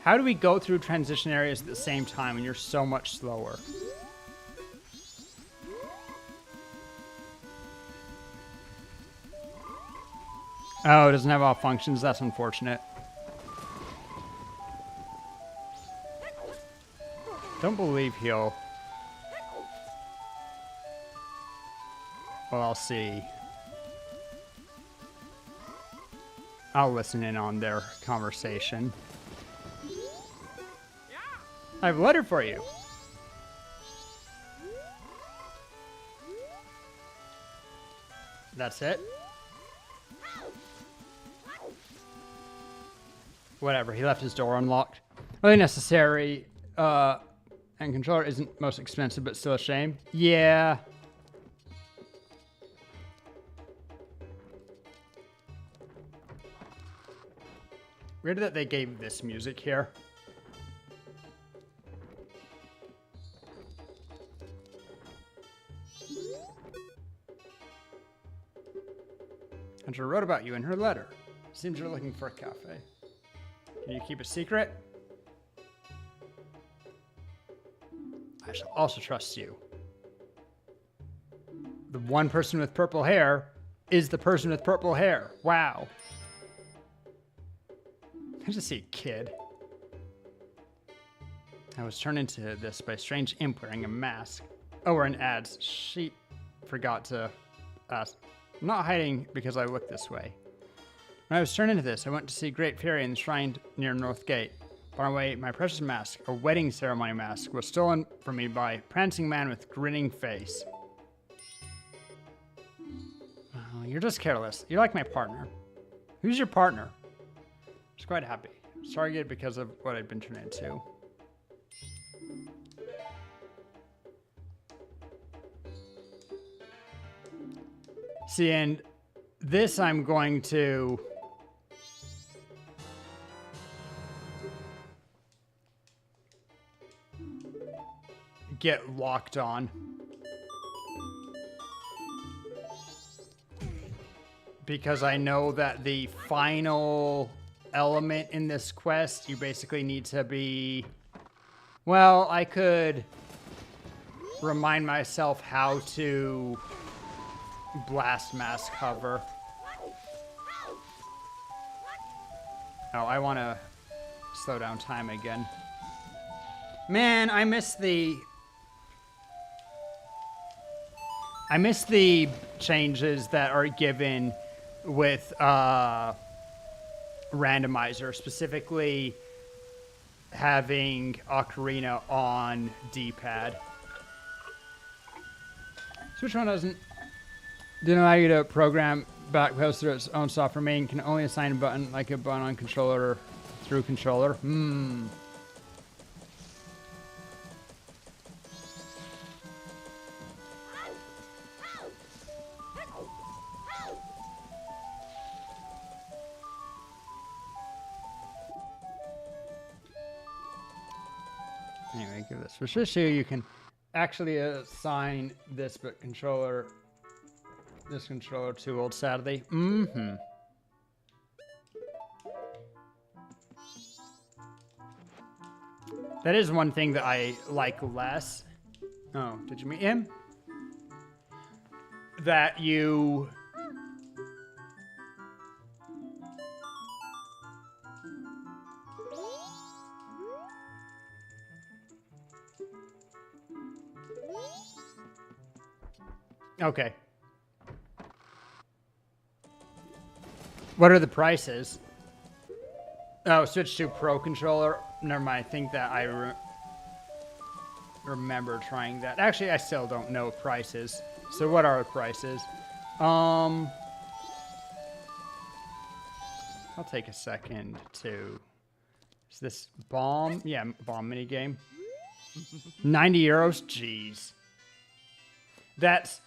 How do we go through transition areas at the same time when you're so much slower? Oh, it doesn't have all functions. That's unfortunate. Don't believe he'll... Well, I'll see. I'll listen in on their conversation. I have a letter for you. That's it? Whatever, he left his door unlocked. Really necessary, and controller isn't most expensive, but still a shame. Yeah. Weird that they gave this music here. Hunter wrote about you in her letter. Seems you're looking for a cafe. Can you keep a secret? I shall also trust you. The one person with purple hair is the person with purple hair. Wow. I just see a kid. I was turned into this by a strange imp wearing a mask. Oh, we're in ads. She forgot to ask. I'm not hiding because I look this way. When I was turned into this, I went to see Great Fairy enshrined near North Gate. On our way, my precious mask, a wedding ceremony mask, was stolen from me by a prancing man with grinning face. Oh, you're just careless. You're like my partner. Who's your partner? I was quite happy. Targeted because of what I'd been turned into. See, and this I'm going to get locked on. Because I know that the final element in this quest, you basically need to be... Well, I could remind myself how to blast mask cover. Oh, I want to slow down time again. Man, I miss the changes that are given with randomizer, specifically having Ocarina on D-pad. So which one doesn't? Didn't allow you to program backpedals through its own software main. Can only assign a button like a button on controller or through controller. Anyway, give this. For Shishu, you can actually assign this controller to Old Saturday. That is one thing that I like less. Oh, did you meet him? That you... Okay. What are the prices? Oh, switch to Pro Controller. Never mind. I think that I remember trying that. Actually, I still don't know prices. So what are the prices? I'll take a second to... Is this bomb? Yeah, bomb minigame. 90 euros? Jeez. That's...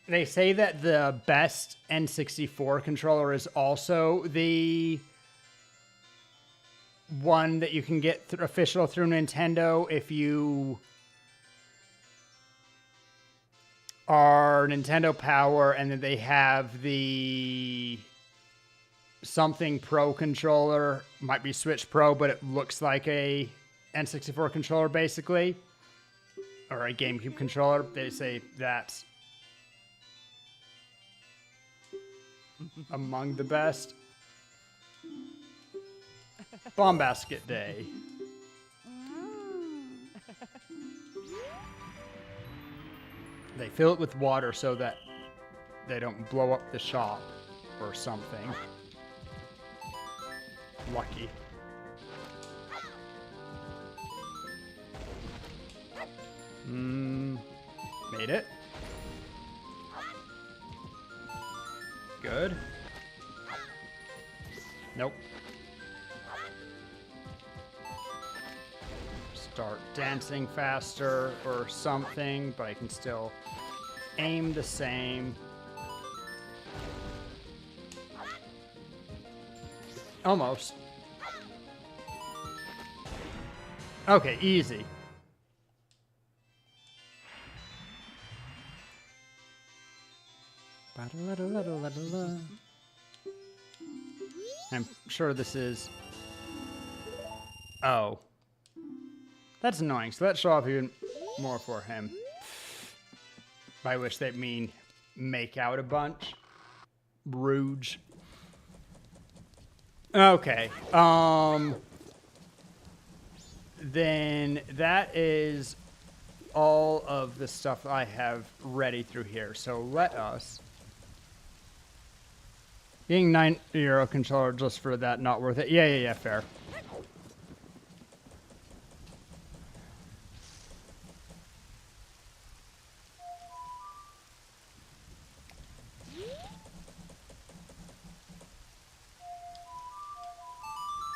They say that the best N64 controller is also the one that you can get official through Nintendo if you are Nintendo Power, and then they have the something Pro controller, might be Switch Pro, but it looks like a N64 controller basically, or a GameCube controller. They say that's among the best. Bomb Basket Day. They fill it with water so that they don't blow up the shop or something. Lucky. Made it. Good. Nope. Start dancing faster or something, but I can still aim the same. Almost. Okay, easy. I'm sure this is... Oh. That's annoying, so let's show off even more for him. By which they mean make out a bunch. Rouge. Okay, then that is all of the stuff I have ready through here. So let us... Getting €9 controller just for that, not worth it. Yeah, fair.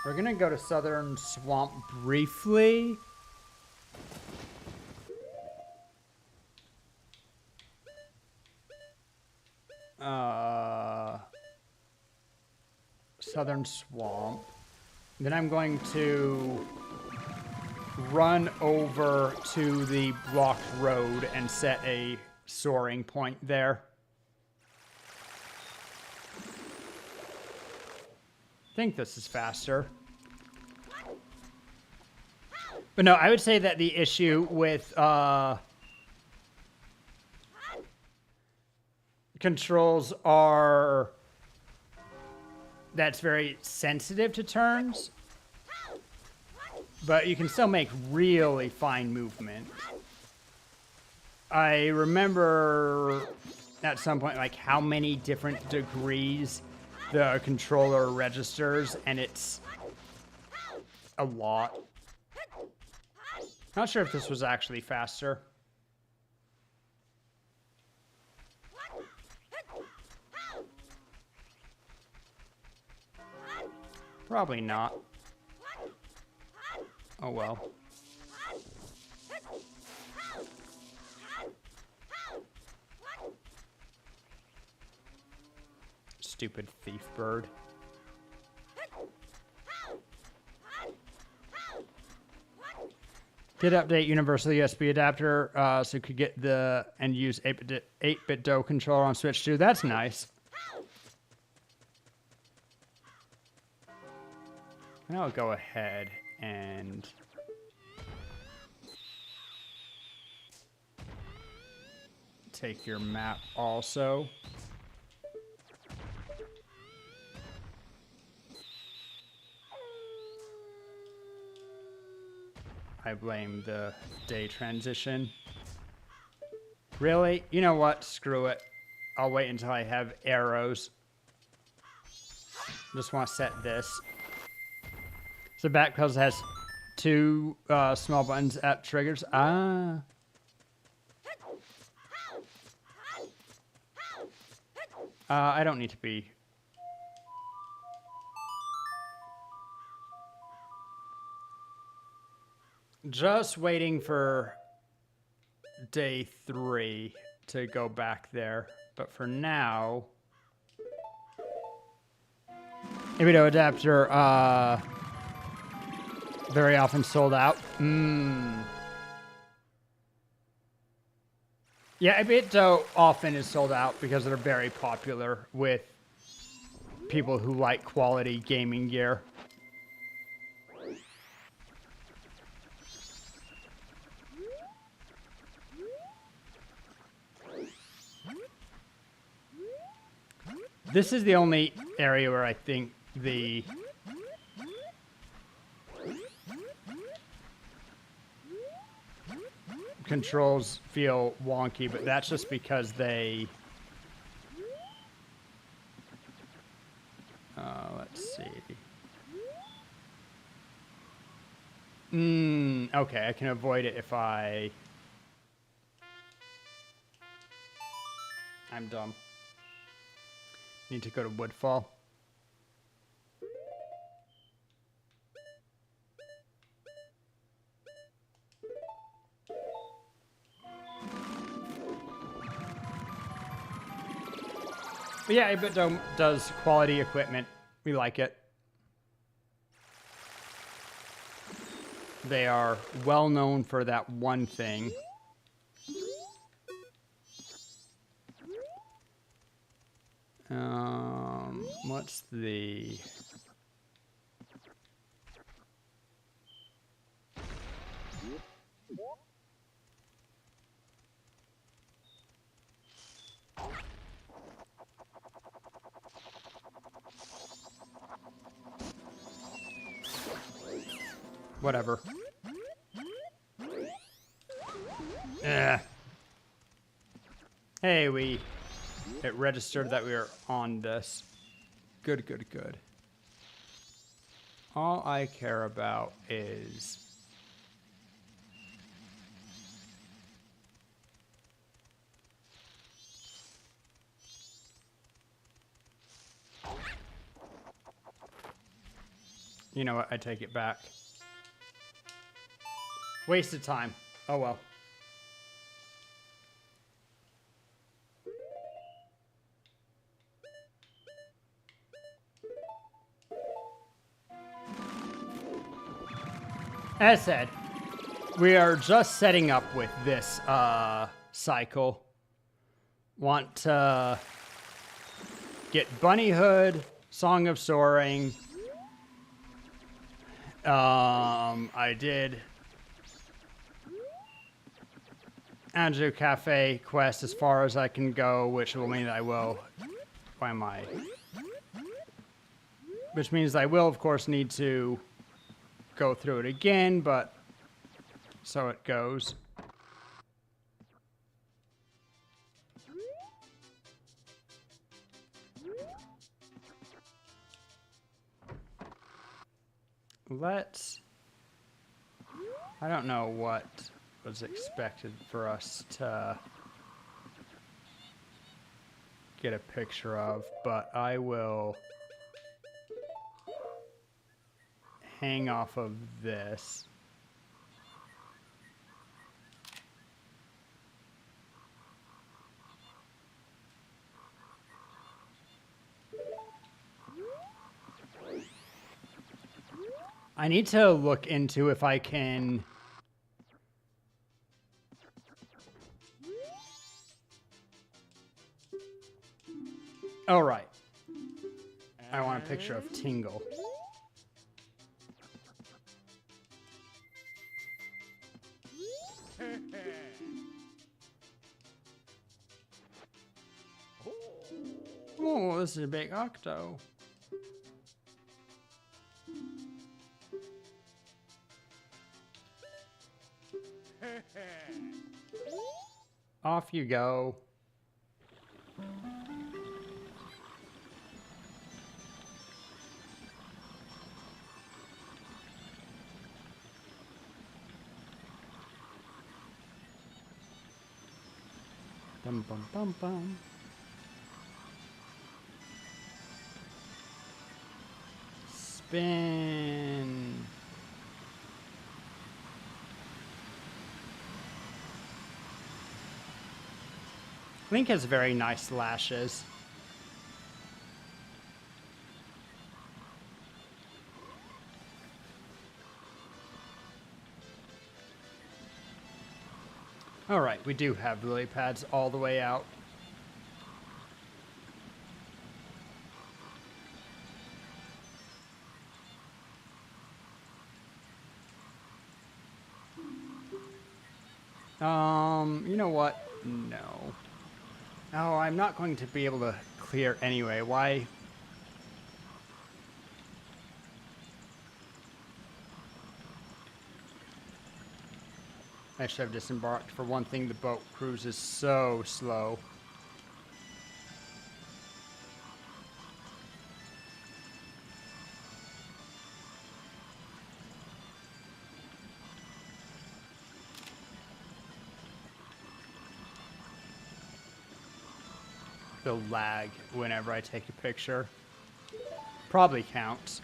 We're gonna go to Southern Swamp briefly. Southern Swamp. Then I'm going to run over to the blocked road and set a soaring point there. I think this is faster. But no, I would say that the issue with controls are that's very sensitive to turns, but you can still make really fine movement. I remember at some point like how many different degrees the controller registers, and it's a lot. Not sure if this was actually faster. Probably not. Oh well. Stupid thief bird. Did update universal USB adapter so you could get the and use 8-bit DOE controller on Switch too. That's nice. And I'll go ahead and take your map also. I blame the day transition. Really? You know what? Screw it. I'll wait until I have arrows. Just want to set this. So back because it has two small buttons at triggers. Ah. I don't need to be. Just waiting for day 3 to go back there. But for now, video adapter, very often sold out. Yeah, Ibito often is sold out because they're very popular with people who like quality gaming gear. This is the only area where I think the controls feel wonky, but that's just because they... let's see. Okay, I can avoid it if I... I'm dumb. Need to go to Woodfall. But yeah, Ibito does quality equipment. We like it. They are well known for that one thing. What's the... Whatever. Hey, it registered that we are on this. Good, good, good. All I care about is you know what? I take it back. Wasted time. Oh well. As said, we are just setting up with this cycle. Want to get Bunnyhood, Song of Soaring. I did Anju Cafe quest as far as I can go, which will mean that I will. Why am I? Which means I will, of course, need to go through it again, but so it goes. I don't know what was expected for us to get a picture of, but I will hang off of this. I need to look into if I can... Oh, right. I want a picture of Tingle. Oh, this is a big octo. Off you go. Bum bum bum bum. Spin. Link has very nice lashes. All right, we do have lily pads all the way out. You know what? No. Oh, I'm not going to be able to clear anyway. Why? I should have disembarked. For one thing, the boat cruise is so slow. The lag whenever I take a picture probably counts.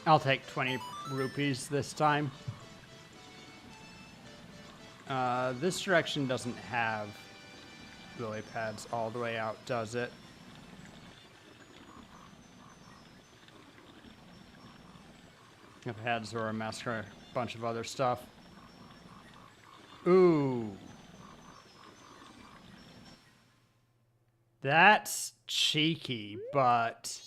I'll take 20 rupees this time. This direction doesn't have lily pads all the way out, does it? I've had Zora Massacre, a bunch of other stuff. Ooh. That's cheeky, but...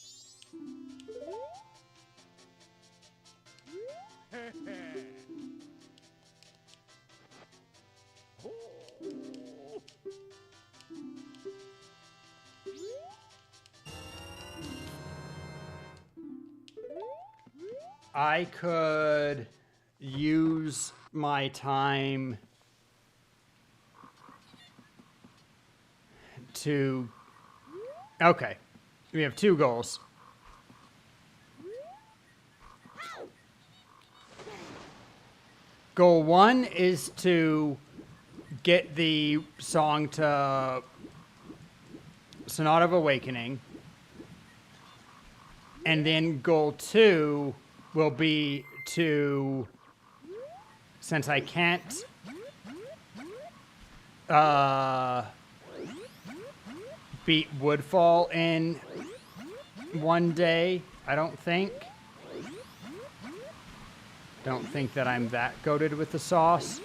I could use my time to... Okay. We have 2 goals. Goal 1 is to get the song to Sonata of Awakening. And then goal 2 will be to, since I can't beat Woodfall in one day, I don't think. Don't think that I'm that goated with the sauce.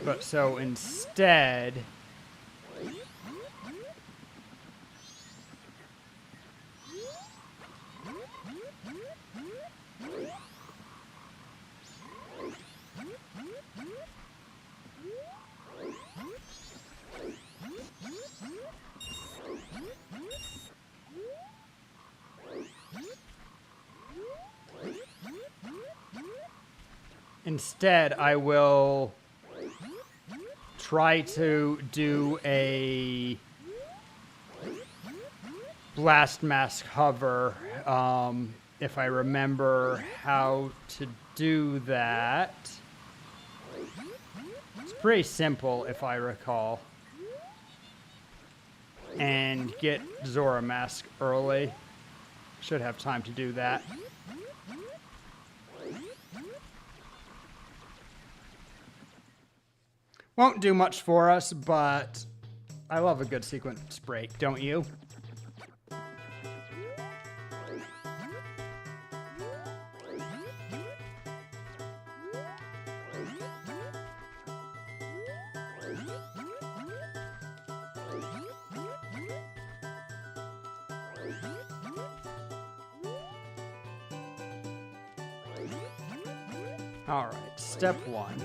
But so instead... Instead, I will try to do a blast mask hover, if I remember how to do that. It's pretty simple, if I recall. And get Zora mask early. Should have time to do that. Won't do much for us, but I love a good sequence break, don't you? All right, step 1.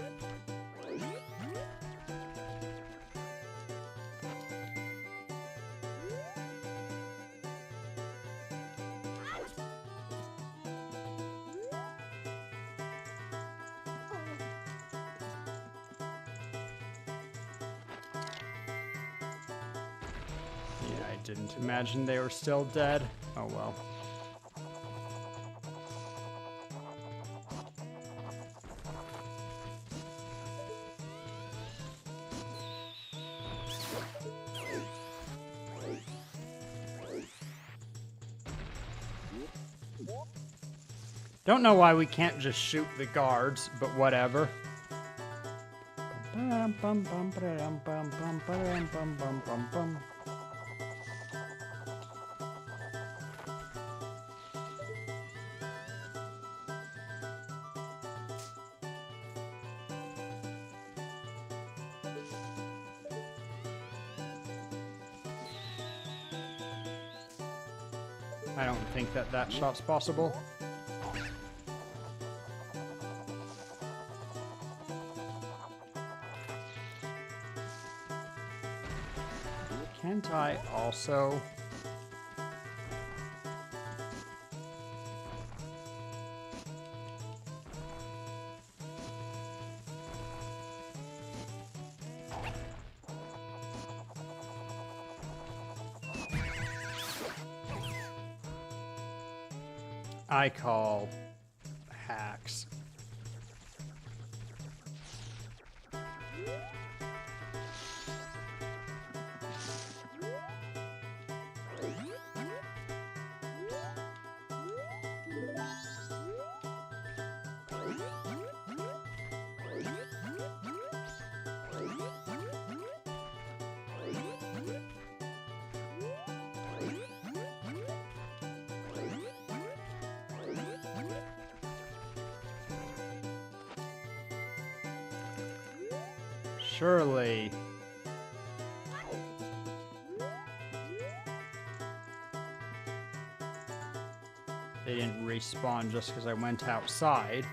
Yeah, I didn't imagine they were still dead. Oh well. Don't know why we can't just shoot the guards, but whatever. I don't think that that shot's possible. Can't I also... I call hacks. Surely. They didn't respawn just because I went outside.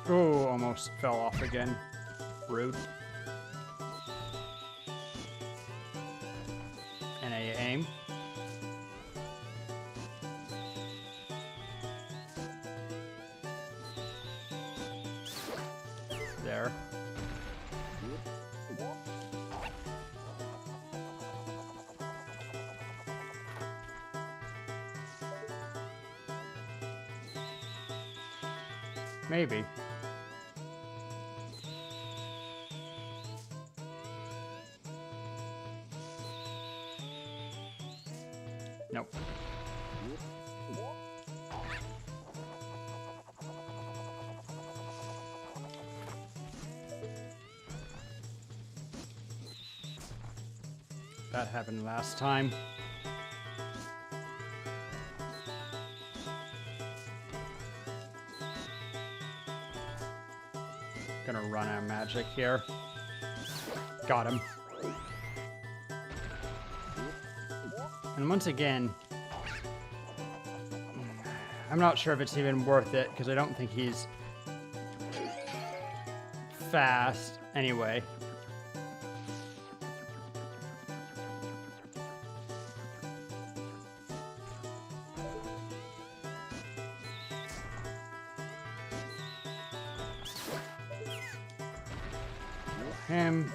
Oh, almost fell off again. Rude. And I aim. There. Maybe. Nope. That happened last time. Gonna run out of magic here. Got him. And once again, I'm not sure if it's even worth it because I don't think he's fast anyway. Him.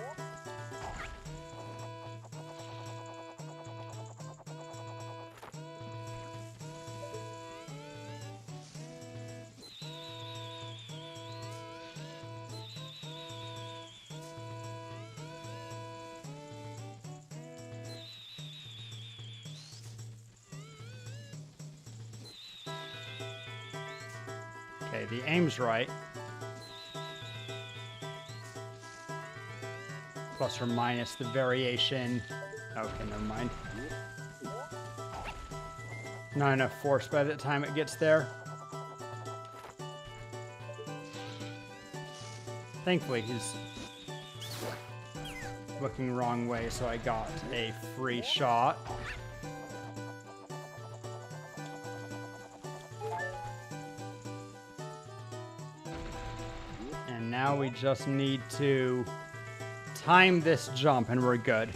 Okay, the aim's right. Plus or minus the variation. Okay, never mind. Not enough force by the time it gets there. Thankfully, he's looking wrong way, so I got a free shot. And now we just need to time this jump and we're good.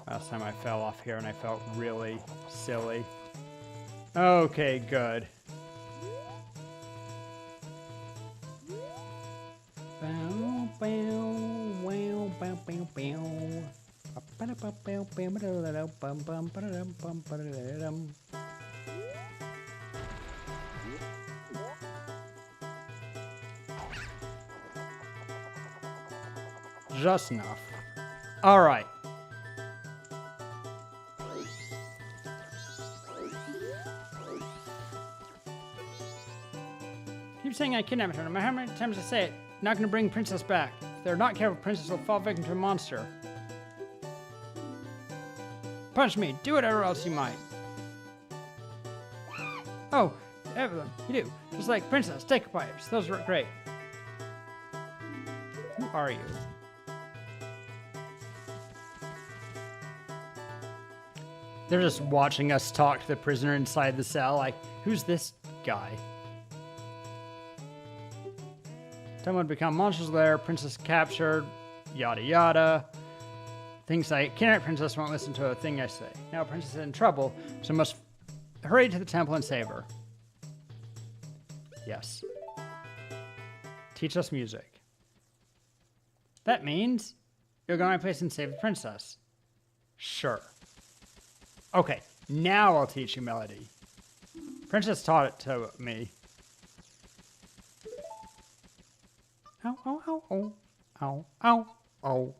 Last time I fell off here and I felt really silly. Okay, good. Just enough. All right. Keep saying I kidnapped her. No matter how many times I say it, not going to bring Princess back. If they're not careful, Princess will fall victim to a monster. Punch me. Do whatever else you might. Oh, Evelyn, you do. Just like Princess, take pipes. Those work great. Who are you? They're just watching us talk to the prisoner inside the cell, like, who's this guy? Time would become monsters lair, princess captured, yada yada. Things like, kidnapped princess won't listen to a thing I say. Now princess is in trouble, so must hurry to the temple and save her. Yes. Teach us music. That means you'll go to my place and save the princess. Sure. Okay, now I'll teach you melody. Princess taught it to me. Ow, ow, ow, ow, ow, ow, ow.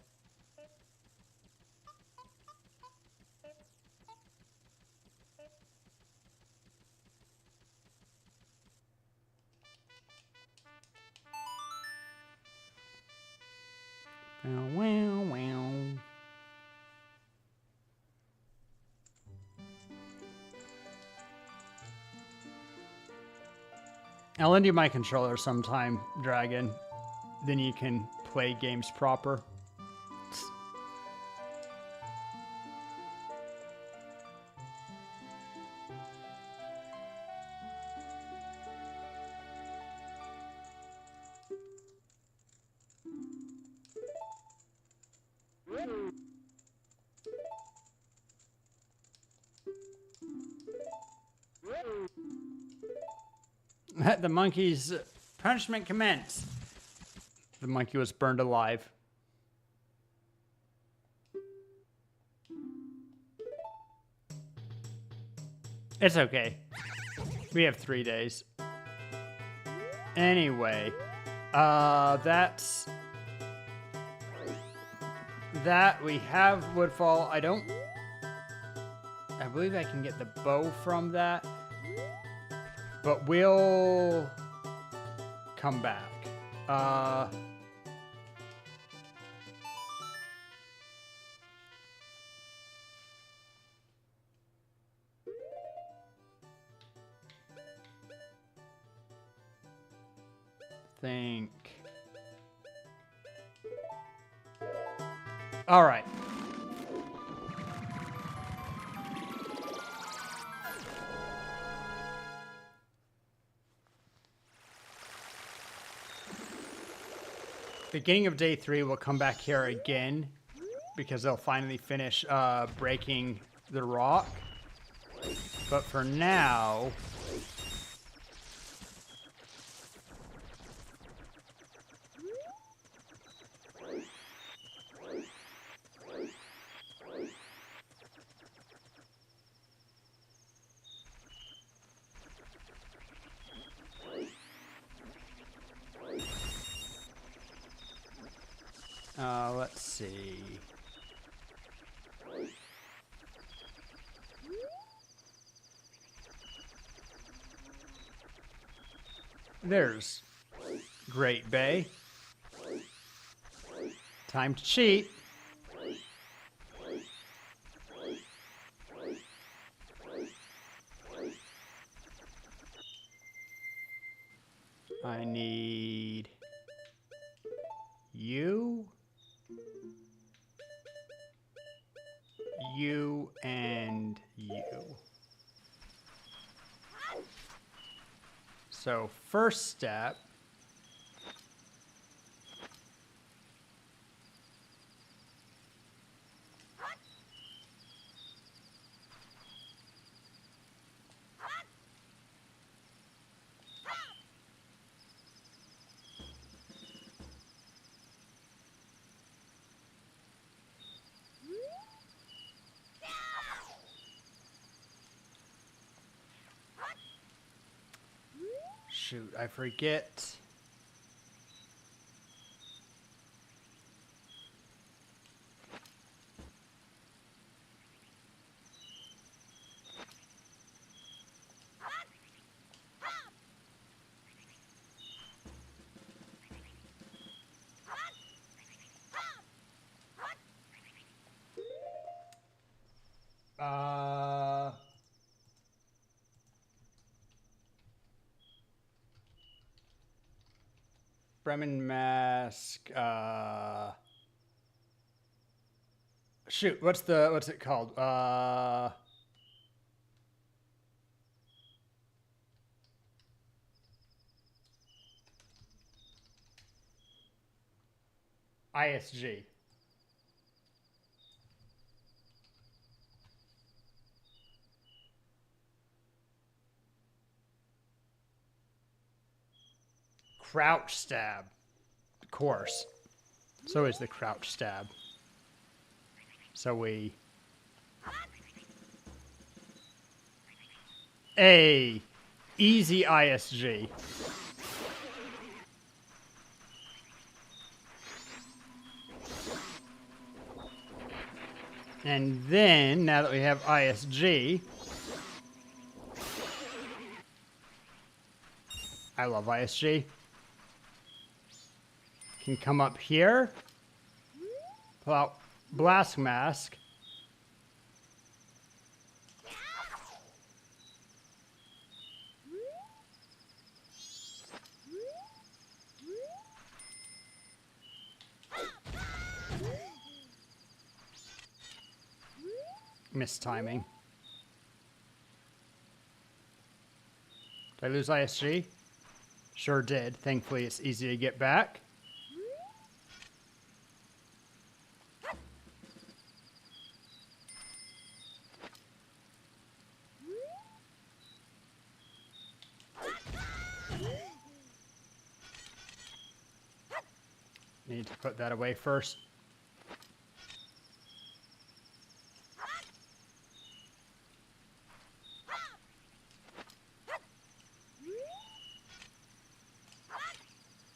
Wow, wow, wow. I'll lend you my controller sometime, Dragon. Then you can play games proper. Let the monkey's punishment commence. The monkey was burned alive. It's okay. We have 3 days. Anyway, that's that. We have Woodfall. I believe I can get the bow from that, but we'll come back. Think. All right. Beginning of day 3, we'll come back here again because they'll finally finish breaking the rock. But for now, let's see. There's Great Bay. Time to cheat. I need you, you, and you. So first step, shoot, I forget. Bremen mask. Shoot, what's it called? ISG. Crouch stab. Of course. So is the crouch stab. So we... Easy ISG. And then, now that we have ISG... I love ISG. Can come up here. Pull out Blast Mask. Missed timing. Did I lose ISG? Sure did. Thankfully, it's easy to get back. need to put that away first.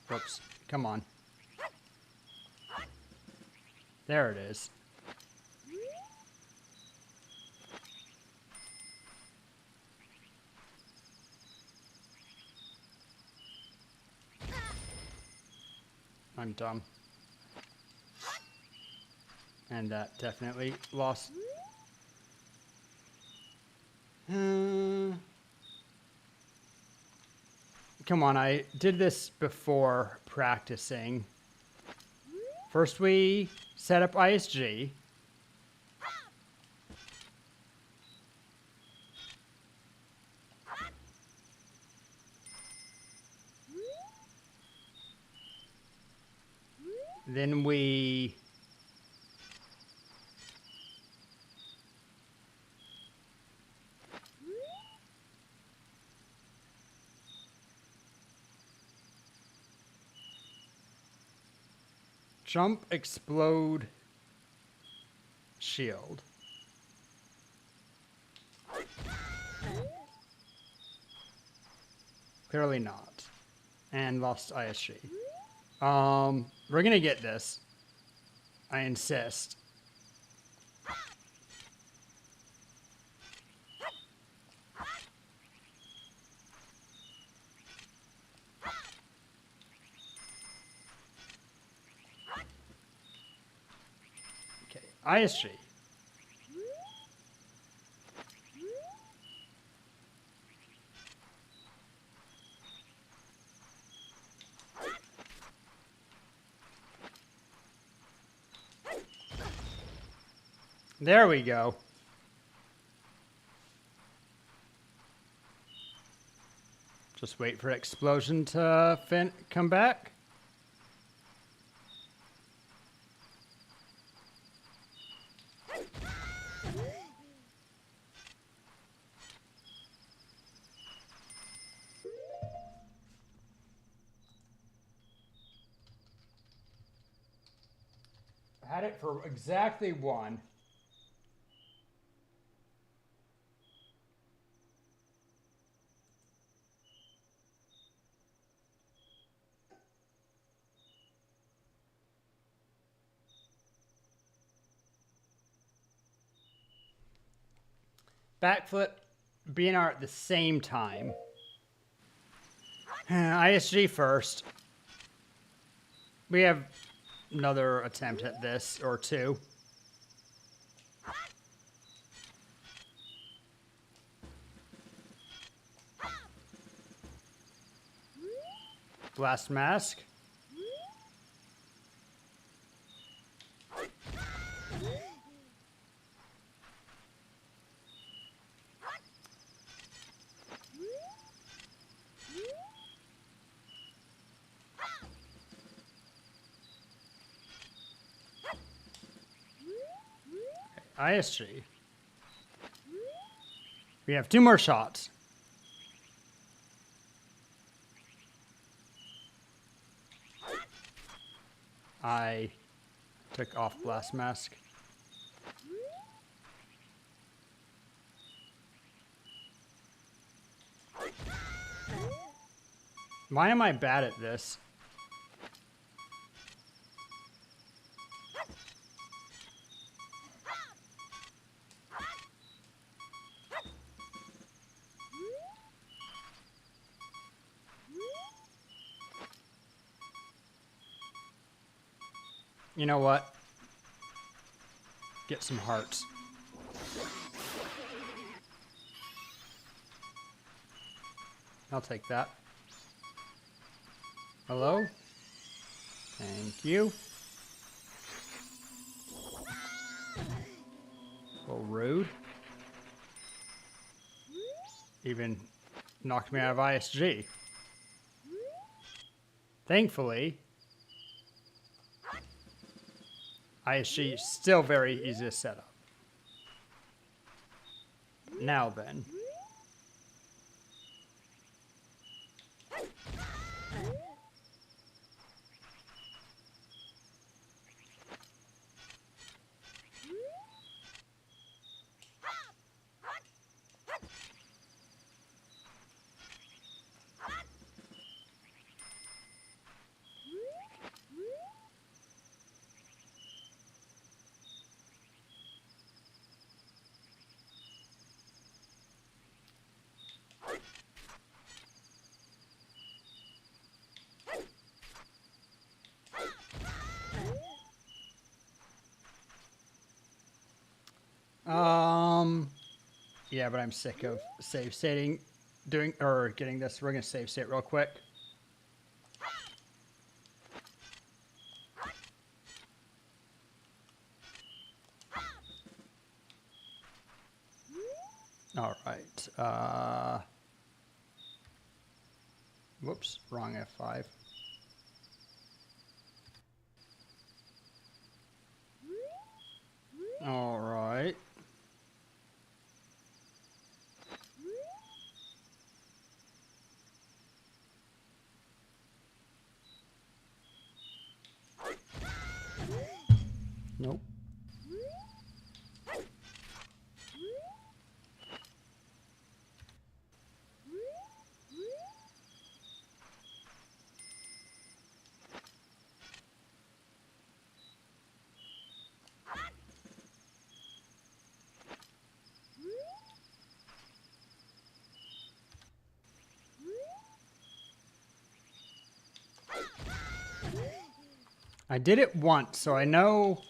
Whoops. Come on. There it is. I'm dumb. And that definitely lost. Come on, I did this before practicing. First we set up ISG. Then we jump, explode, shield. Clearly not. And lost ISG. We're gonna get this. I insist. Okay, ISG. There we go. Just wait for explosion to come back. I had it for exactly one. Backflip, BNR at the same time. ISG first. We have another attempt at this, or two. Blast mask. ISG. We have two more shots. I took off blast mask. Why am I bad at this? You know what? Get some hearts. I'll take that. Hello? Thank you. A little rude. Even knocked me out of ISG. Thankfully, ISG is still very easy to set up. Now then. Yeah, but I'm sick of save stating, getting this. We're gonna save state real quick. All right. Whoops, wrong F5. All right. Nope. I did it once, so I know.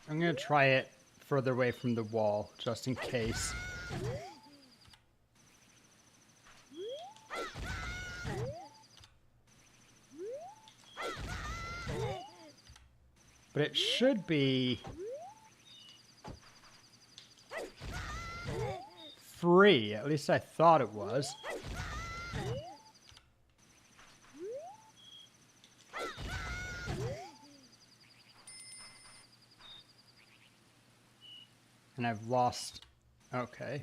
I'm gonna try it further away from the wall, just in case. But it should be free. At least I thought it was. And I've lost. Okay.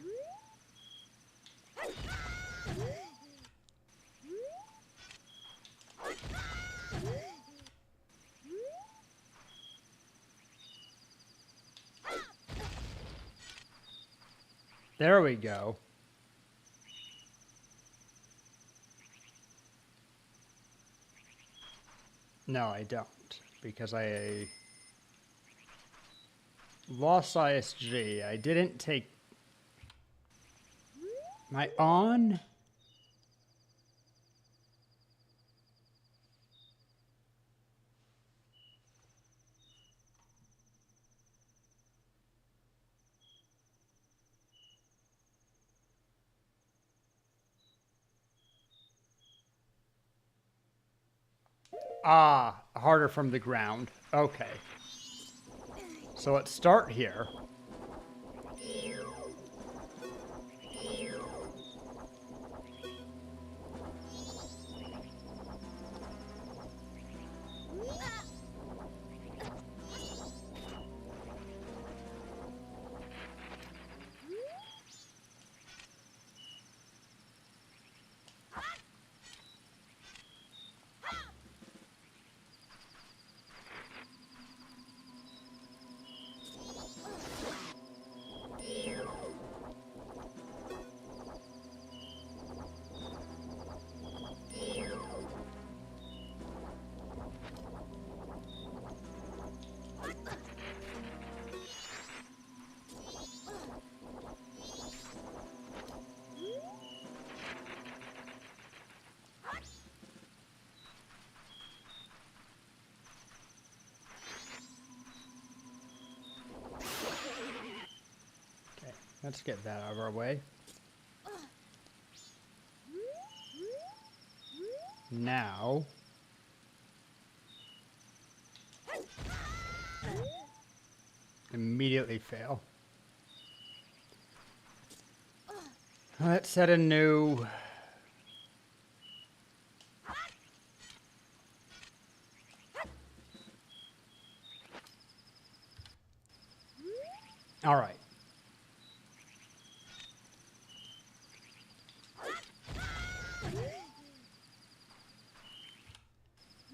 There we go. No, I don't. Because I lost ISG. I didn't take... Am I on? Ah, harder from the ground. Okay. So let's start here. Let's get that out of our way. Now... Immediately fail. Let's set a new... All right.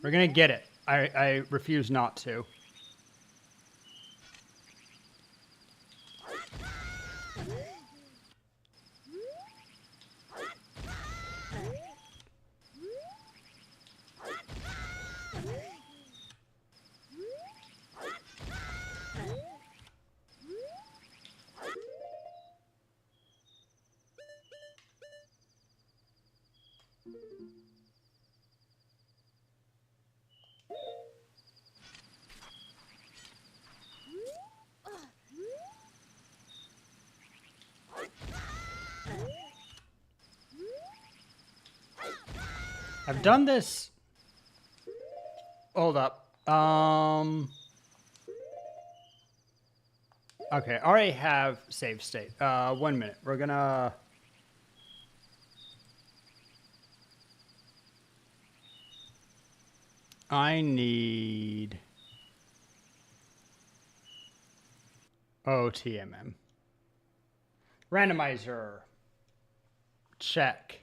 We're gonna get it. I refuse not to. I've done this. Hold up. Okay, I already have save state. 1 minute. We're gonna. I need OTMM. Randomizer. Check.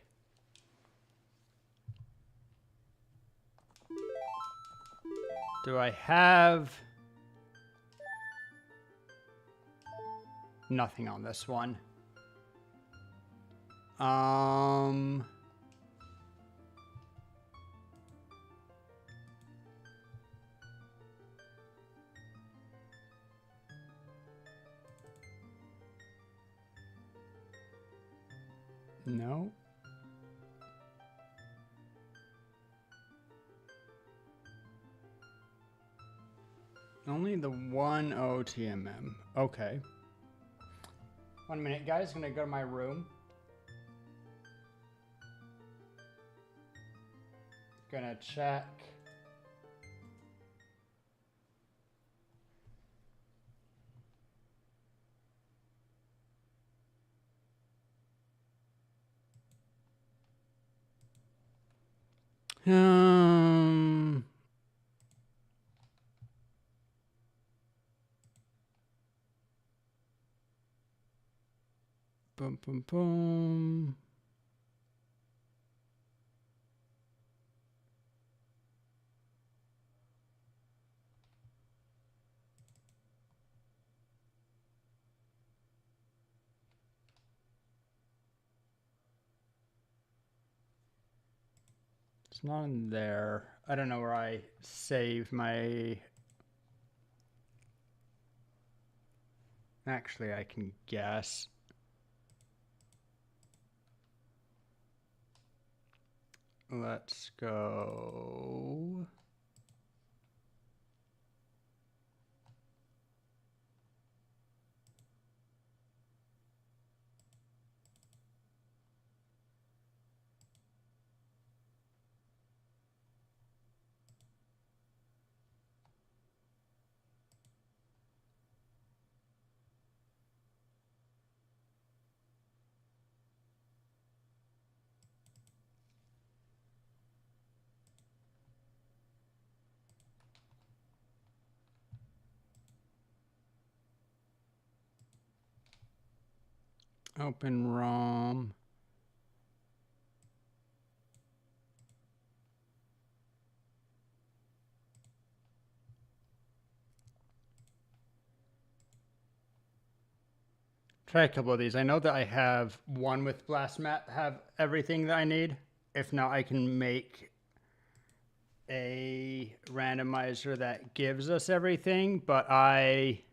Do I have nothing on this one? No. Only the one OTMM. Okay. 1 minute, guys. Gonna go to my room. Gonna check. Um. Boom, boom, boom. It's not in there. I don't know where I save my... Actually, I can guess. Let's go... Open ROM. Try a couple of these. I know that I have one with Blast Mat have everything that I need. If not, I can make a randomizer that gives us everything, but I...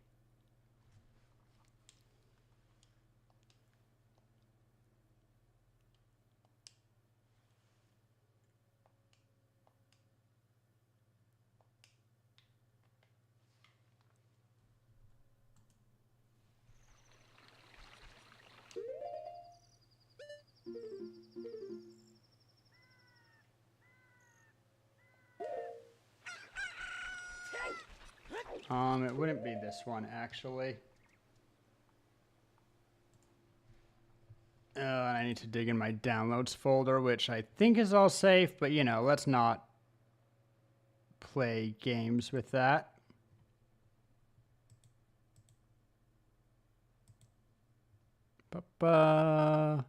It wouldn't be this one, actually. And I need to dig in my downloads folder, which I think is all safe, but you know, let's not play games with that. Ba-ba.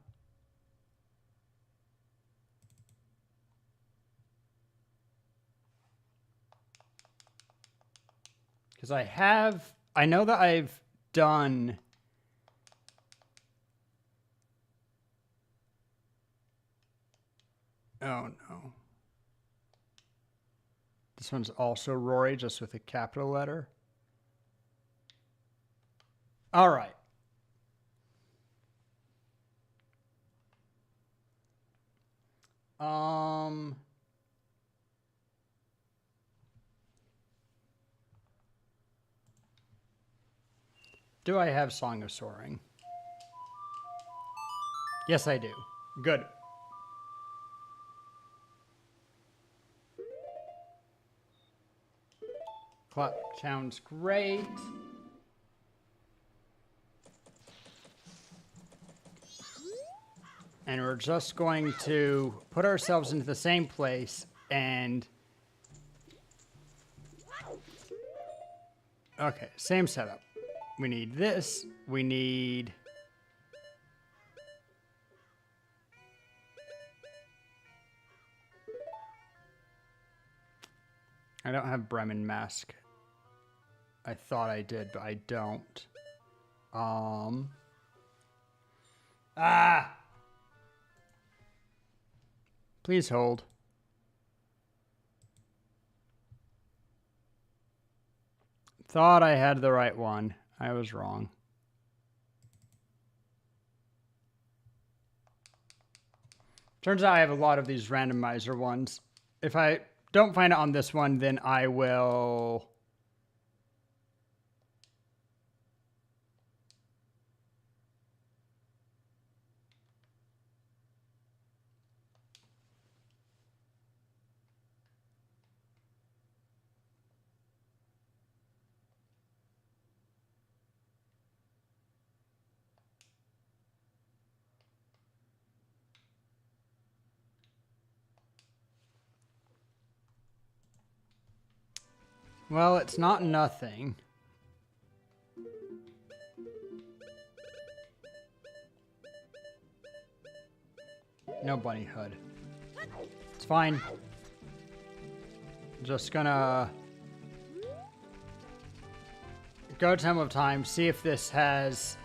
Because I know that I've done... Oh, no. This one's also Rory, just with a capital letter. All right. Do I have Song of Soaring? Yes, I do. Good. Clock sounds great. And we're just going to put ourselves into the same place and... Okay, same setup. We need this. We need... I don't have Bremen mask. I thought I did, but I don't. Ah! Please hold. Thought I had the right one. I was wrong. Turns out I have a lot of these randomizer ones. If I don't find it on this one, then I will... Well, it's not nothing. No bunny hood. It's fine. Just gonna go to Time of Time, see if this has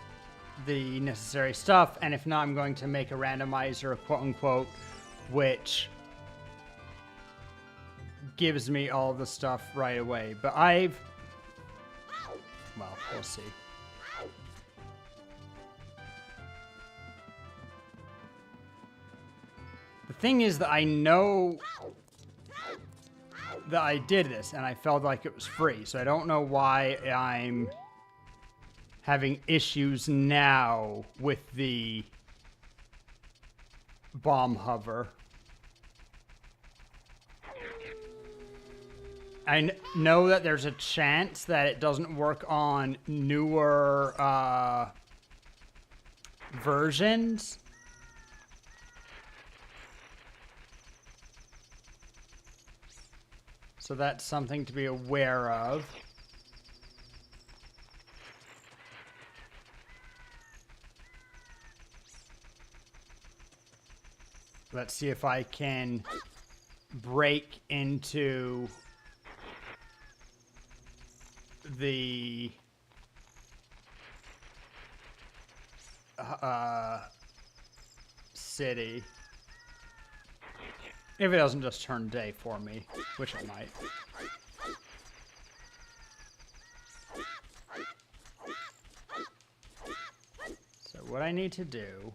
the necessary stuff, and if not, I'm going to make a randomizer, quote unquote, which gives me all the stuff right away. But well, we'll see. The thing is that I know that I did this and I felt like it was free, so I don't know why I'm having issues now with the bomb hover. I know that there's a chance that it doesn't work on newer versions. So that's something to be aware of. Let's see if I can break into the city. If it doesn't just turn day for me, which it might. So what I need to do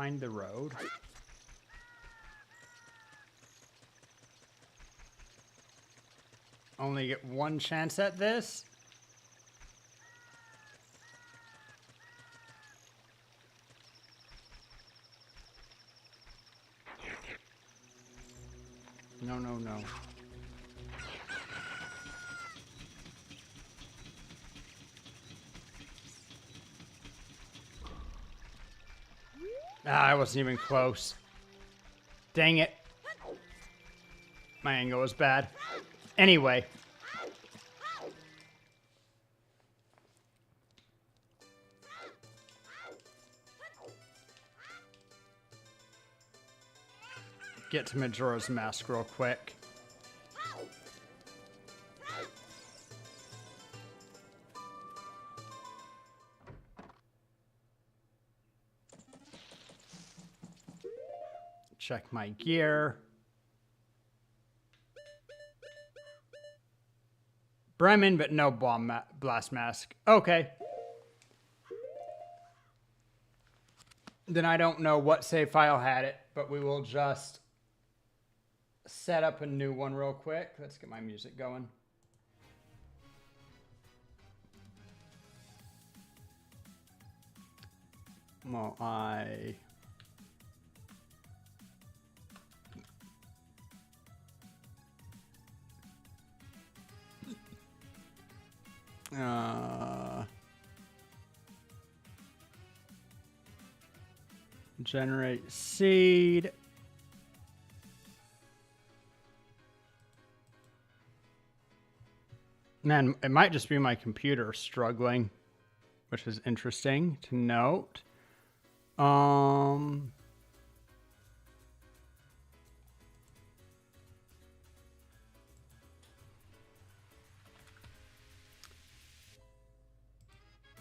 find the road. Only get one chance at this. No, no, no. I wasn't even close. Dang it. My angle was bad. Anyway. Get to Majora's Mask real quick. Check my gear. Bremen, but no bomb blast mask. Okay. Then I don't know what save file had it, but we will just set up a new one real quick. Let's get my music going. Well, I... generate seed. Man, it might just be my computer struggling, which is interesting to note.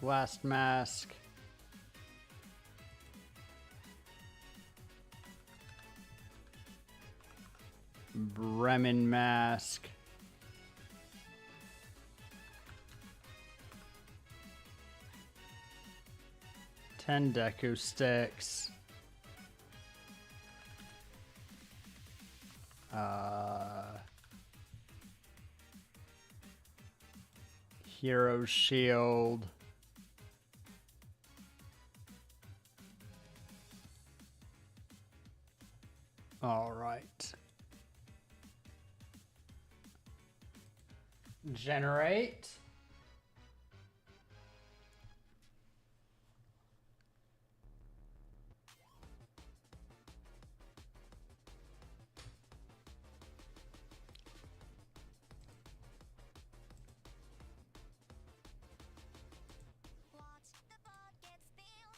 Blast mask. Bremen mask. Ten Deku sticks. Hero shield. All right. Generate. Watch the pot get spilled.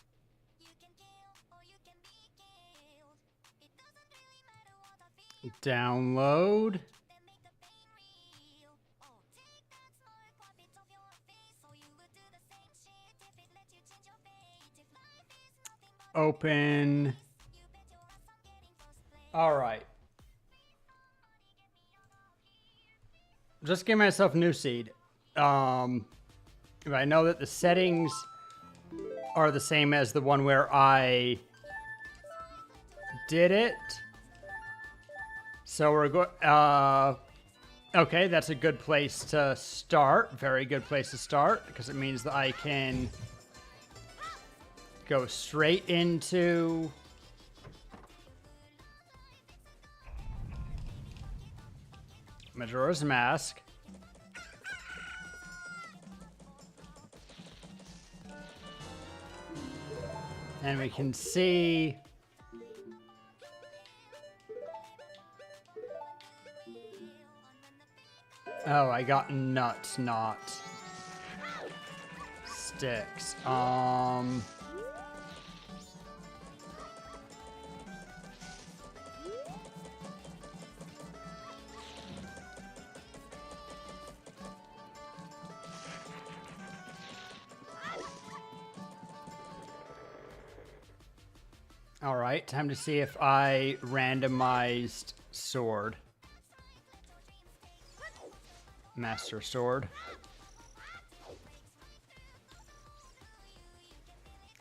You can kill or you can be killed. It doesn't really matter what I feel. Download. Then make the pain real. Oh, take that smoke, wipe it off your face. So you would do the same shit if it let you change your fate. If life is nothing but Open. you bet your ass I'm getting first place. All right. Just give myself new seed. If I know that the settings are the same as the one where I did it. So we're going, okay, that's a good place to start. Very good place to start because it means that I can go straight into Majora's Mask. And we can see oh, I got nuts, not sticks. All right, time to see if I randomized sword. Master sword.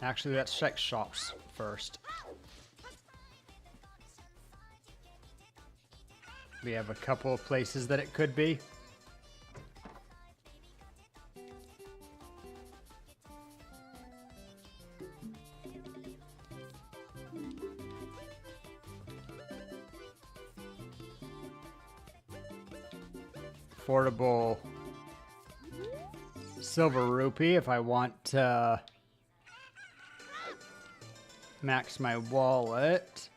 Actually, let's check shops first. We have a couple of places that it could be. Affordable silver rupee if I want to max my wallet.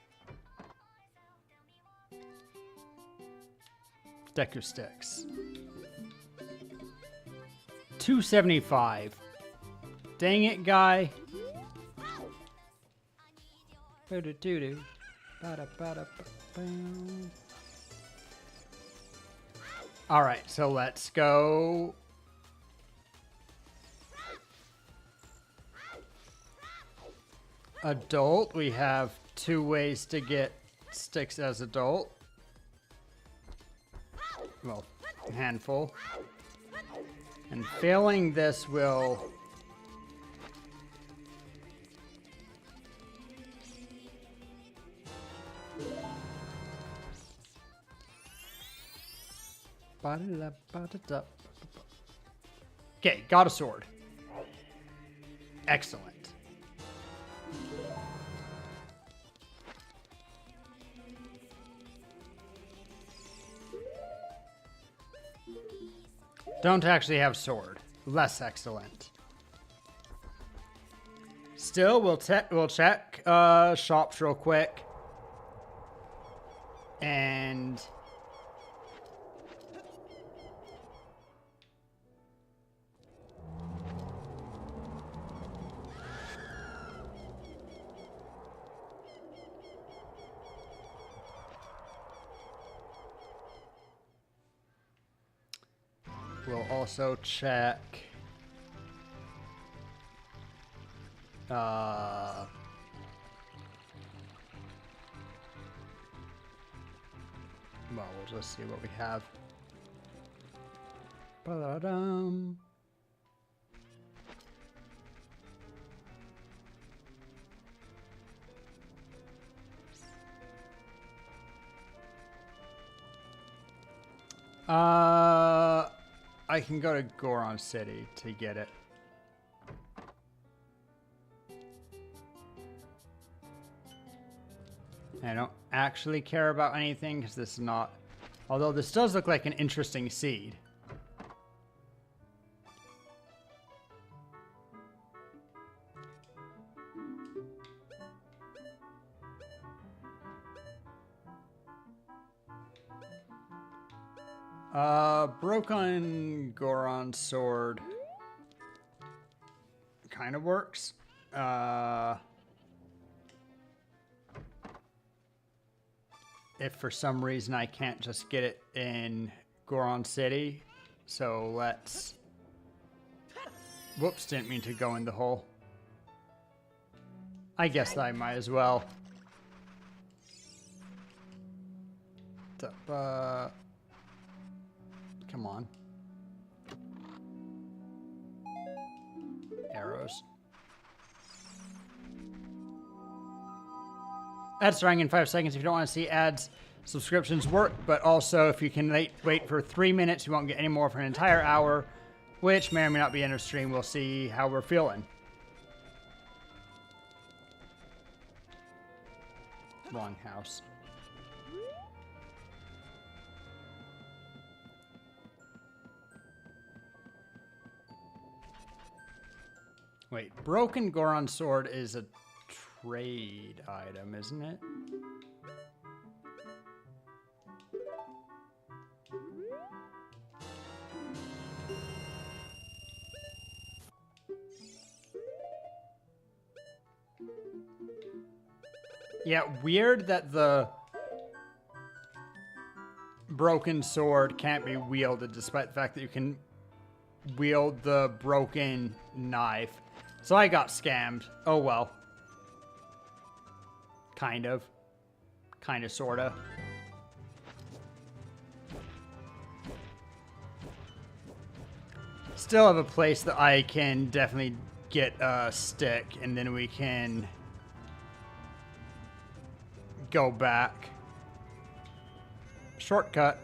Deku sticks. 275. Dang it, guy. Boo-doo-doo-doo. Ba-da-ba-da-ba-bam. All right, so let's go. Adult, we have 2 ways to get sticks as adult. Well, a handful. And failing this will... Okay, got a sword. Excellent. Don't actually have sword. Less excellent. Still, we'll check shops real quick. And we'll also check well, we'll just see what we have. Ba-da-dum. I can go to Goron City to get it. I don't actually care about anything because this is not... Although this does look like an interesting seed. Broken Goron sword kind of works. If for some reason I can't just get it in Goron City, so let's... Whoops, didn't mean to go in the hole. I guess I might as well. Come on. Arrows. Ads starting in 5 seconds if you don't want to see ads. Subscriptions work, but also if you can wait for 3 minutes, you won't get any more for an entire hour, which may or may not be end of stream. We'll see how we're feeling. Wrong house. Wait, broken Goron sword is a trade item, isn't it? Yeah, weird that the broken sword can't be wielded despite the fact that you can wield the broken knife. So I got scammed. Oh well. Kind of. Kind of, sort of. Still have a place that I can definitely get a stick, and then we can go back. Shortcut.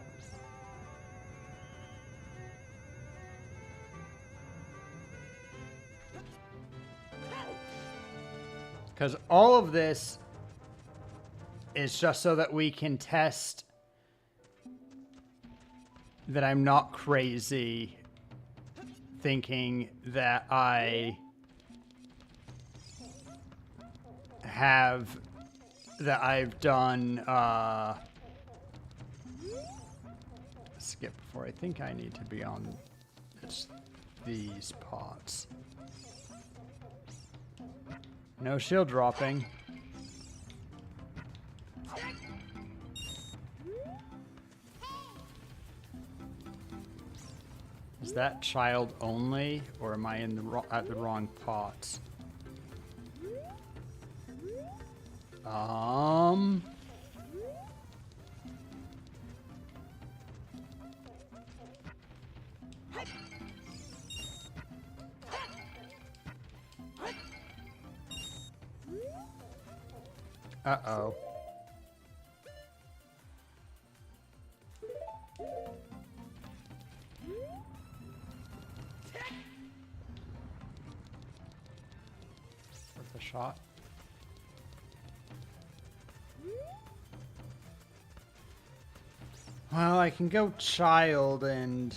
Because all of this is just so that we can test that I'm not crazy thinking that I have, that I've done, skip before. I think I need to be on these pots. No shield dropping. Is that child only, or am I in the at the wrong pots? Uh-oh. Worth a shot. Well, I can go child and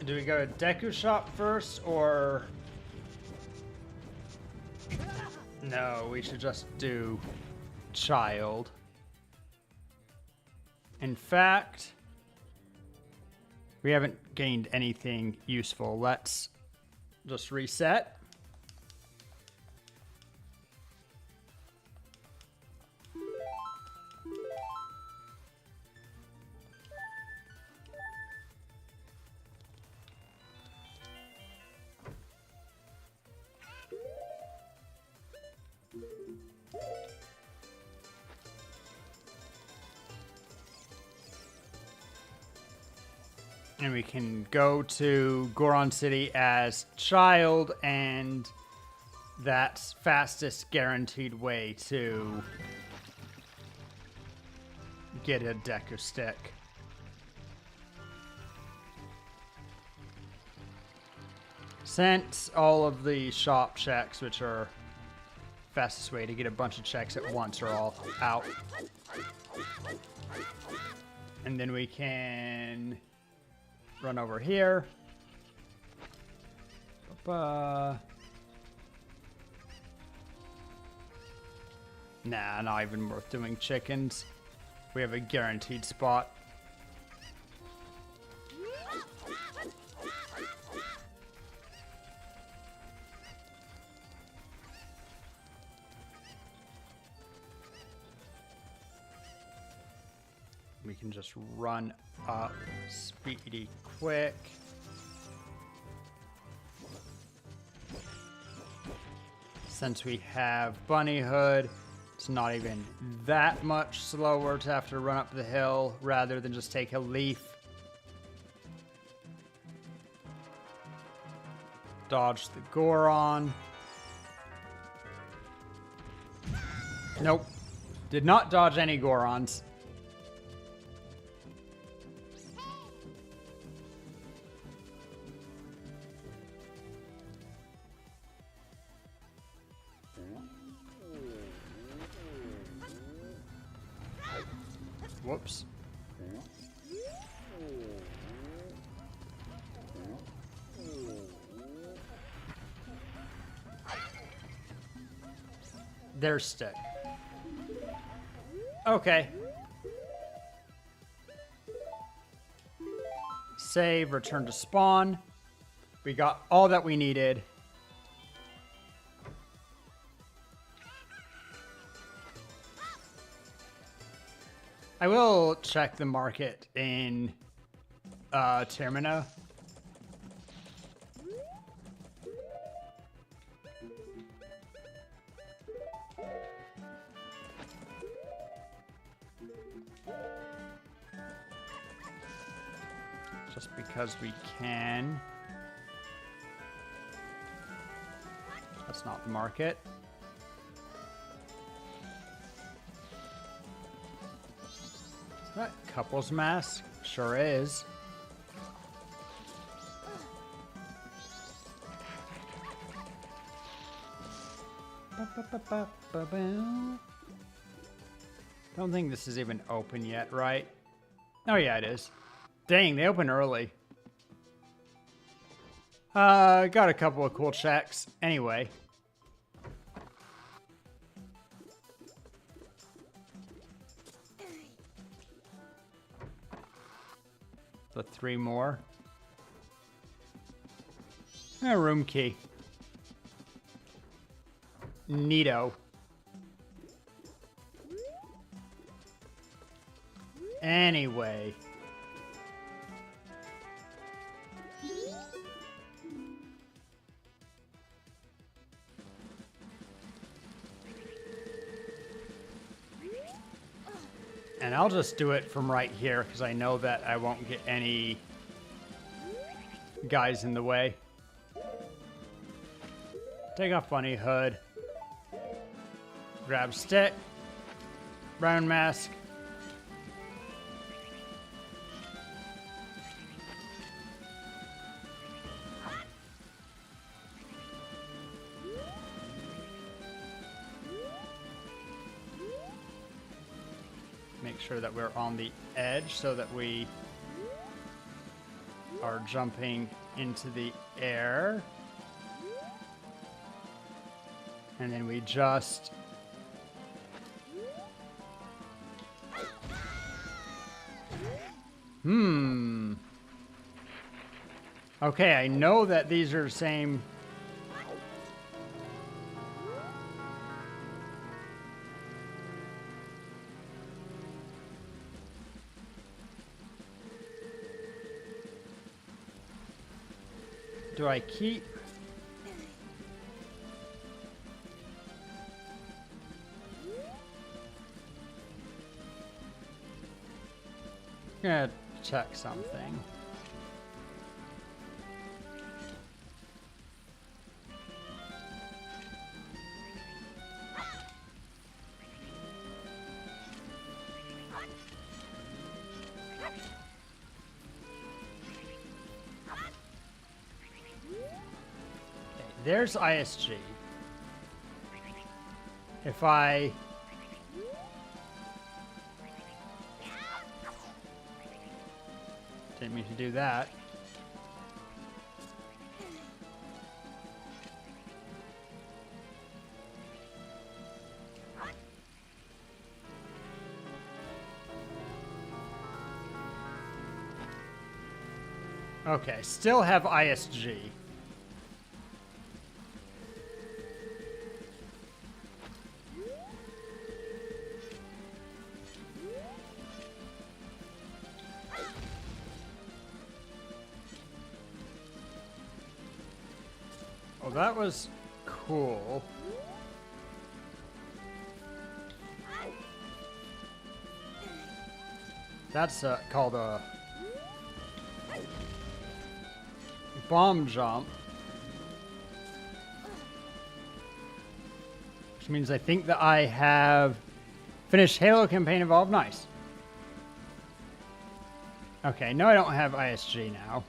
Do we go to Deku Shop first, or... No, we should just do Child. In fact, we haven't gained anything useful. Let's just reset. And we can go to Goron City as Child, and that's fastest guaranteed way to get a Deku Stick. Since all of the shop checks, which are fastest way to get a bunch of checks at once, are all out. And then we can run over here. Nah, not even worth doing chickens. We have a guaranteed spot. We can just run up speedy quick. Since we have Bunny Hood, it's not even that much slower to have to run up the hill rather than just take a leaf. Dodge the Goron. Nope. Did not dodge any Gorons. Whoops. There's Stick. Okay. Save, return to spawn. We got all that we needed. I will check the market in Termina. Just because we can. That's not the market. Is that couple's mask? Sure is. Don't think this is even open yet, right? Oh yeah, it is. Dang, they open early. Got a couple of cool checks. Anyway. The 3 more. A room key. Neato. Anyway. And I'll just do it from right here because I know that I won't get any guys in the way. Take off Bunny Hood. Grab Stick. Brown Mask. make sure that we're on the edge so that we are jumping into the air. And then we just... Okay, I know that these are the same... Do I keep... I'm gonna check something. There's ISG. If I... Didn't mean to do that. Okay, still have ISG. Oh, that was cool. That's called a bomb jump. Which means I think that I have finished Halo Campaign Evolved. Nice. Okay, no, I don't have ISG now.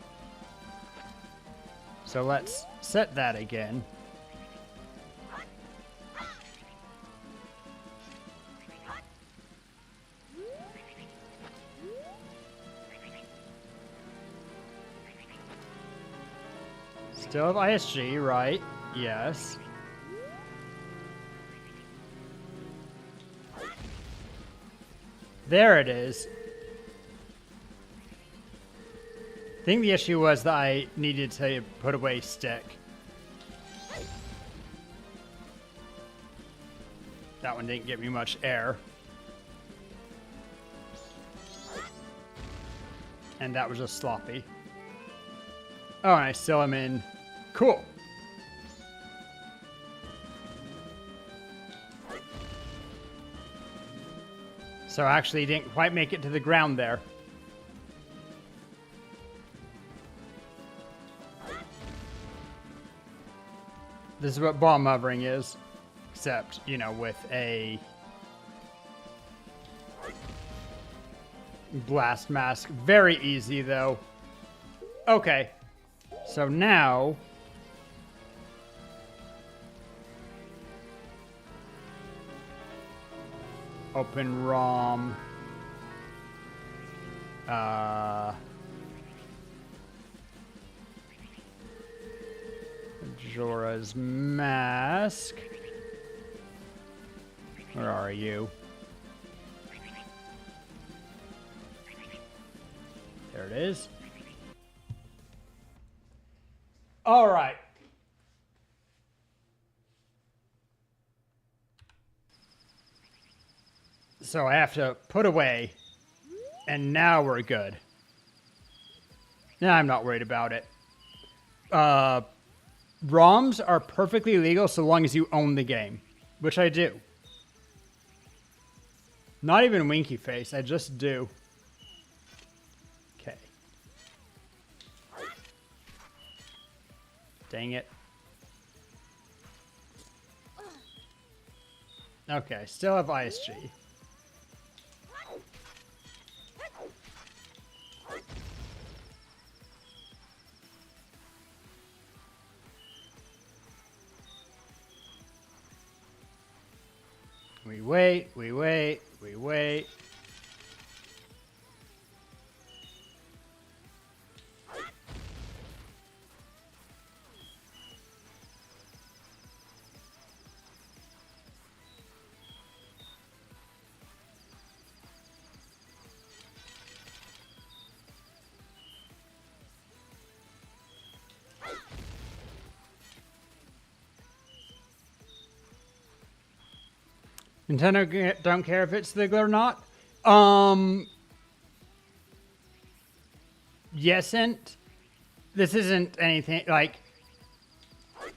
So let's set that again. Still have ISG, right? Yes. There it is. I think the issue was that I needed to put away stick. That one didn't give me much air. And that was just sloppy. Oh, and I still am in. Cool. So I actually didn't quite make it to the ground there. This is what bomb hovering is, except, you know, with a blast mask. Very easy, though. Okay, so now open ROM. Majora's Mask. Where are you? There it is. All right. So I have to put away, and now we're good. Now I'm not worried about it. ROMs are perfectly legal so long as you own the game, which I do. Not even winky face, I just do. Okay. Dang it. Okay, still have ISG. We wait, we wait, we wait. Nintendo don't care if it's legal or not. Yesn't. This isn't anything like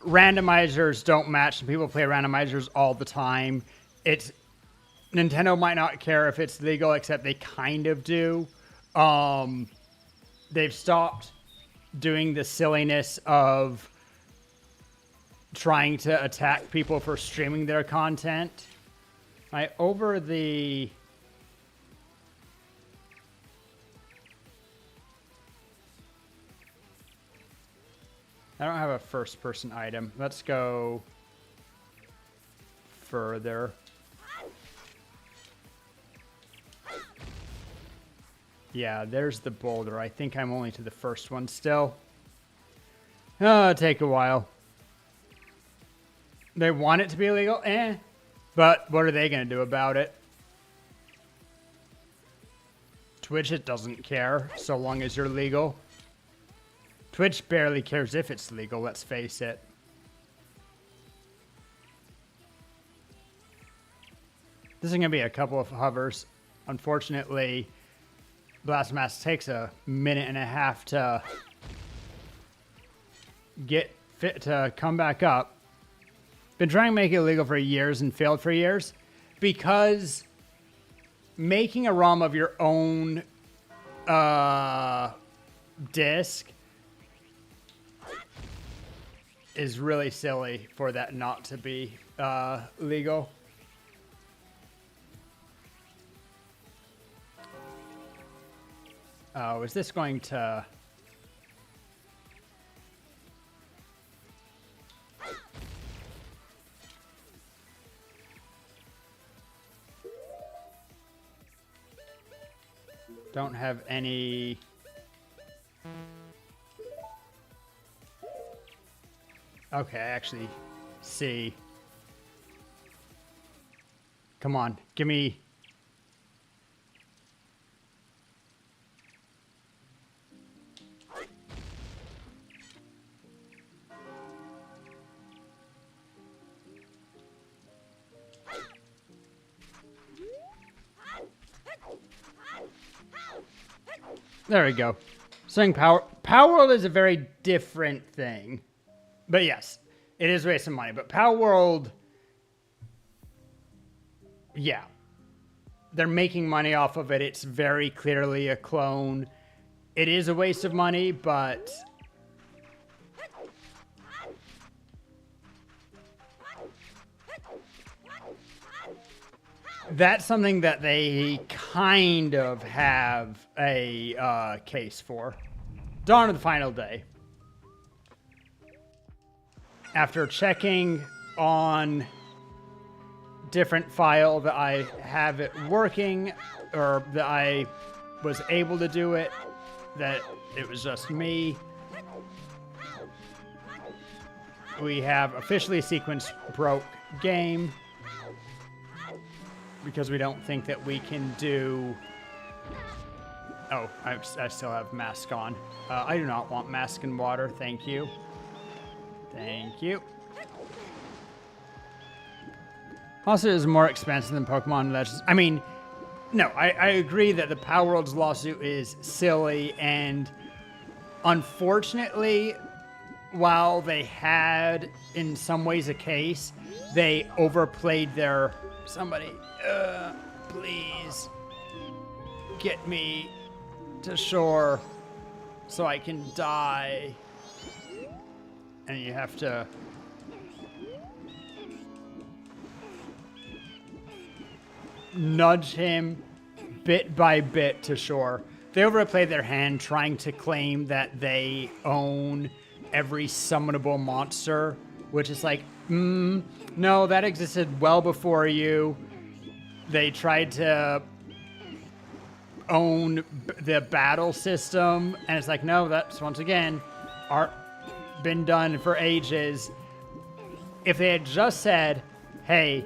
randomizers don't match. People play randomizers all the time. It's Nintendo might not care if it's legal, except they kind of do. They've stopped doing the silliness of trying to attack people for streaming their content. Over the... I don't have a first-person item. Let's go further. Yeah, there's the boulder. I think I'm only to the first one still. It'll take a while. They want it to be illegal? But what are they going to do about it? Twitch, it doesn't care so long as you're legal. Twitch barely cares if it's legal, let's face it. This is going to be a couple of hovers. Unfortunately, Blast Mask takes a minute and a half to get fit to come back up. Been trying to make it illegal for years and failed for years because making a ROM of your own disc is really silly for that not to be legal. Oh, is this going to... Don't have any... Okay, I actually see. Come on, give me... There we go. Saying Power World is a very different thing. But yes, it is wasting money. But Power World, yeah. They're making money off of it. It's very clearly a clone. It is a waste of money, but... that's something that they kind of have a case for. Dawn of the final day. After checking on different file that I have it working, or that I was able to do it, that it was just me. We have officially sequence broke game. Because we don't think that we can do... Oh, I still have mask on. I do not want mask and water. Thank you. Thank you. Also, it is more expensive than Pokemon Legends. I mean, no, I agree that the Power World's lawsuit is silly, and unfortunately, while they had, in some ways, a case, they overplayed their... Somebody, please get me to shore so I can die. And you have to... nudge him bit by bit to shore. They overplayed their hand trying to claim that they own every summonable monster, which is like, no, that existed well before you. They tried to own the battle system, and it's like, no, that's, once again, been done for ages. If they had just said, hey,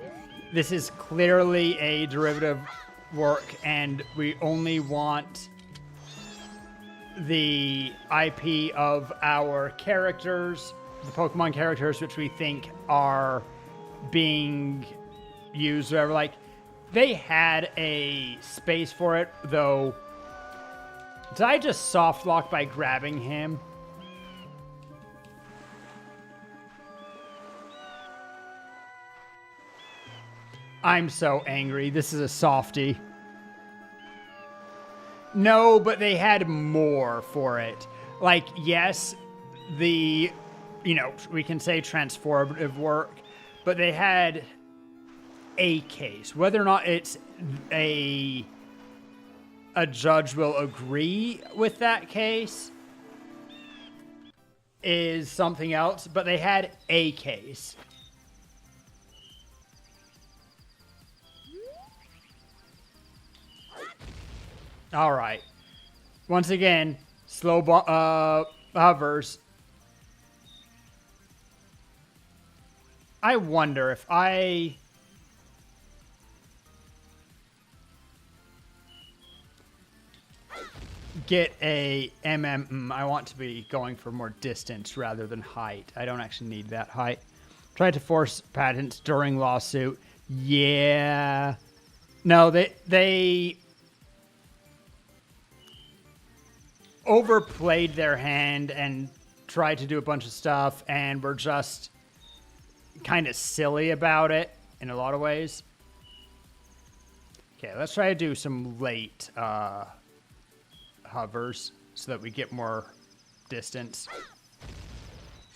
this is clearly a derivative work, and we only want the IP of our characters, the Pokemon characters, which we think are being used, whatever. Like, they had a space for it, though. Did I just soft lock by grabbing him? I'm so angry. This is a softie. No, but they had more for it. Like, yes, the, you know, we can say transformative work, but they had a case. Whether or not it's a judge will agree with that case is something else, but they had a case. All right. Once again, slow hovers. I wonder if I get a I want to be going for more distance rather than height. I don't actually need that height. Tried to force patents during lawsuit. Yeah. No, they overplayed their hand and tried to do a bunch of stuff and were just kind of silly about it in a lot of ways. Okay, let's try to do some late hovers so that we get more distance.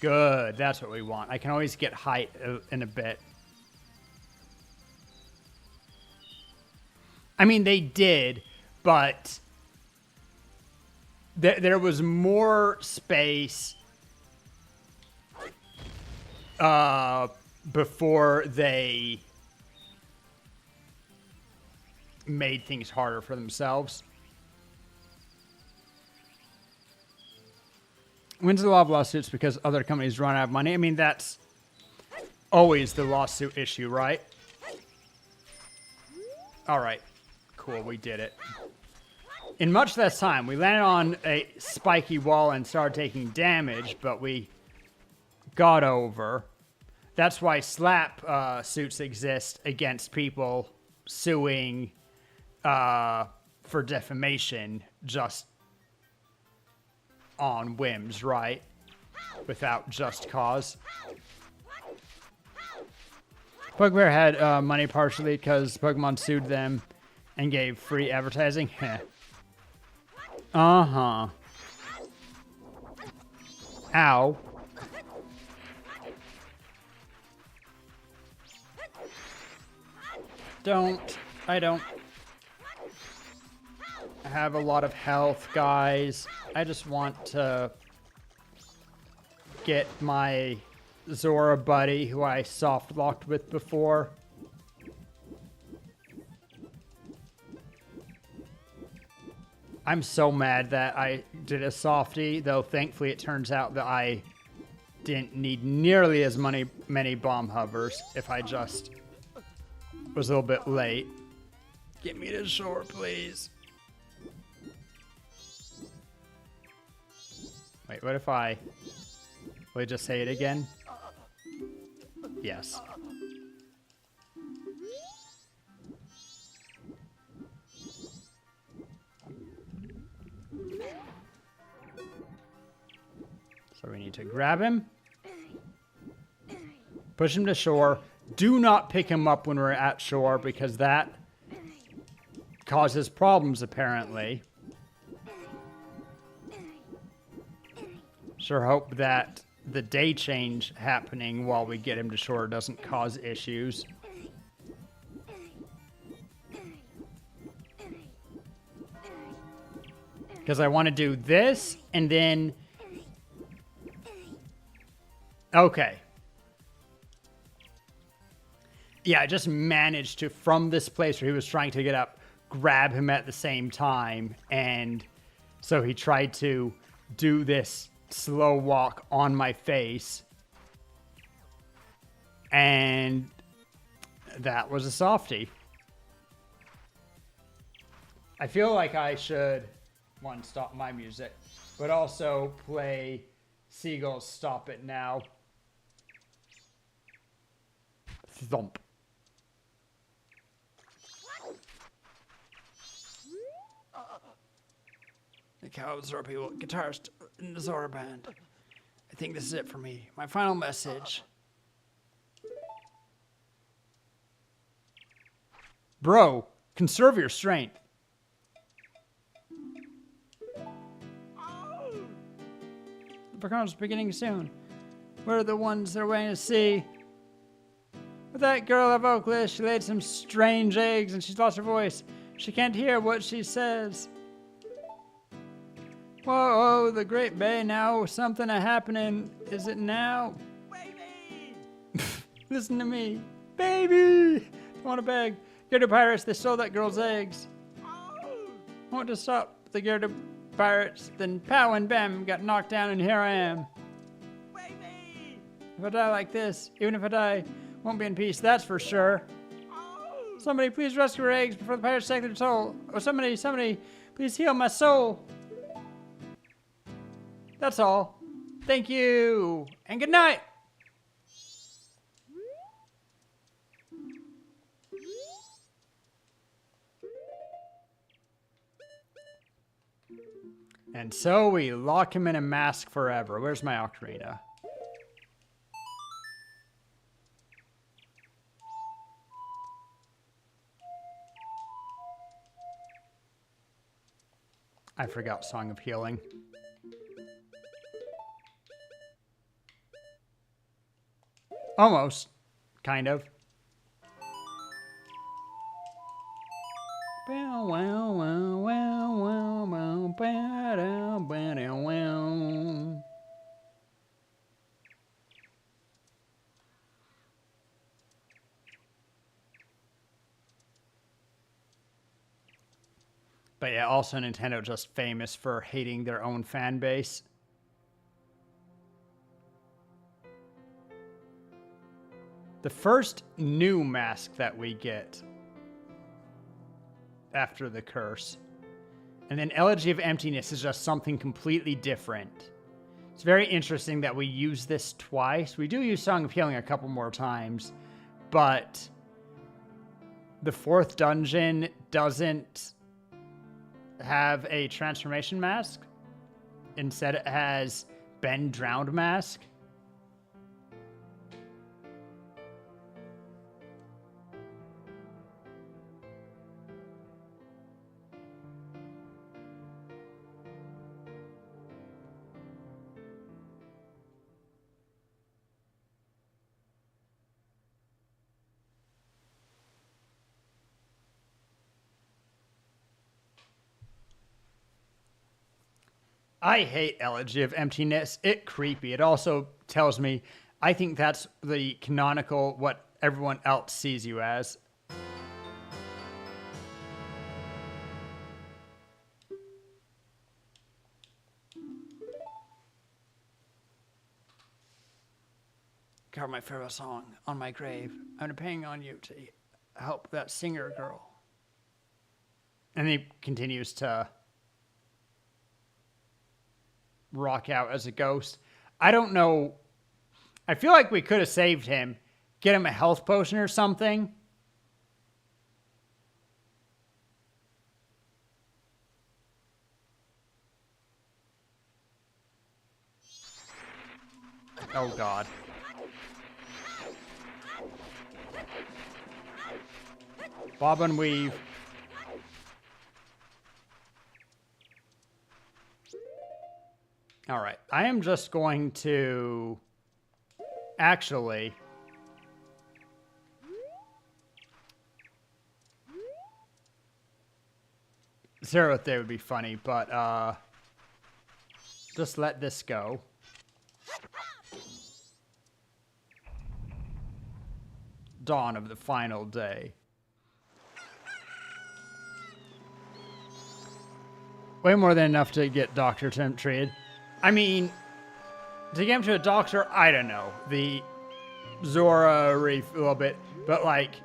Good, that's what we want. I can always get height in a bit. I mean, they did, but there was more space before they made things harder for themselves. Wins a lot of lawsuits because other companies run out of money. I mean, that's always the lawsuit issue, right? All right. Cool, we did it. In much less time, we landed on a spiky wall and started taking damage, but we got over. That's why slap suits exist against people suing for defamation just on whims, right? Without just cause. Bugbear had money partially because Pokemon sued them and gave free advertising. Uh-huh. Ow. I don't have a lot of health, guys. I just want to get my Zora buddy, who I soft locked with before. I'm so mad that I did a softie, though thankfully it turns out that I didn't need nearly as many bomb hovers if I just was a little bit late. Get me to shore, please. Wait, what if I... Will I just say it again? Yes. So we need to grab him. Push him to shore. Do not pick him up when we're at shore because that causes problems, apparently. Sure hope that the day change happening while we get him to shore doesn't cause issues. Because I want to do this and then... Okay. Yeah, I just managed to, from this place where he was trying to get up, grab him at the same time. And so he tried to do this slow walk on my face. And that was a softie. I feel like I should, one, stop my music, but also play Seagull's Stop It Now. Thump. the cow Zora people, guitarist in the Zora band. I think this is it for me. My final message. Bro, conserve your strength. The performance is beginning soon. We're the ones they're waiting to see. With that girl of Oakless, she laid some strange eggs and she's lost her voice. She can't hear what she says. Whoa, the Great Bay now, something a happening. Is it now? Baby! Listen to me. Baby! I want to beg. Gyardo pirates, they stole that girl's eggs. I want to stop the Gyardo pirates, then pow and bam, got knocked down and here I am. Baby! If I die like this, even if I die, won't be in peace, that's for sure. Somebody please rescue her eggs before the pirates take their soul. Or somebody, please heal my soul. That's all. Thank you, and good night. And so we lock him in a mask forever. Where's my ocarina? I forgot Song of Healing. Almost. Kind of. But yeah, also Nintendo just famous for hating their own fan base. The first new mask that we get after the curse. And then Elegy of Emptiness is just something completely different. It's very interesting that we use this twice. We do use Song of Healing a couple more times, but the fourth dungeon doesn't have a transformation mask. Instead, it has Ben Drowned mask. I hate Elegy of Emptiness. It's creepy. It also tells me, I think that's the canonical, what everyone else sees you as. Carve my farewell song on my grave. I'm depending on you to help that singer girl. And he continues to rock out as a ghost. I don't know. I feel like we could have saved him. Get him a health potion or something. Oh, God. Bob and weave. All right. I am just going to actually Zeroth Day would be funny, but just let this go. Dawn of the final day. Way more than enough to get Dr. Tim treated. I mean, to get him to a doctor, I don't know. The Zora Reef a little bit. But, like,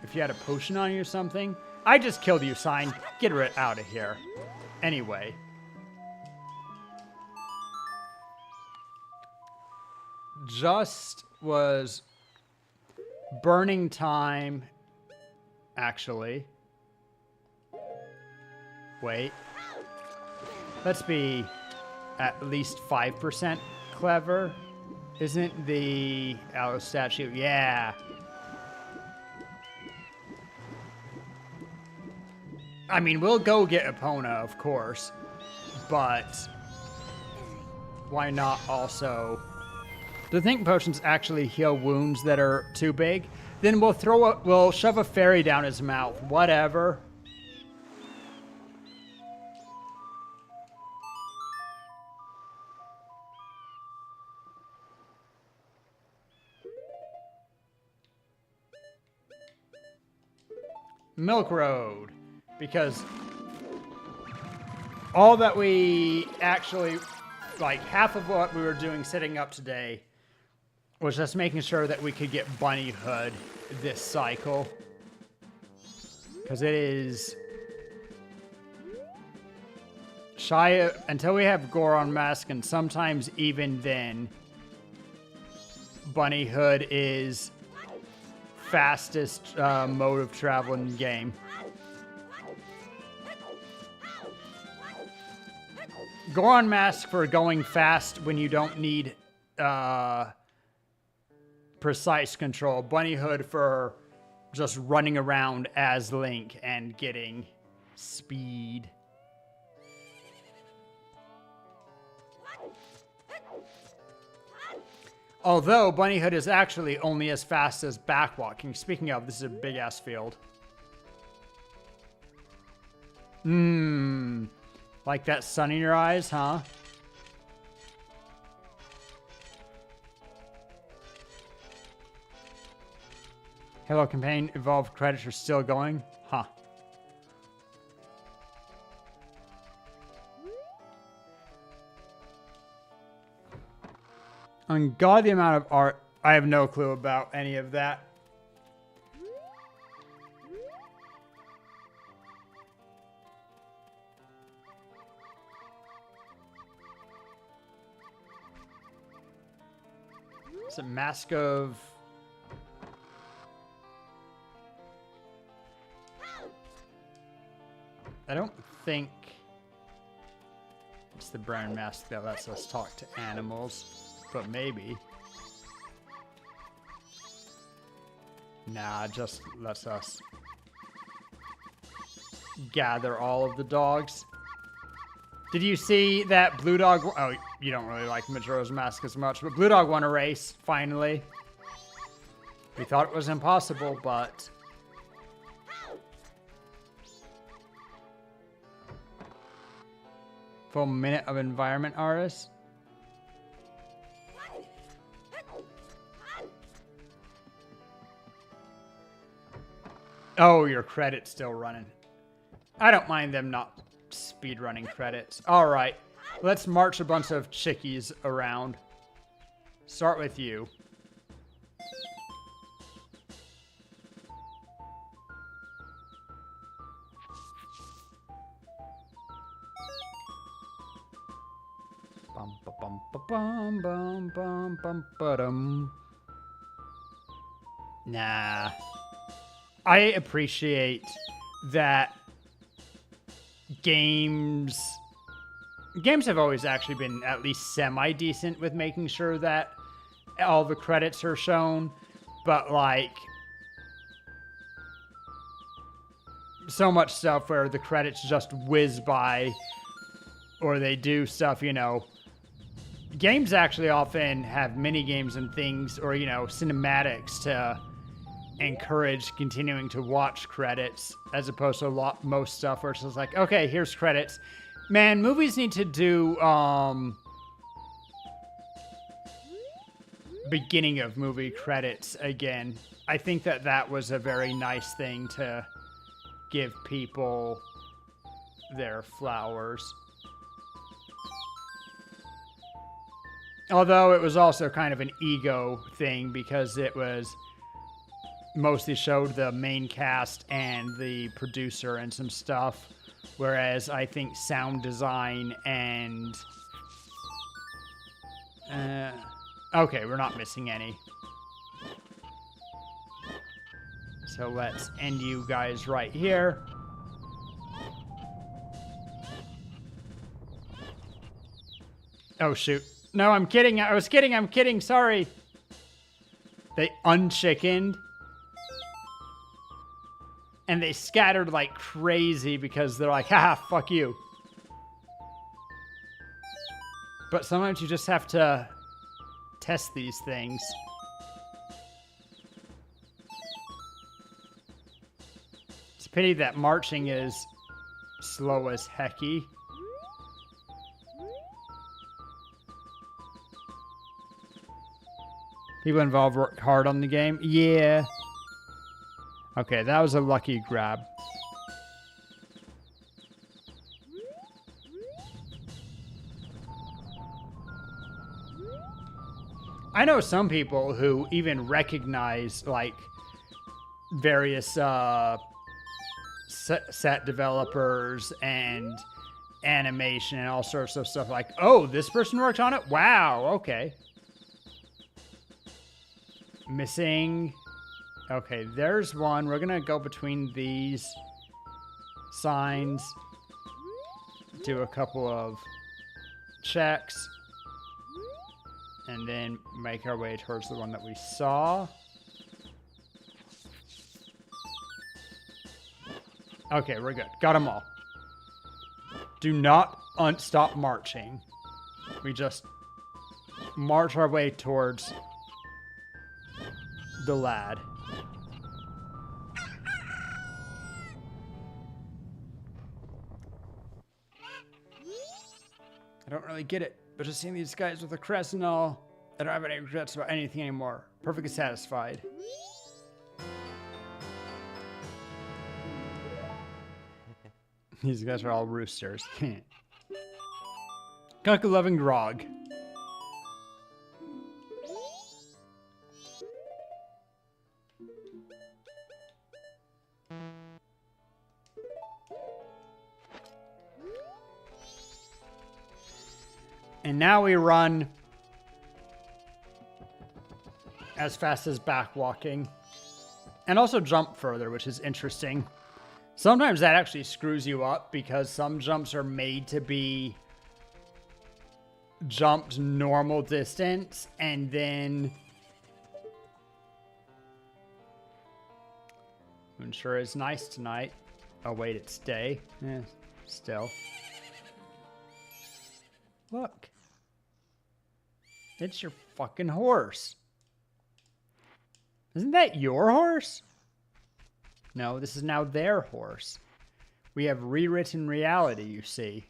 if you had a potion on you or something. I just killed you, sign. Get rid out of here. Anyway. Just was burning time, actually. Wait. Let's be at least 5% clever. Isn't the Aloe statue? Yeah. I mean, we'll go get Epona, of course, but why not also? Do you think potions actually heal wounds that are too big? Then we'll shove a fairy down his mouth. Whatever. Milk Road, because all that we actually, like half of what we were doing setting up today was just making sure that we could get Bunny Hood this cycle, because it is shy until we have Goron Mask, and sometimes even then Bunny Hood is fastest mode of travel in the game. Goron Mask for going fast when you don't need precise control. Bunny Hood for just running around as Link and getting speed. Although Bunny Hood is actually only as fast as backwalking. Speaking of, this is a big ass field. Like that sun in your eyes, huh? Hello, campaign evolved credits are still going? Huh. Ungodly amount of art. I have no clue about any of that. It's a mask of... I don't think it's the brown mask that lets us talk to animals, but maybe. Nah, it just lets us gather all of the dogs. Did you see that Blue Dog? Oh, you don't really like Majora's Mask as much, but Blue Dog won a race, finally. We thought it was impossible, but... Full minute of environment artist. Oh, your credit's still running. I don't mind them not speedrunning credits. All right, let's march a bunch of chickies around. Start with you. Bum ba bum ba bum bum bum bum ba-dum. Nah. I appreciate that games have always actually been at least semi-decent with making sure that all the credits are shown, but like so much stuff where the credits just whiz by or they do stuff, you know. Games actually often have mini games and things, or, you know, cinematics to encourage continuing to watch credits, as opposed to most stuff where it's just like, okay, here's credits. Man, movies need to do beginning of movie credits again. I think that was a very nice thing to give people their flowers. Although it was also kind of an ego thing because it was mostly showed the main cast and the producer and some stuff, whereas I think sound design and okay, we're not missing any. So let's end you guys right here. Oh, shoot. No, I'm kidding. I was kidding. I'm kidding. Sorry. They unchickened. And they scattered like crazy because they're like, haha, fuck you. But sometimes you just have to test these things. It's a pity that marching is slow as hecky. People involved work hard on the game. Yeah. Okay, that was a lucky grab. I know some people who even recognize like various set developers and animation and all sorts of stuff. Like, oh, this person worked on it? Wow, okay. Missing. Okay, there's one. We're gonna go between these signs, do a couple of checks, and then make our way towards the one that we saw. Okay, we're good. Got them all. Do not stop marching. We just march our way towards the lad. I don't really get it, but just seeing these guys with a crest and all, I don't have any regrets about anything anymore. Perfectly satisfied. These guys are all roosters. Cock-a-loving grog. And now we run as fast as back walking. And also jump further, which is interesting. Sometimes that actually screws you up because some jumps are made to be jumped normal distance and then moon sure is nice tonight. Oh wait, it's day. Still. Look. It's your fucking horse. Isn't that your horse? No, this is now their horse. We have rewritten reality, you see.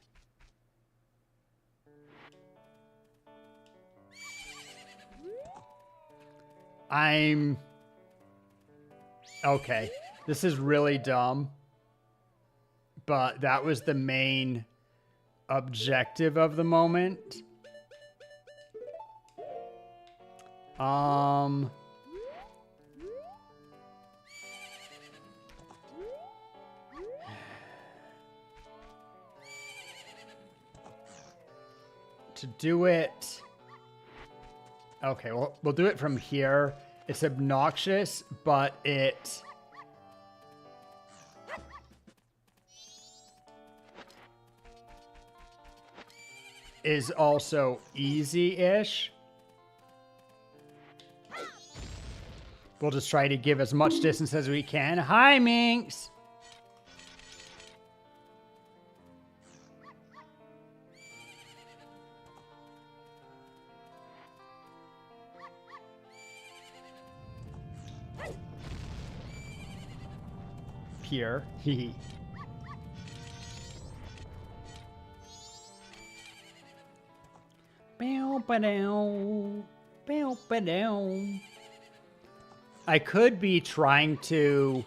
Okay, this is really dumb. But that was the main objective of the moment. To do it... Okay, we'll do it from here. It's obnoxious, but it... is also easy-ish. We'll just try to give as much distance as we can. Hi, Minx! Here. Hee. I could be trying to...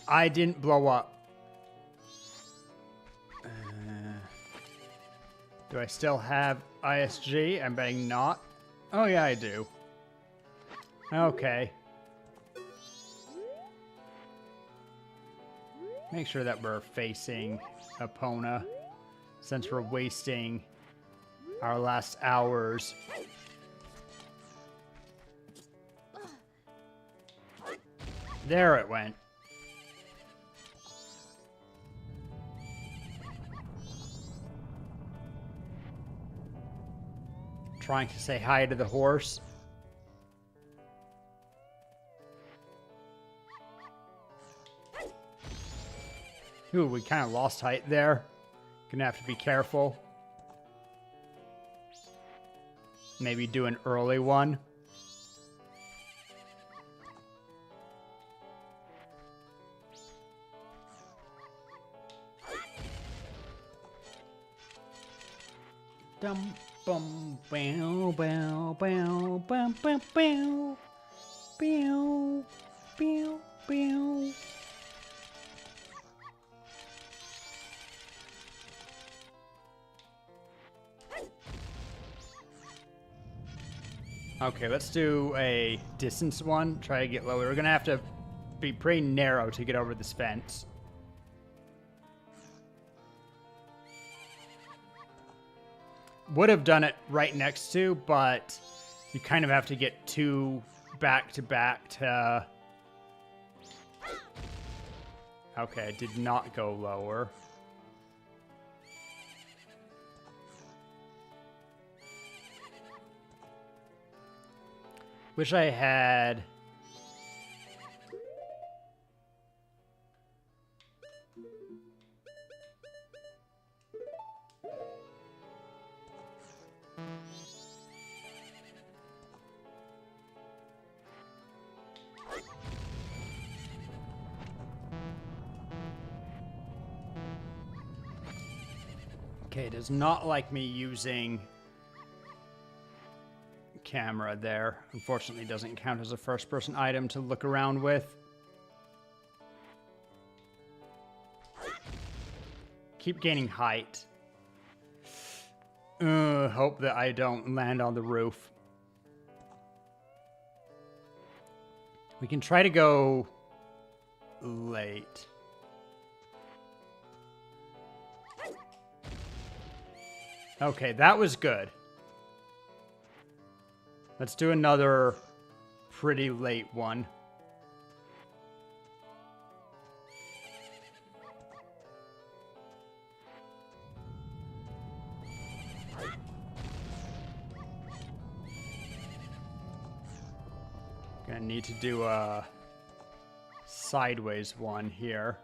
I didn't blow up. Do I still have ISG? I'm betting not. Oh yeah, I do. Okay. Make sure that we're facing Epona, since we're wasting our last hours. There it went. trying to say hi to the horse. Ooh, we kind of lost height there. Gonna have to be careful. Maybe do an early one. Dum bum bow bow bow bum bum bow bow bow bow. Okay, let's do a distance one. Try to get lower. We're gonna have to be pretty narrow to get over this fence. Would have done it right next to, but you kind of have to get two back to back to... Okay, I did not go lower. Wish I had... Okay, it does not like me using camera there. Unfortunately, it doesn't count as a first-person item to look around with. Keep gaining height. Hope that I don't land on the roof. We can try to go late. Okay, that was good. Let's do another pretty late one. Gonna need to do a sideways one here.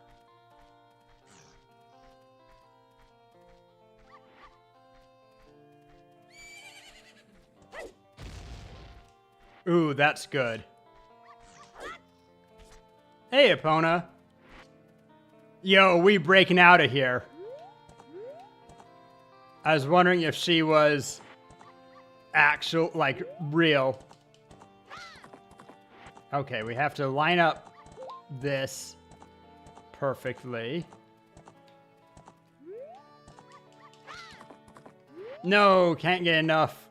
Ooh, that's good. Hey, Epona. Yo, we breaking out of here. I was wondering if she was actual, like, real. Okay, we have to line up this perfectly. No, can't get enough.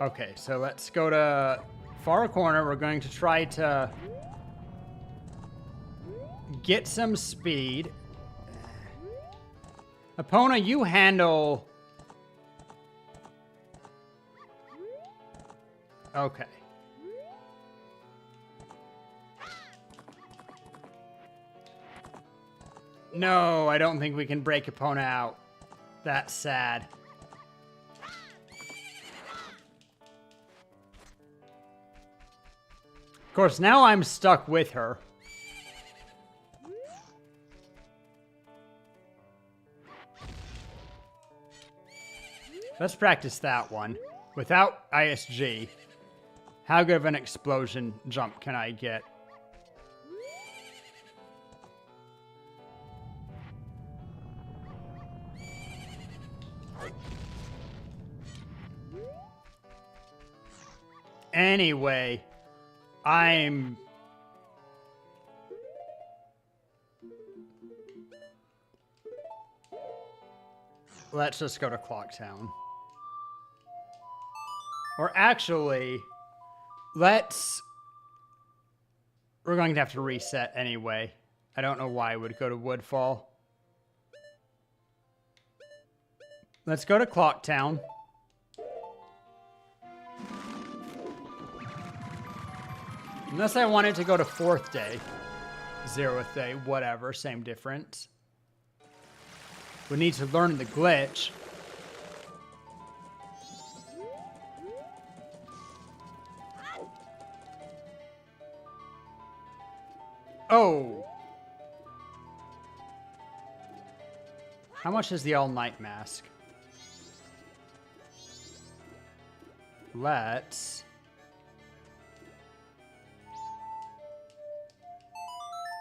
Okay, so let's go to far corner. We're going to try to get some speed. Epona, you handle... Okay. No, I don't think we can break Epona out. That's sad. Of course, now I'm stuck with her. Let's practice that one. Without ISG, how good of an explosion jump can I get? Anyway, let's just go to Clocktown. Or actually, we're going to have to reset anyway. I don't know why I would go to Woodfall. Let's go to Clocktown. Unless I wanted to go to 4th day, 0th day, whatever, same difference. We need to learn the glitch. Oh! How much is the all-night mask? Let's...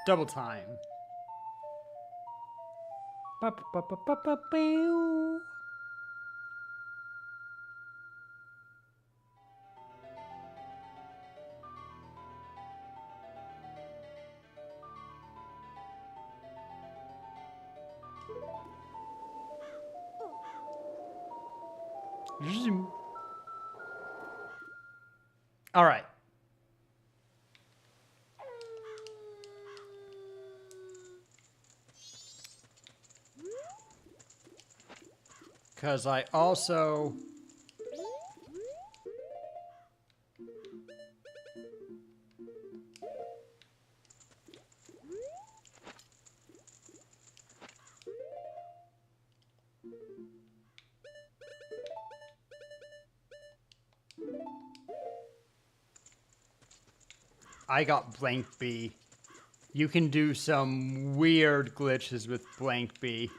double time. Ba-ba-ba-ba-ba-bow. Zoom. All right. Because I also... I got blank B. You can do some weird glitches with blank B.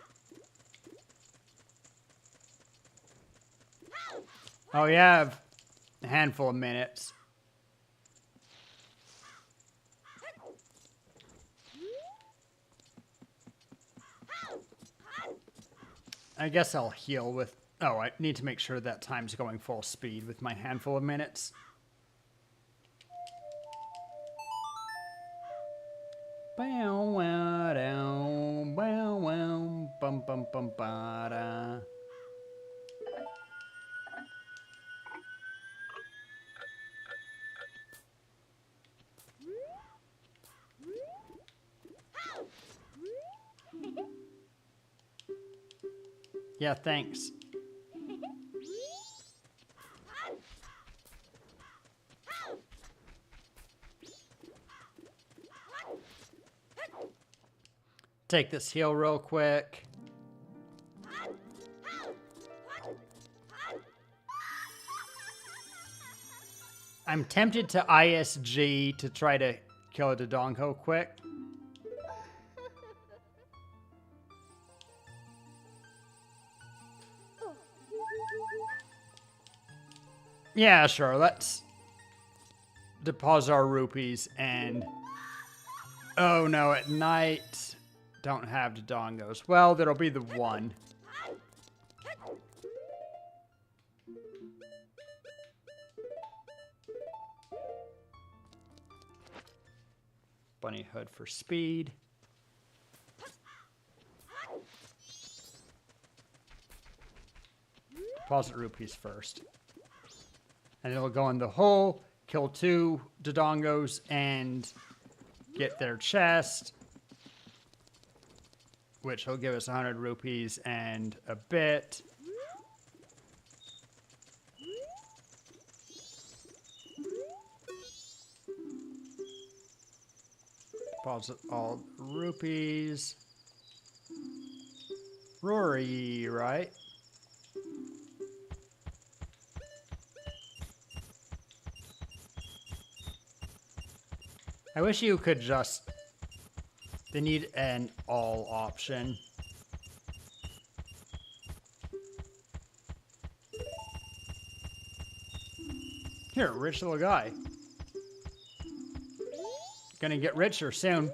Oh, you have a handful of minutes. I guess I'll heal with... Oh, I need to make sure that time's going full speed with my handful of minutes. Bow, wow, down, bow, wow, bum, bum, bum, ba-da. Yeah, thanks. Take this heal real quick. I'm tempted to ISG to try to kill a Dodongo quick. Yeah, sure. Let's deposit our rupees and... Oh no, at night... Don't have Dodongos. Well, there'll be the one. Bunny hood for speed. Deposit rupees first. And it'll go in the hole, kill 2 Dodongos, and get their chest. Which will give us 100 rupees and a bit. Deposit all rupees. Rory, right? I wish you could just... They need an all option. Here, rich little guy. Gonna get richer soon.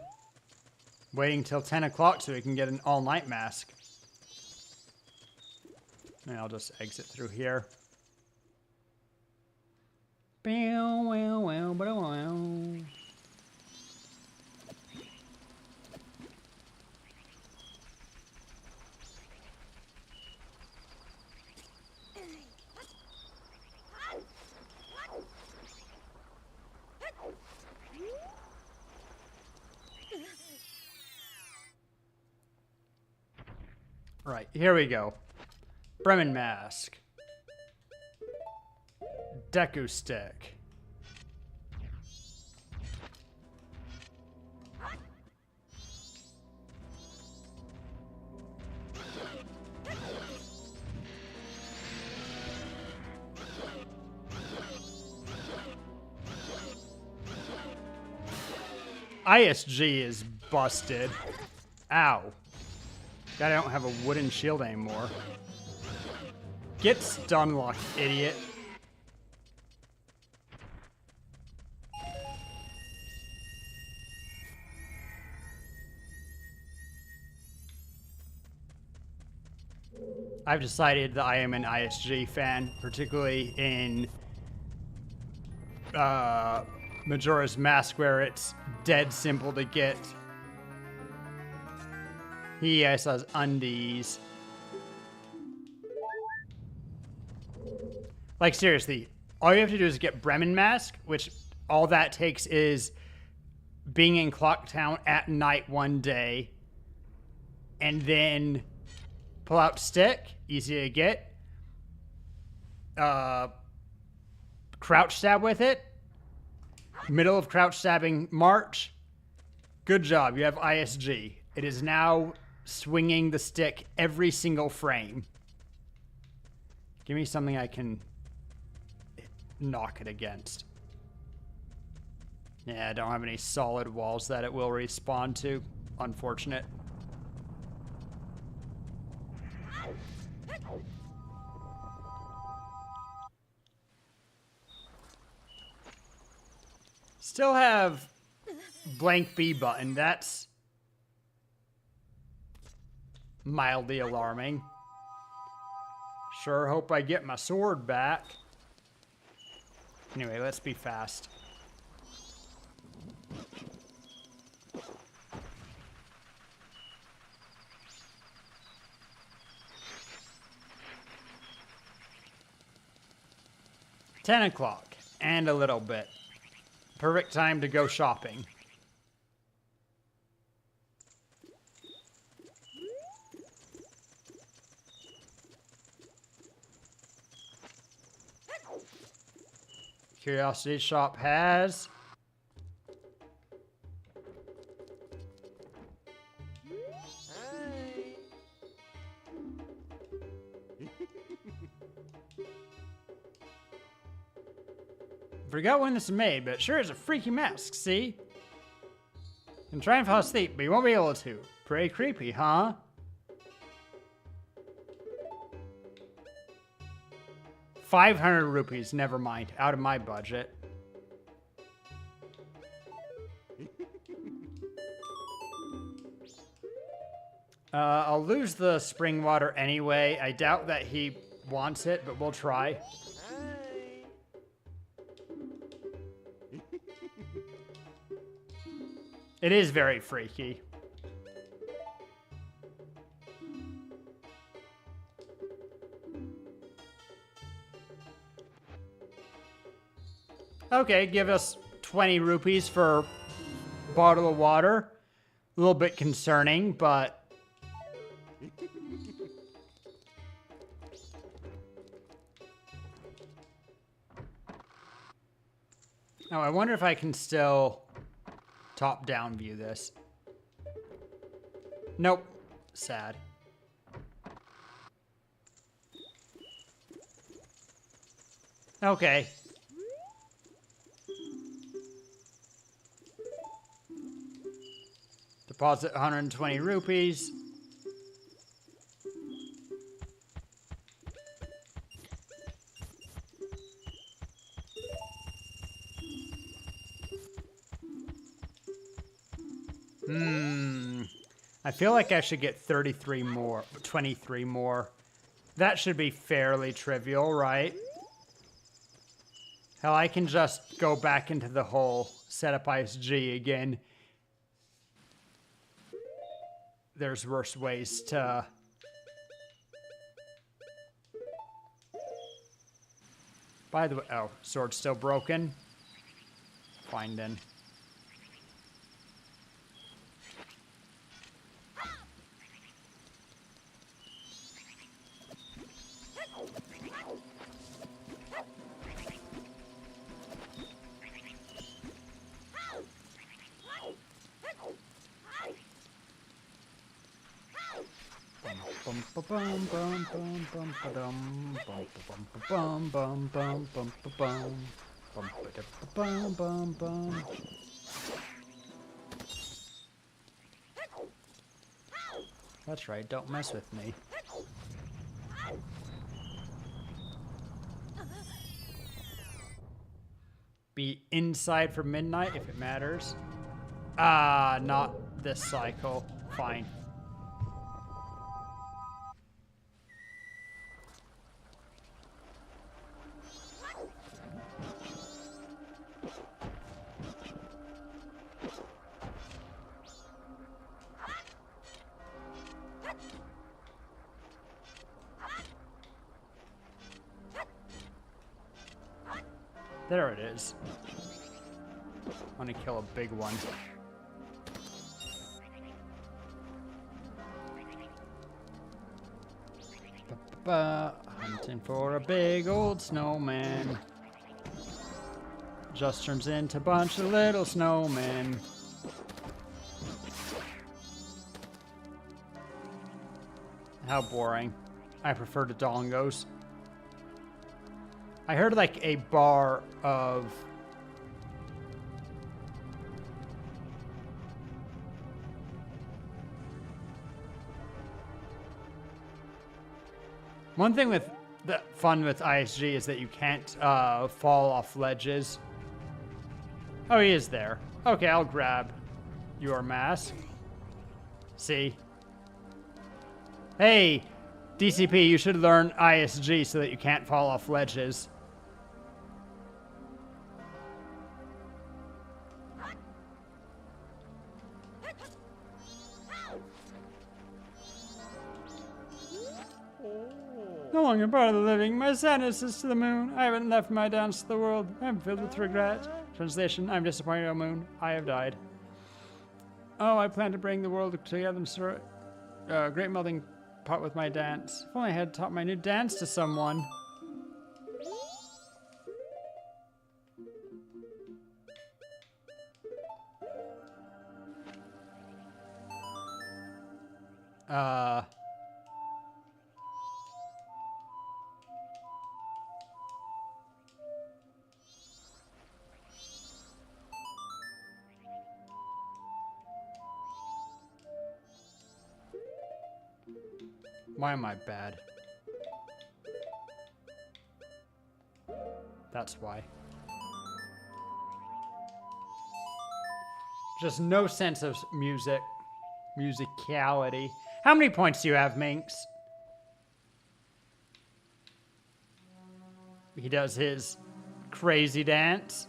Waiting till 10 o'clock so he can get an all-night mask. And I'll just exit through here. Bow, wow, wow, bow, wow. Right, here we go. Bremen mask. Deku stick. ISG is busted. Ow. God, I don't have a wooden shield anymore. Get stun locked, idiot. I've decided that I am an ISG fan, particularly in Majora's Mask, where it's dead simple to get. He also has undies. Like, seriously, all you have to do is get Bremen Mask, which all that takes is being in Clock Town at night one day, and then pull out Stick, easy to get. Crouch stab with it. Middle of crouch stabbing, March. Good job, you have ISG. It is now swinging the stick every single frame. Give me something I can knock it against. Yeah, I don't have any solid walls that it will respawn to. Unfortunate. Still have blank B button. That's mildly alarming. Sure hope I get my sword back. Anyway, let's be fast. $10 and a little bit. Perfect time to go shopping. Curiosity Shop has forgot when this is made, but it sure is a freaky mask, see? And try and fall asleep, but you won't be able to. Pretty creepy, huh? ₹500, never mind. Out of my budget. I'll lose the spring water anyway. I doubt that he wants it, but we'll try. It is very freaky. Okay, give us 20 rupees for a bottle of water. A little bit concerning, but... Oh, I wonder if I can still top-down view this. Nope. Sad. Okay. Deposit 120 rupees. I feel like I should get 33 more, 23 more. That should be fairly trivial, right? Hell, I can just go back into the hole, set up ISG again. There's worse ways to... By the way, oh, sword's still broken. Fine then. That's right, don't mess with me. Be inside for midnight if it matters. Ah, not this cycle. Fine. There it is. I'm gonna kill a big one. Hunting for a big old snowman. Just turns into a bunch of little snowmen. How boring. I prefer the dongos. I heard like a bar of one thing with the fun with ISG is that you can't fall off ledges. Oh, he is there. Okay, I'll grab your mask. See? Hey, DCP, you should learn ISG so that you can't fall off ledges. No longer part of the living. My sadness is to the moon. I haven't left my dance to the world. I'm filled with regret. Translation, I'm disappointed, O moon. I have died. Oh, I plan to bring the world together and stir a great melting pot with my dance. If only I had taught my new dance to someone. Why am I bad? That's why. Just no sense of musicality. How many points do you have, Minx? He does his crazy dance.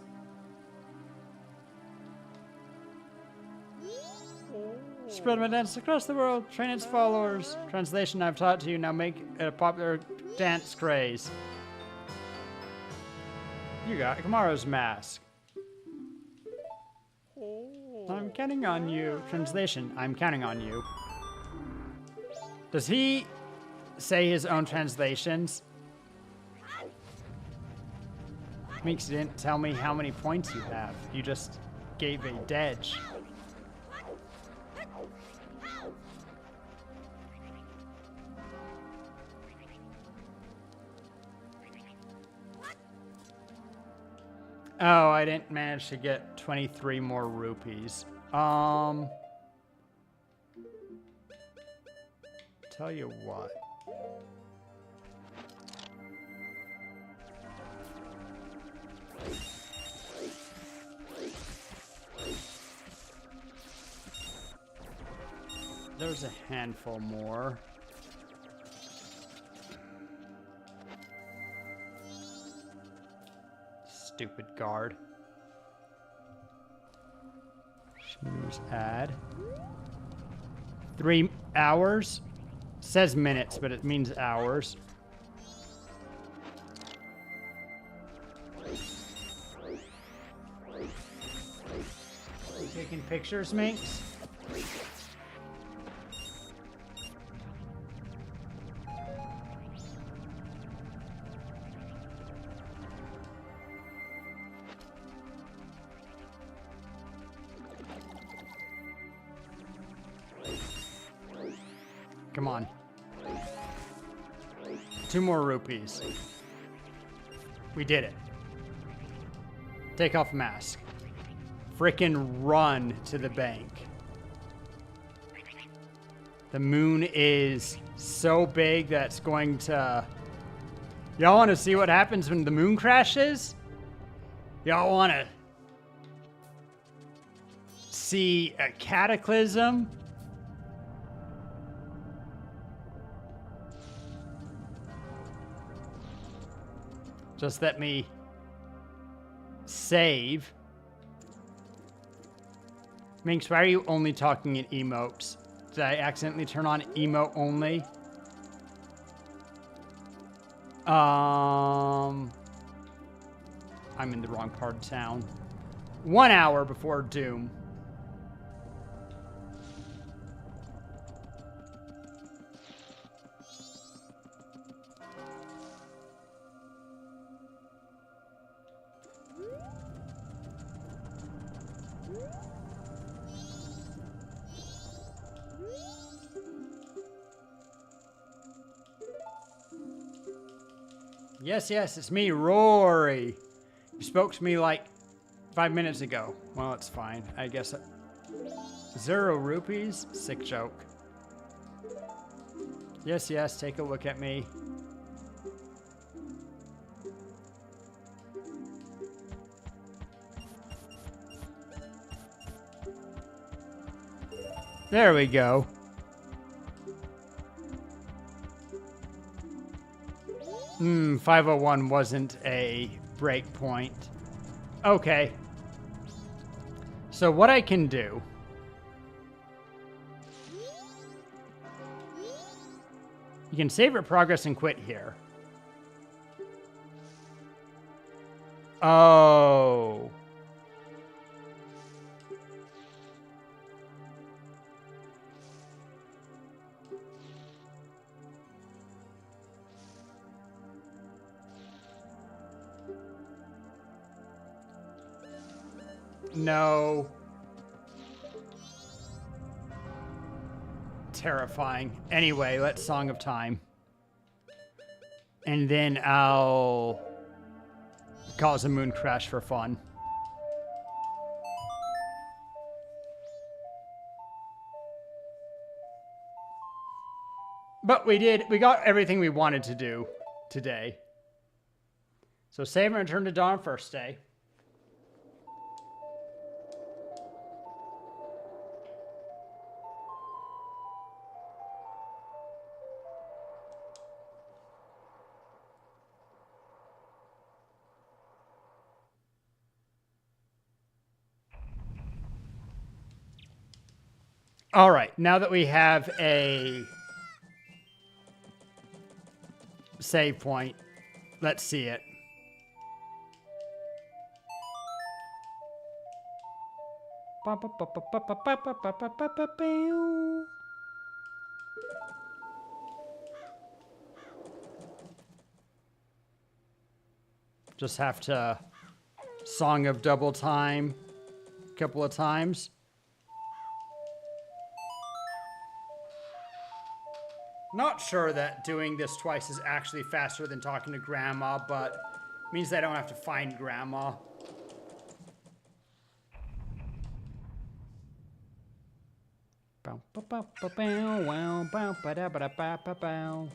Spread my dance across the world, train its followers. Translation, I've taught to you, now make it a popular dance craze. You got Kamaro's mask. I'm counting on you. Translation, I'm counting on you. Does he say his own translations? Meeks didn't tell me how many points you have. You just gave a dedge. Oh, I didn't manage to get 23 more rupees. Tell you what. There's a handful more. Stupid guard. Choose add. 3 hours? Says minutes, but it means hours. Taking pictures, Minx? Come on. 2 more rupees. We did it. Take off mask. Frickin' run to the bank. The moon is so big that it's going to... Y'all want to see what happens when the moon crashes? Y'all want to see a cataclysm? Just let me save. Minx, why are you only talking in emotes? Did I accidentally turn on emote only? I'm in the wrong part of town. 1 hour before Doom. Yes, yes, it's me, Rory. You spoke to me like 5 minutes ago. Well, it's fine. I guess 0 rupees? Sick joke. Yes, yes, take a look at me. There we go. 501 wasn't a breakpoint. Okay. So what I can do... You can save your progress and quit here. Oh. No. Terrifying. Anyway, let's Song of Time. And then I'll cause a moon crash for fun. But we got everything we wanted to do today. So save and return to Dawn first day. All right, now that we have a save point, let's see it. Just have to Song of Double Time a couple of times. Not sure that doing this twice is actually faster than talking to Grandma, but it means I don't have to find Grandma. Bow, bow, bow, bow, bow, wow, bow, ba, da, ba, da, ba, ba, bow.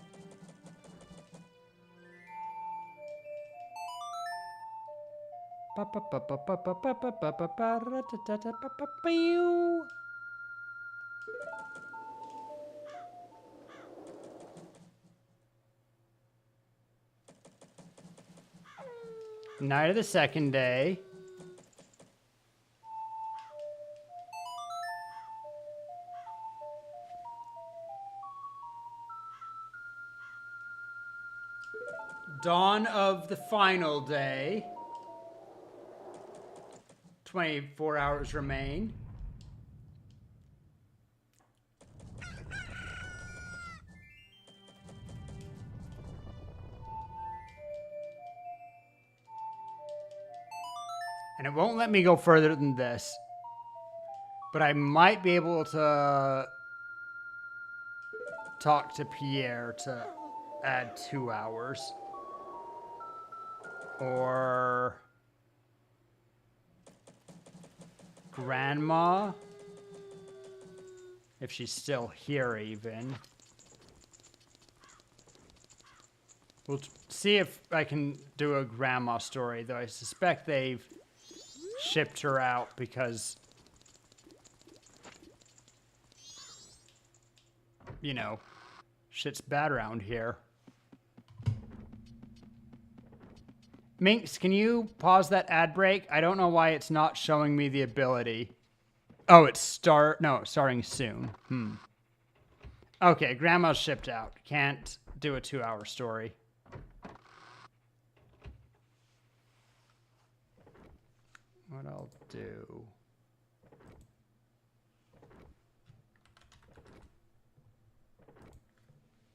Ba, ba, ba, ba, ba, ba, ba, ba, ba, ba, ba, ra, da, da, da, ba, ba, pew. Night of the second day. Dawn of the final day. 24 hours remain. And it won't let me go further than this. But I might be able to talk to Pierre to add 2 hours. Or Grandma. If she's still here even. We'll see if I can do a grandma story, though I suspect they've shipped her out because, you know, shit's bad around here. Minx, can you pause that ad break? I don't know why it's not showing me the ability. Oh, it's starting soon. Okay, grandma's shipped out. Can't do a 2-hour story. What I'll do...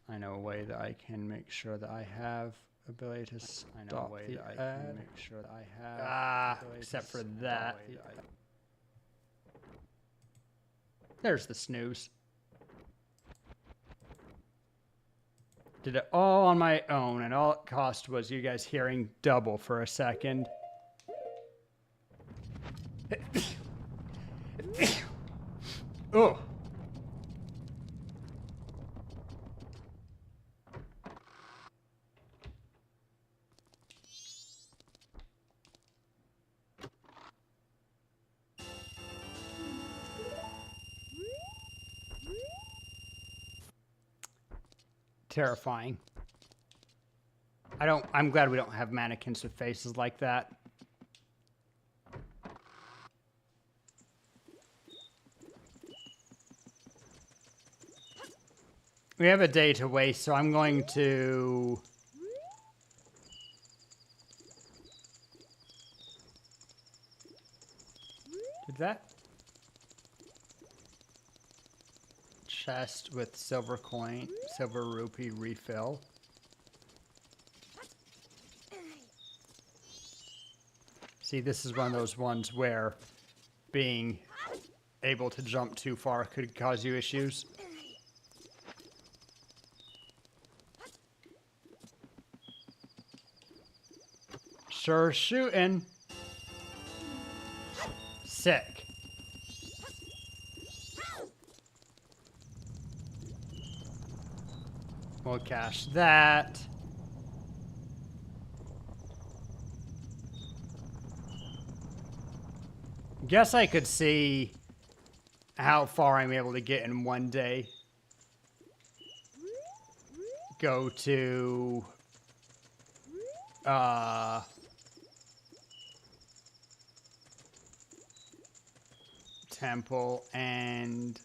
I know a way that I can make sure that I have ability to stop the ad. Make sure that I have except for that. There's the snooze. Did it all on my own, and all it cost was you guys hearing double for a second. Oh. Terrifying. I'm glad we don't have mannequins with faces like that. We have a day to waste, so I'm going to... Did that? Chest with silver coin, silver rupee refill. See, this is one of those ones where being able to jump too far could cause you issues. Sure shooting. Sick. We'll cache that. Guess I could see how far I'm able to get in one day. Go to temple and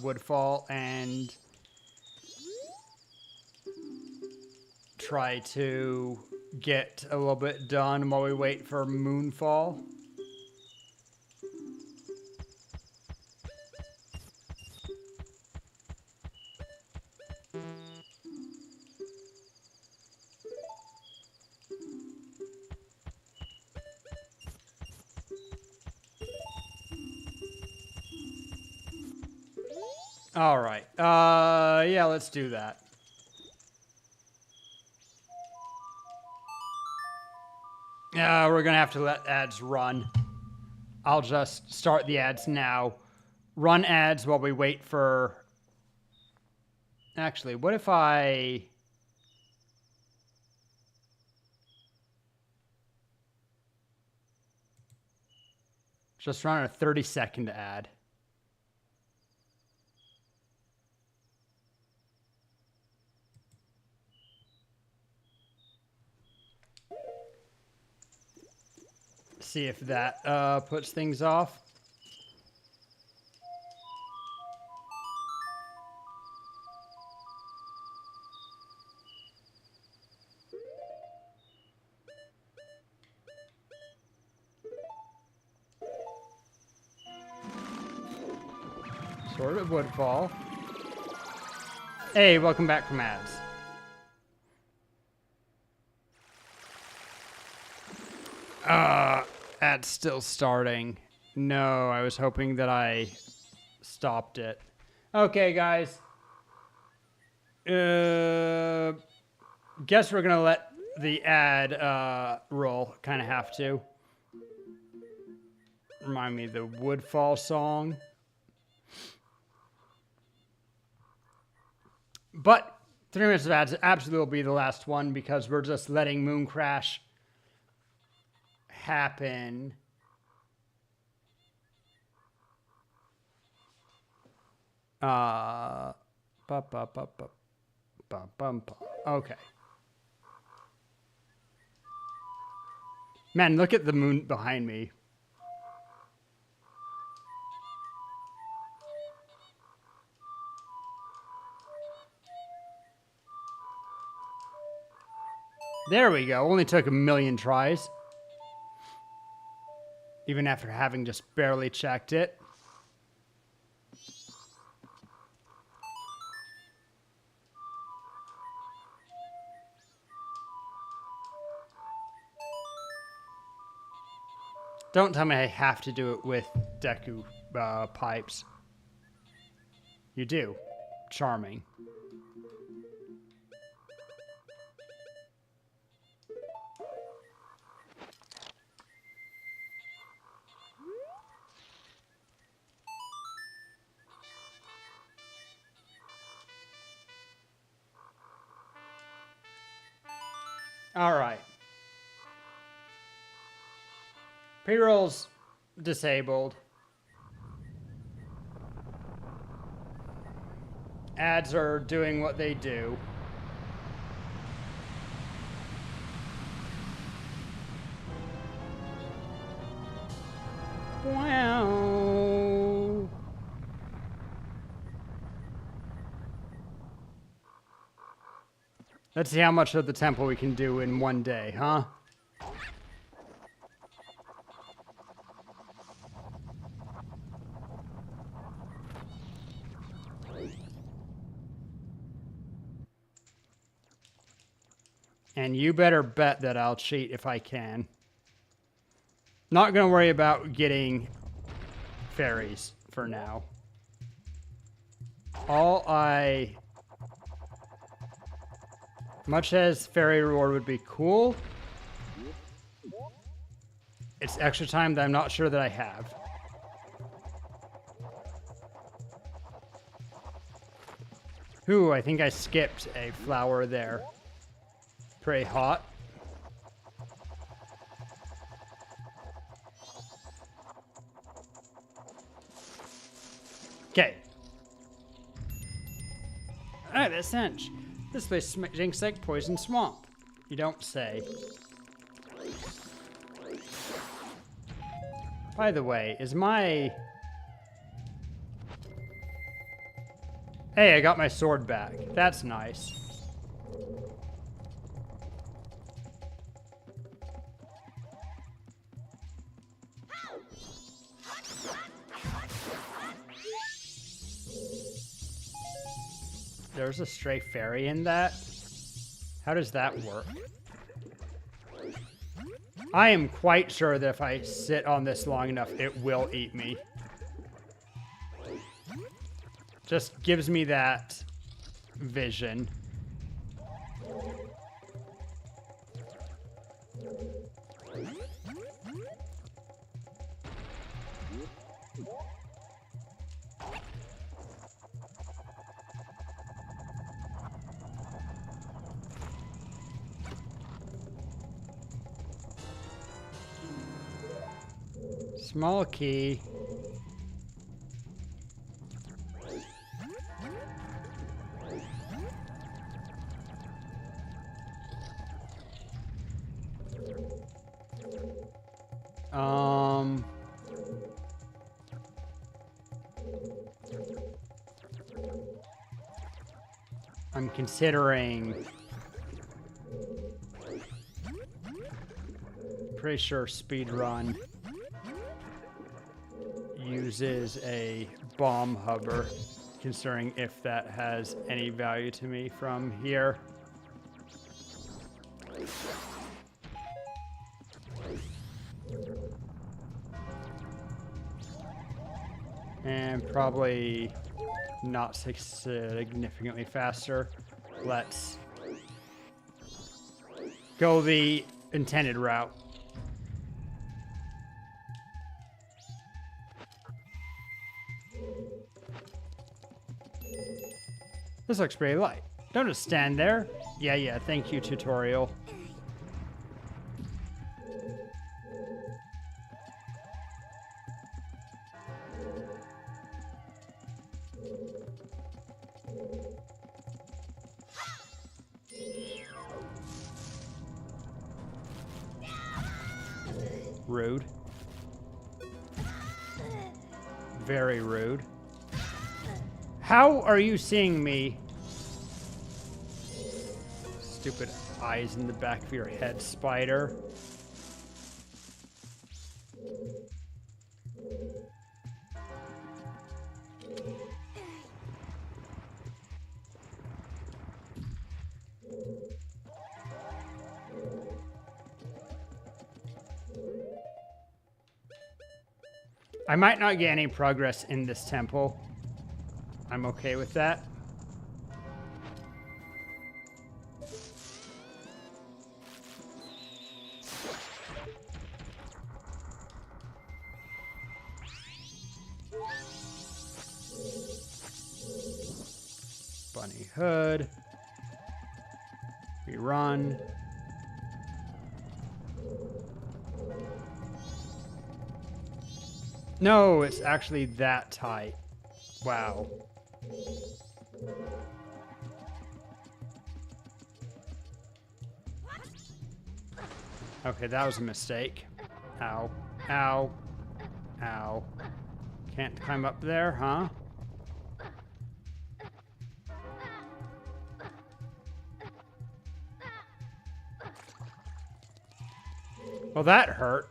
Woodfall and try to get a little bit done while we wait for Moonfall. All right. Yeah, let's do that. We're gonna have to let ads run. I'll just start the ads now. Run ads while we wait for... Actually, what if I... Just run a 30-second ad. See if that puts things off. Sword of Woodfall. Hey, welcome back from ads. Ad's still starting. No, I was hoping that I stopped it. Okay, guys. Guess we're gonna let the ad roll. Kind of have to. Remind me of the Woodfall song. But 3 minutes of ads absolutely will be the last one because we're just letting Moon Crash happen. Okay. Man, look at the moon behind me. There we go. Only took 1,000,000 tries. Even after having just barely checked it. Don't tell me I have to do it with Deku pipes. You do. Charming. All right. Pre-roll's disabled. Ads are doing what they do. Wow. Let's see how much of the temple we can do in one day, huh? And you better bet that I'll cheat if I can. Not gonna worry about getting fairies for now. Much as fairy reward would be cool, it's extra time that I'm not sure that I have. Ooh, I think I skipped a flower there. Pretty hot. Okay. Alright, that's cinch. This place stinks like poison swamp. You don't say. By the way, is my... Hey, I got my sword back. That's nice. There's a stray fairy in that? How does that work? I am quite sure that if I sit on this long enough, it will eat me. Just gives me that vision. Small key. I'm considering. Pretty sure speed run uses a bomb hover, considering if that has any value to me from here. And probably not significantly faster. Let's go the intended route. This looks pretty light. Don't just stand there. Yeah, thank you, tutorial. Rude. Very rude. How are you seeing me? Stupid eyes in the back of your head, spider. I might not get any progress in this temple. I'm okay with that. Bunny hood. We run. No, it's actually that tight. Wow. Okay, that was a mistake. Ow. Ow. Ow. Can't climb up there, huh? Well, that hurt.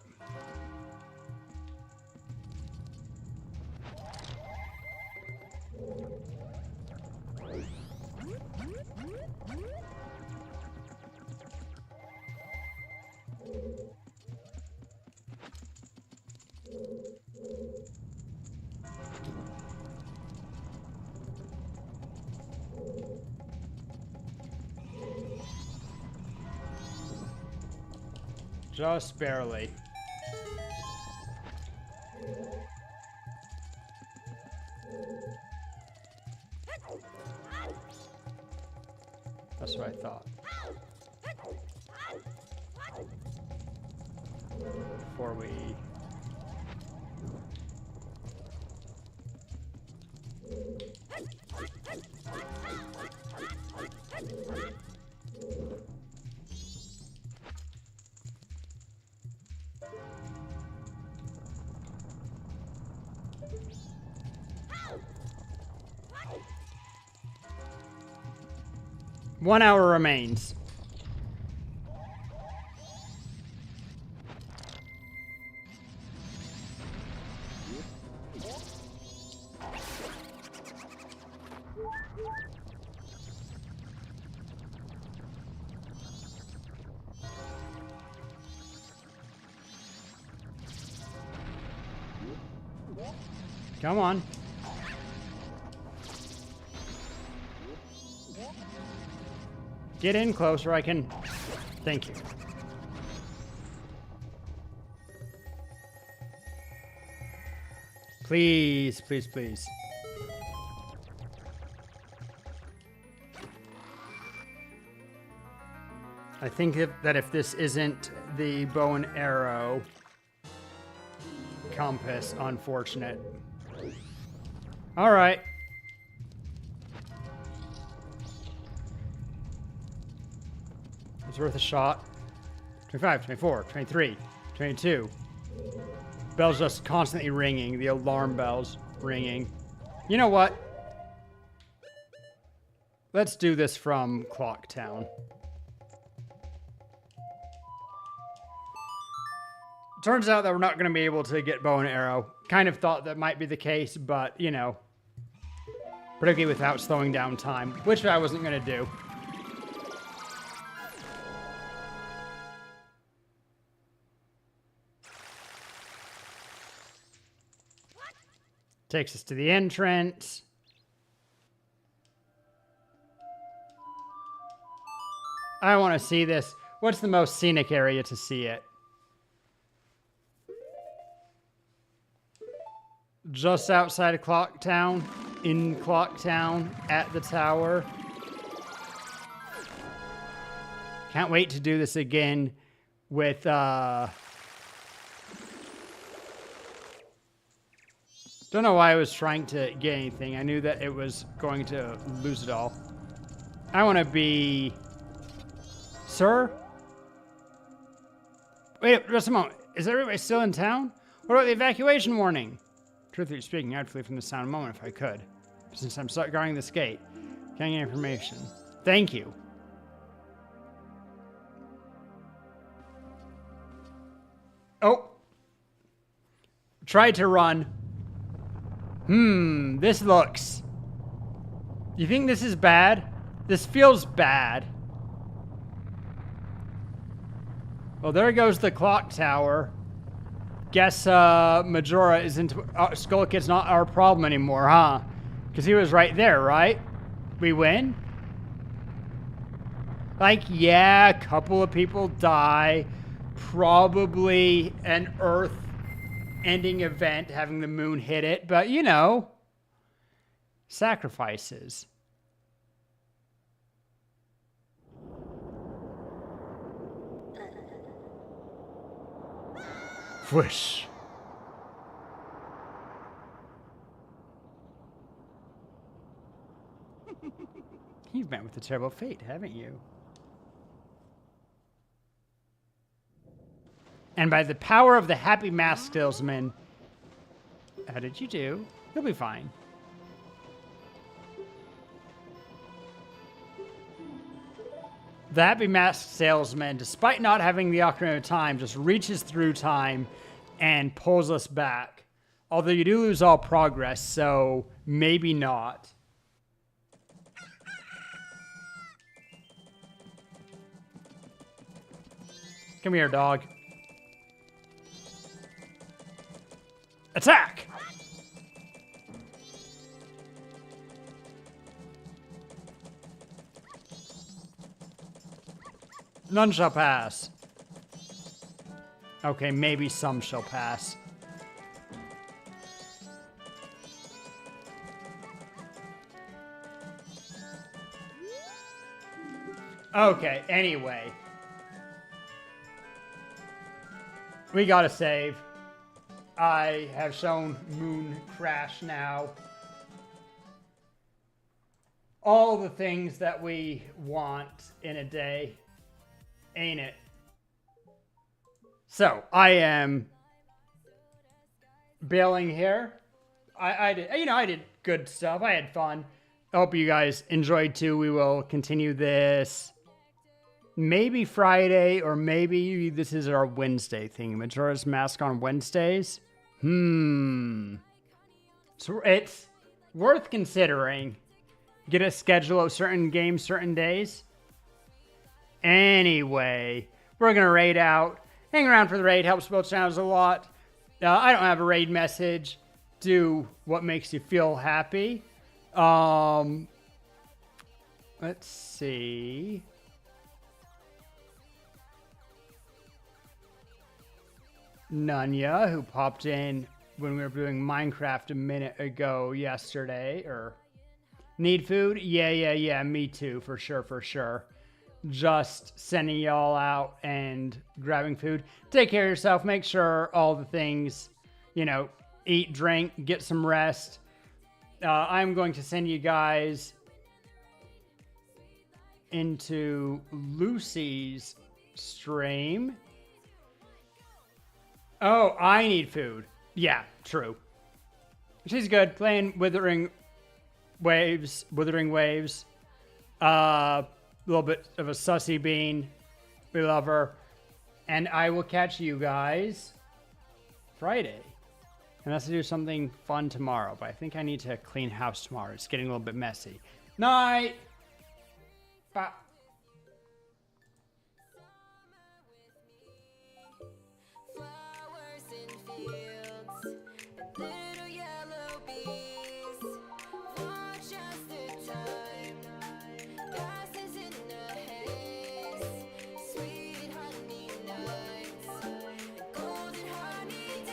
Just barely. That's what I thought. Before we... One hour remains. Come on. Get in closer, I can... Thank you. Please, please, please. I think that if this isn't the bow and arrow compass, unfortunate. All right. It's worth a shot. 25, 24, 23, 22. Bells just constantly ringing. The alarm bells ringing. You know what? Let's do this from Clock Town. Turns out that we're not going to be able to get bow and arrow. Kind of thought that might be the case, but, you know. Particularly without slowing down time, which I wasn't going to do. Takes us to the entrance. I want to see this. What's the most scenic area to see it? Just outside of Clock Town. in Clock Town at the tower. Can't wait to do this again with don't know why I was trying to get anything. I knew that it was going to lose it all. I want to be... Sir? Wait, just a moment. Is everybody still in town? What about the evacuation warning? Truthfully speaking, I'd flee from this town in a moment if I could. Since I'm stuck guarding this gate. Getting information. Thank you. Oh. Tried to run. This looks... You think this is bad? This feels bad. Well, there goes the clock tower. Guess Majora isn't... Skull Kid's not our problem anymore, huh? Because he was right there, right? We win? Like, yeah, a couple of people die. Probably an Earth-ending event, having the moon hit it. But, you know, sacrifices. Whoosh. You've met with a terrible fate, haven't you? And by the power of the happy mask salesman, how did you do? You'll be fine. The happy mask salesman, despite not having the Ocarina of Time, just reaches through time and pulls us back. Although you do lose all progress, so maybe not. Come here, dog. Attack! None shall pass. Okay, maybe some shall pass. Okay, anyway. We gotta save. I have shown Moon Crash now. All the things that we want in a day. Ain't it? So, I am bailing here. I did good stuff. I had fun. I hope you guys enjoyed too. We will continue this maybe Friday, or maybe this is our Wednesday thing. Majora's Mask on Wednesdays. So it's worth considering. Get a schedule of certain games, certain days. Anyway, we're going to raid out. Hang around for the raid. Helps both channels a lot. I don't have a raid message. Do what makes you feel happy. Let's see. Nunya, who popped in when we were doing Minecraft a minute ago yesterday. Or need food? Yeah, me too, for sure. Just sending y'all out and grabbing food. Take care of yourself. Make sure all the things, you know, eat, drink, get some rest. I'm going to send you guys into Lucy's stream. Oh, I need food. Yeah, true. She's good. Playing Withering Waves. A little bit of a sussy bean. We love her. And I will catch you guys Friday. Unless I do something fun tomorrow. But I think I need to clean house tomorrow. It's getting a little bit messy. Night! Bye.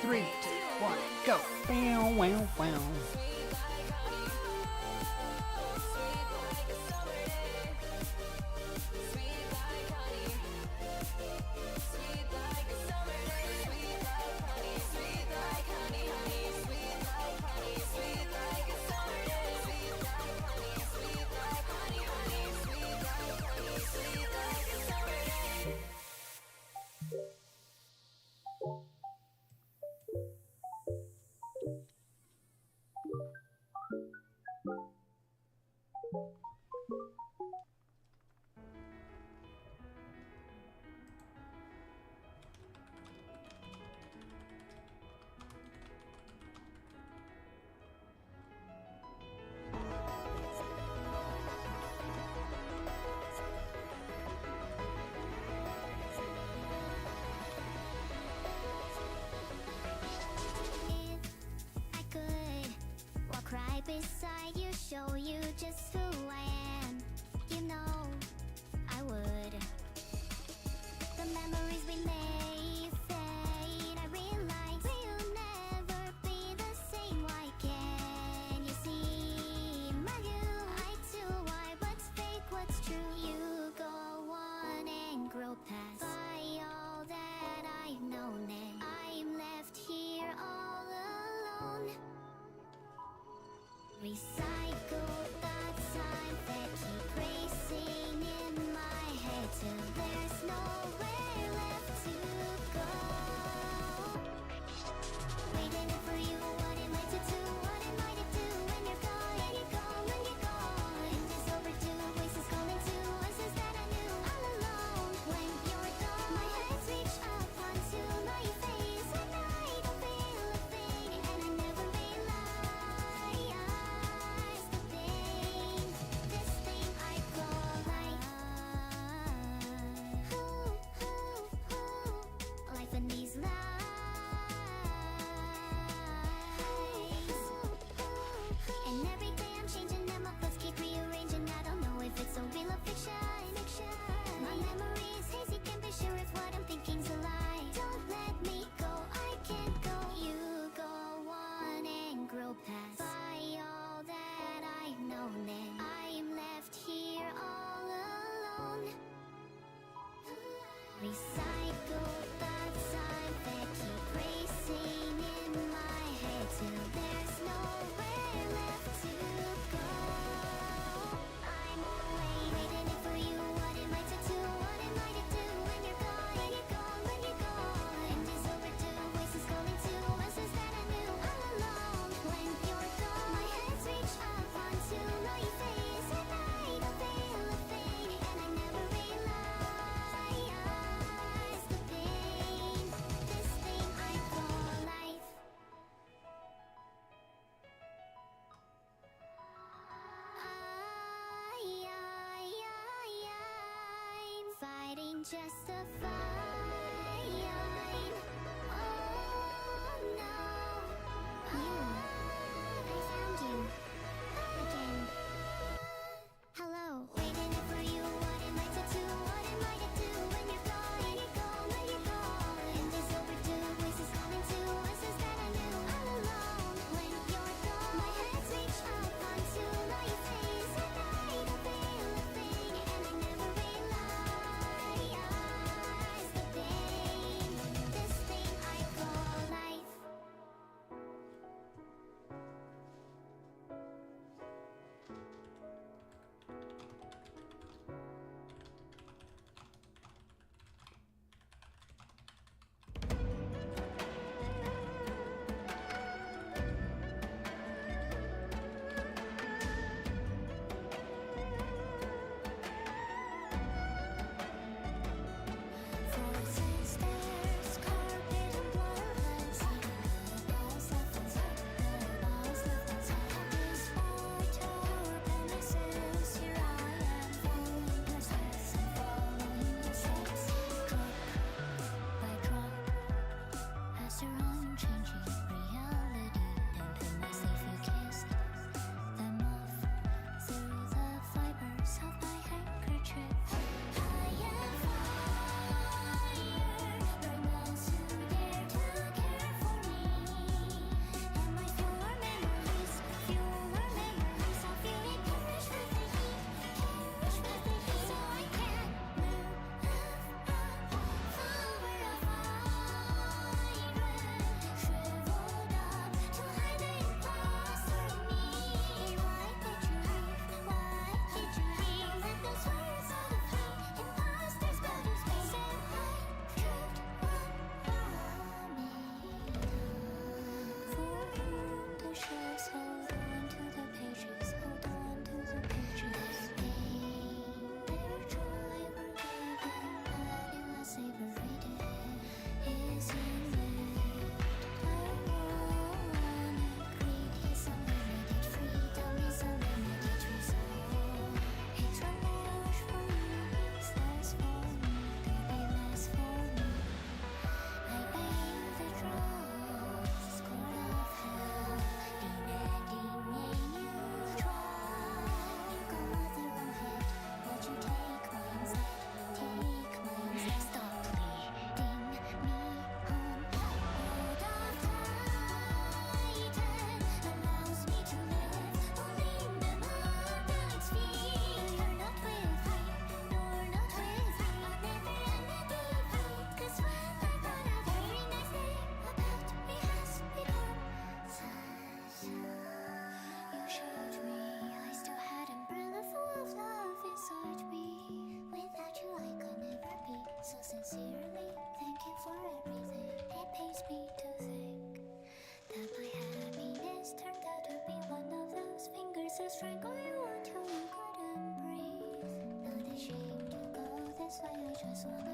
Three, two, one, go. Wow. beside you, show you just who I am. You know, I would. The memories we made fade. I realize we'll never be the same. Why can't you see my view? I too, why? What's fake? What's true? You go on and grow past by all that I've known, and I'm left here all alone. Recycle the time that keep racing in my head till there's nowhere left to go. Waiting for you, what am I to do? What am I to do when you're gone? And you're gone, when you're gone. And it's overdue, voices calling to us is that I knew all alone. When you're gone, my hands reach up onto my face, and I don't feel a thing, and I never realized the thing, this thing I call life. Life in these lives. And every day I'm changing and my thoughts keep rearranging. I don't know if it's a real or fiction. My memory is hazy, can't be sure if what I'm thinking's a lie. Don't let me go, I can't go. You go on and grow past by all that I've known, and I'm left here all alone. Recycle the time that keep racing in my head till there's nowhere left to go. I'm waiting for you. What am I to do? What am I to do when you're gone? And you're gone, when you're gone. And it's overdue, voices calling to us is that I knew all along. When you're gone, my hands reach up onto my face, and I don't feel a thing, and I never realized the pain, this thing I call life. I'm fighting just a fine. Oh no, I found you again. Hello, waiting for you. What am I to do? What am I to do when you're gone? And you're gone, when you're gone. And it's overdue, voices calling to us is that I knew all along. When you're gone, my hands reach up onto my face, and I don't feel a thing, and I never realized the pain, this Just wanna